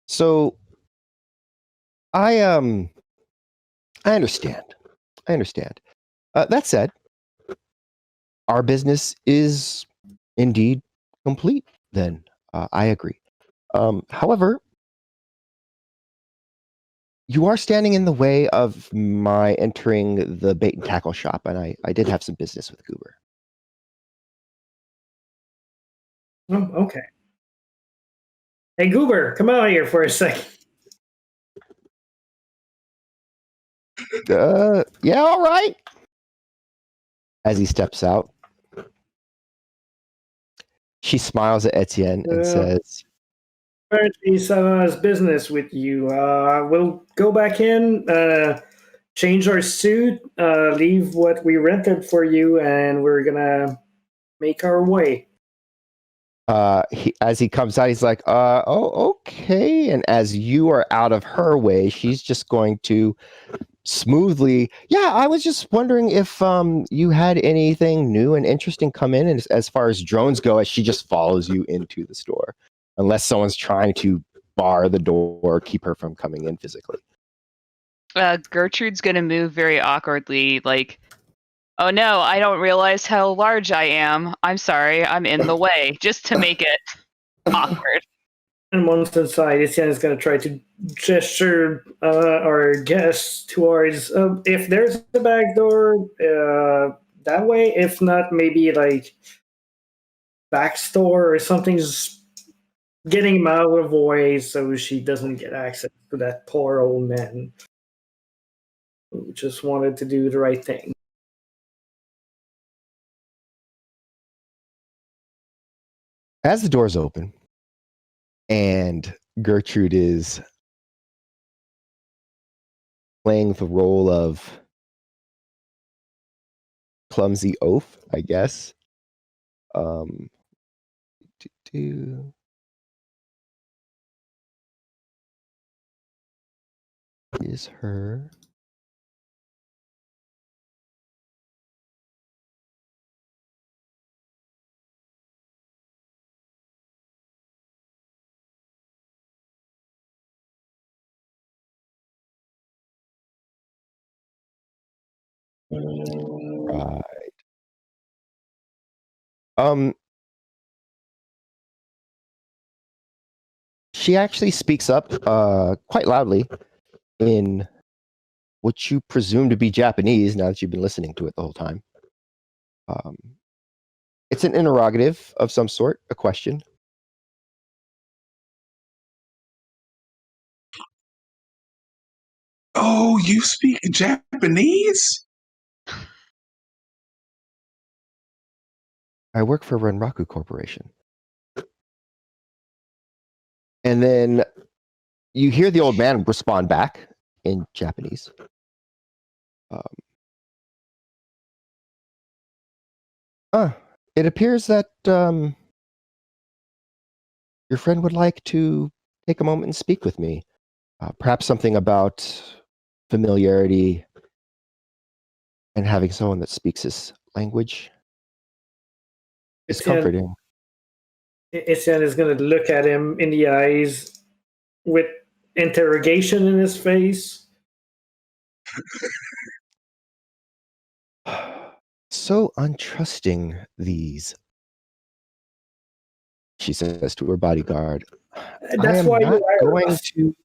so I understand. I understand. That said, our business is indeed complete. Then I agree. However, you are standing in the way of my entering the bait and tackle shop, and I did have some business with Goober. oh, okay. Hey Goober, come out here for a second. Yeah, all right. As he steps out, she smiles at Etienne and says, Apparently, someone has business with you. We'll go back in, change our suit, leave what we rented for you, and we're gonna make our way. as he comes out, he's like, oh, okay. And as you are out of her way, she's just going to smoothly, yeah, I was just wondering if you had anything new and interesting come in, and as far as drones go, as she just follows you into the store, unless someone's trying to bar the door or keep her from coming in physically. Gertrude's gonna move very awkwardly, like, oh no, I don't realize how large I am. I'm sorry, I'm in the way, just to make it awkward. And once inside, Etienne is gonna try to gesture our guests towards if there's a back door that way. If not, maybe like back store or something. Just getting him out of the way so she doesn't get access to that poor old man who just wanted to do the right thing. As the doors open and Gertrude is playing the role of clumsy oaf, I guess. Is her right? She actually speaks up quite loudly in what you presume to be Japanese, now that you've been listening to it the whole time. It's an interrogative of some sort, a question. Oh, you speak Japanese? I work for Renraku Corporation. And then you hear the old man respond back in Japanese. It appears that your friend would like to take a moment and speak with me. Perhaps something about familiarity and having someone that speaks his language is comforting. Etienne is going to look at him in the eyes with interrogation in his face. So untrusting, these, she says to her bodyguard. That's I am why not you hire going us. to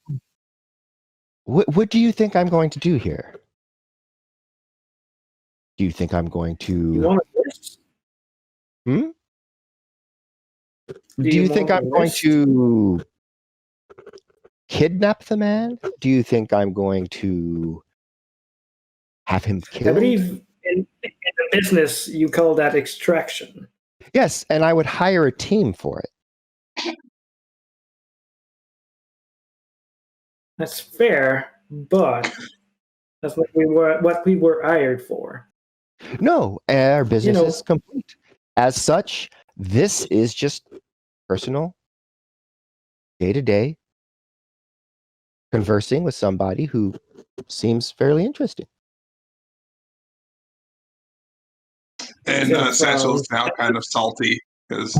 What do you think I'm going to do here? Do you think I'm going to? You want a list? Hmm? Do Do you you think want I'm a going list? to kidnap the man? Do you think I'm going to have him I killed? believe in the business you call that extraction. Yes, and I would hire a team for it. That's fair, but that's what we were hired for. No, our business know- is complete. As such, this is just personal, day to day, conversing with somebody who seems fairly interesting. And Yeah, Satchel's now kind of salty because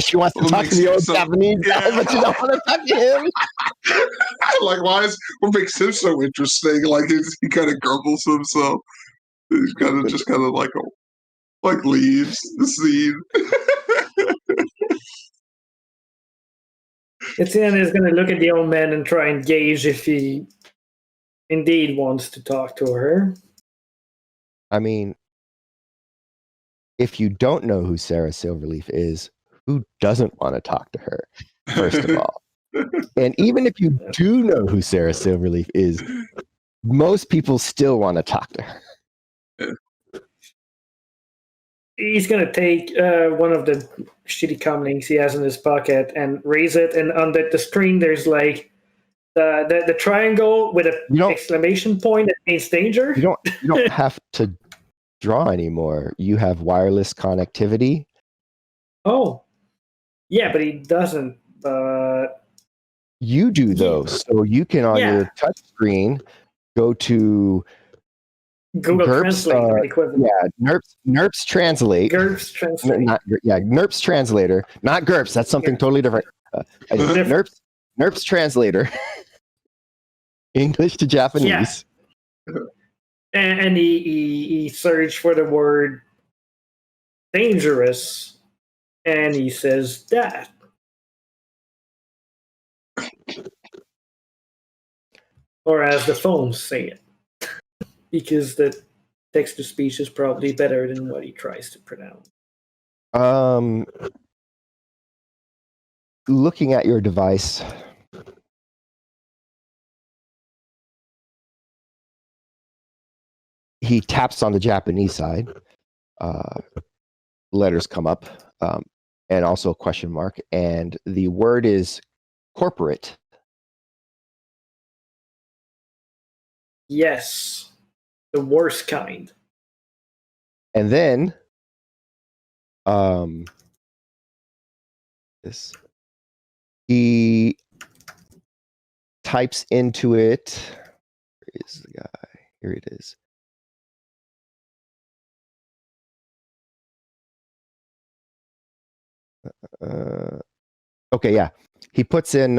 She wants to Well, it talk to makes the old some- Japanese guy, yeah. but you don't want to talk to him. like what makes him so interesting? Like he kind of grumbles to himself. He's kind of like leaves the scene. Etienne is going to look at the old man and try and gauge if he indeed wants to talk to her. I mean, if you don't know who Sarah Silverleaf is, who doesn't want to talk to her, first of all? And even if you do know who Sarah Silverleaf is, most people still want to talk to her. He's going to take one of the shitty comlinks he has in his pocket and raise it, and on the screen there's like the triangle with an exclamation point that means danger. You don't have to draw anymore. You have wireless connectivity. Oh, yeah, but he doesn't. You do though, so you can on your touch screen go to Google GURPS, Translate equivalent. Yeah, NURPS Translate. GURPS Translate. NURPS Translator, not GURPS. That's something totally different. NURPS Translator, English to Japanese. Yeah. And he searched for the word dangerous, and he says that. Or as the phones say it. Because the text to speech is probably better than what he tries to pronounce. Looking at your device, he taps on the Japanese side. Letters come up, and also a question mark, and the word is corporate. Yes, the worst kind. And then, he types into it. Where is the guy? Here it is. Okay, yeah. He puts in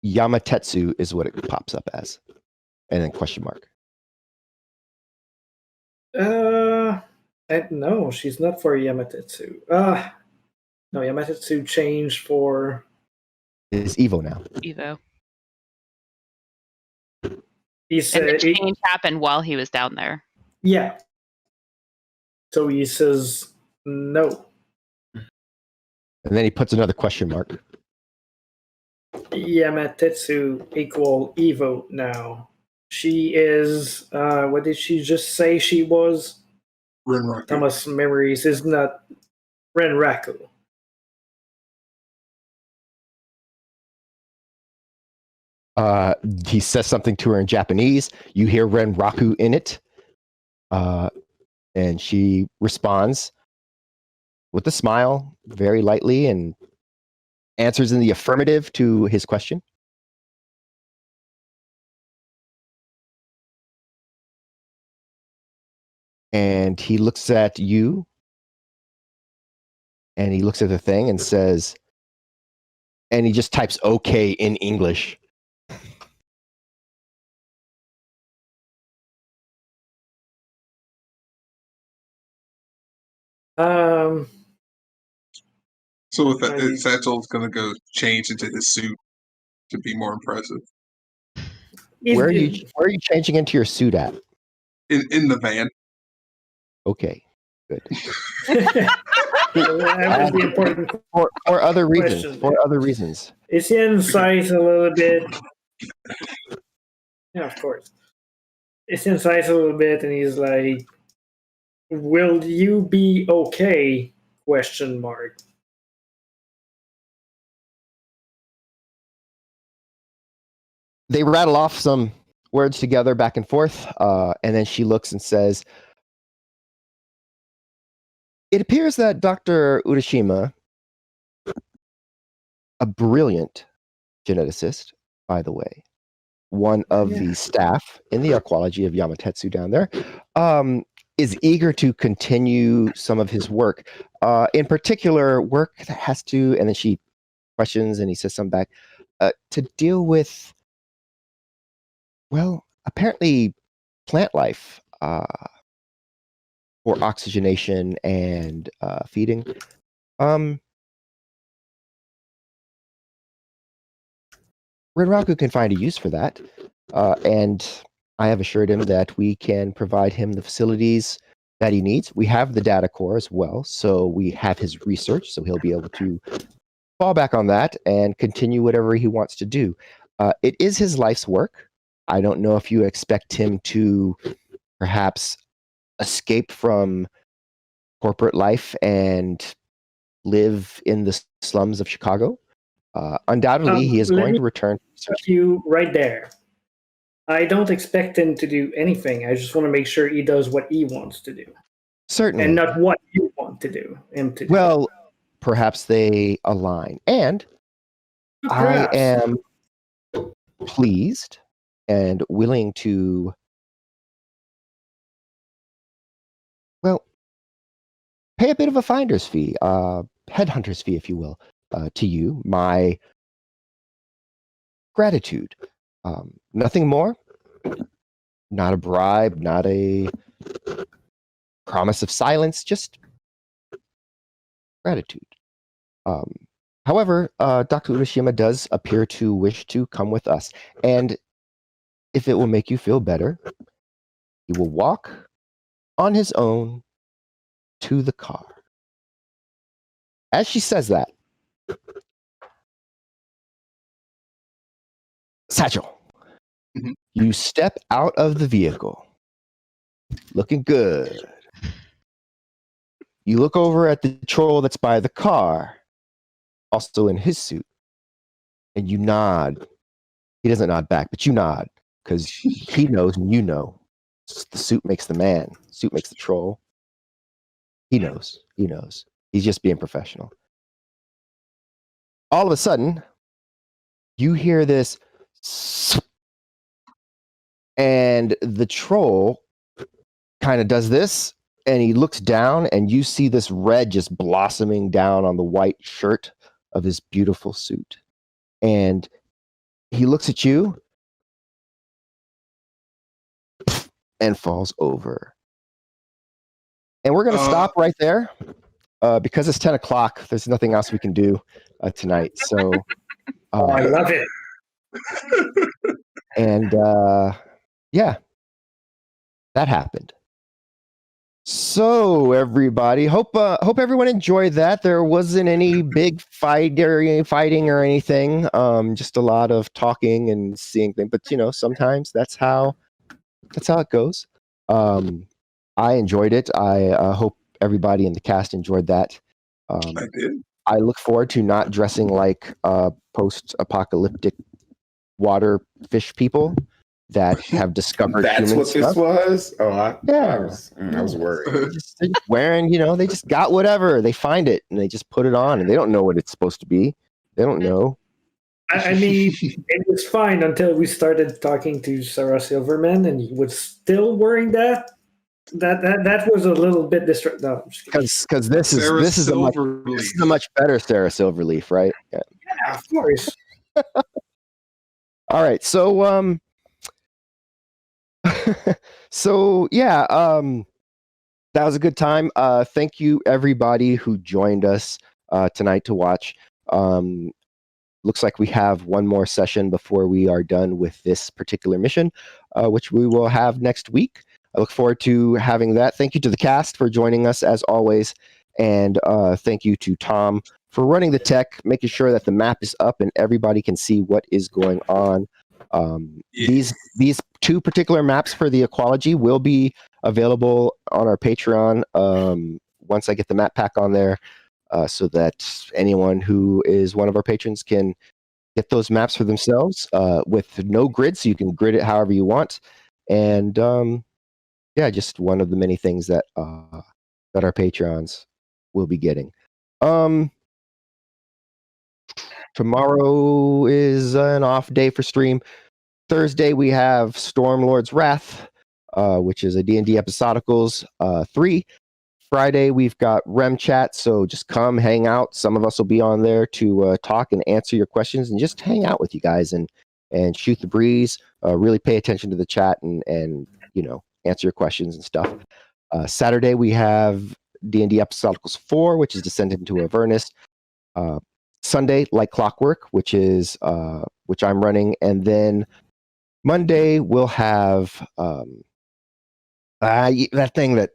Yamatetsu is what it pops up as, and then question mark. No, she's not for Yamatetsu. No, Yamatetsu changed for. It's Evo now. Evo. He said and the change happened while he was down there. Yeah. So he says no. And then he puts another question mark. Yamatetsu equal Evo now. She is, what did she just say she was? Renraku. Thomas Memories is not Renraku. He says something to her in Japanese. You hear Renraku in it. And she responds with a smile, very lightly, and answers in the affirmative to his question. And he looks at you, and he looks at the thing and says, and he just types okay in English. So with that, Satchel's gonna go change into his suit to be more impressive. Where are you changing into your suit at? In the van. Okay, good. That was the important For other reasons. question. For other reasons. Is he in size a little bit? Yeah, of course. It's in size a little bit, and he's like, "Will you be okay?" Question mark. They rattle off some words together back and forth, and then she looks and says, "It appears that Dr. Urashima, a brilliant geneticist, by the way, one of the staff in the archaeology of Yamatetsu down there, is eager to continue some of his work. In particular, work that has to," and then she questions and he says something back, "to deal with, well, apparently plant life for oxygenation and feeding. Rinraku can find a use for that, and I have assured him that we can provide him the facilities that he needs. We have the data core as well, so we have his research, so he'll be able to fall back on that and continue whatever he wants to do. It is his life's work. I don't know if you expect him to perhaps escape from corporate life and live in the slums of Chicago. Undoubtedly, he is going to return. You right there. I don't expect him to do anything. I just want to make sure he does what he wants to do. Certainly. And not what you want to do him to do. Well, perhaps they align. And perhaps. I am pleased and willing to, well, pay a bit of a finder's fee, headhunter's fee, if you will, to you. My gratitude. Nothing more. Not a bribe, not a promise of silence, just gratitude. However, Dr. Urashima does appear to wish to come with us. And if it will make you feel better, he will walk on his own to the car. As she says that, Satchel, you step out of the vehicle, looking good. You look over at the troll that's by the car, also in his suit, and you nod. He doesn't nod back, but you nod, because he knows and you know. The suit makes the man. Suit makes the troll. He knows. He knows. He's just being professional. All of a sudden, you hear this, and the troll kind of does this, and he looks down, and you see this red just blossoming down on the white shirt of his beautiful suit. And he looks at you and falls over. And we're going to stop right there because it's 10 o'clock. There's nothing else we can do tonight. So I love it. And yeah, that happened. So everybody, hope everyone enjoyed that. There wasn't any big fighting or anything. Just a lot of talking and seeing things. But you know, sometimes that's how it goes. I enjoyed it. I hope everybody in the cast enjoyed that. I did. I look forward to not dressing like post-apocalyptic water fish people that have discovered that's human what stuff. This was. Oh, I was worried. They're just wearing, they just got whatever. They find it and they just put it on, and they don't know what it's supposed to be. They don't know. I mean, it was fine until we started talking to Sarah Silverman, and he was still wearing that. That was a little bit distracting. No, because this is a much better Sarah Silverleaf, right? Yeah, of course. All right, so so yeah, that was a good time. Thank you everybody who joined us tonight to watch. looks like we have one more session before we are done with this particular mission, which we will have next week. I look forward to having that. Thank you to the cast for joining us as always, and thank you to Tom for running the tech, making sure that the map is up and everybody can see what is going on. These 2 particular maps for the ecology will be available on our Patreon once I get the map pack on there, so that anyone who is one of our patrons can get those maps for themselves with no grid, so you can grid it however you want. And yeah, just one of the many things that that our patrons will be getting. Tomorrow is an off day for stream. Thursday we have Stormlord's Wrath, which is a D&D Episodicals 3. Friday we've got Rem Chat, so just come hang out. Some of us will be on there to talk and answer your questions and just hang out with you guys and shoot the breeze. Really pay attention to the chat and you know, answer your questions and stuff. Saturday we have D&D Episodicals 4, which is Descendant into Avernus. Sunday, Like Clockwork, which is which I'm running, and then Monday we'll have that thing that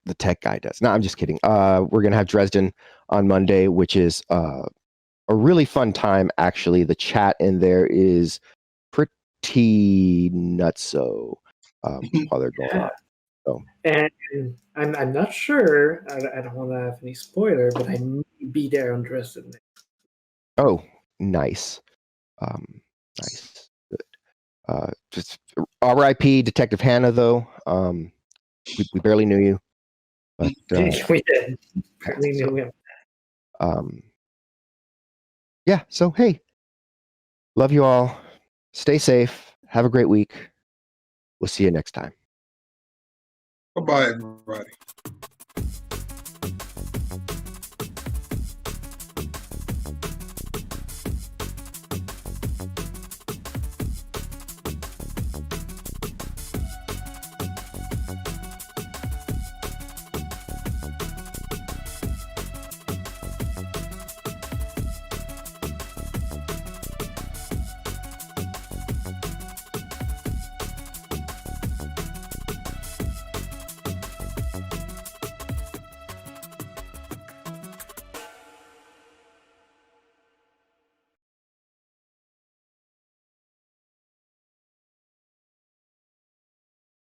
the tech guy does. No, I'm just kidding. We're gonna have Dresden on Monday, which is a really fun time. Actually, the chat in there is pretty nutso while they're going on. So. And I'm not sure. I don't want to have any spoiler, but I may be there on Dresden. Oh, nice. Nice. Good. Just R.I.P. Detective Hannah, though. We barely knew you. But, we did. Barely knew him. Yeah, so hey, love you all. Stay safe. Have a great week. We'll see you next time. Bye-bye, everybody.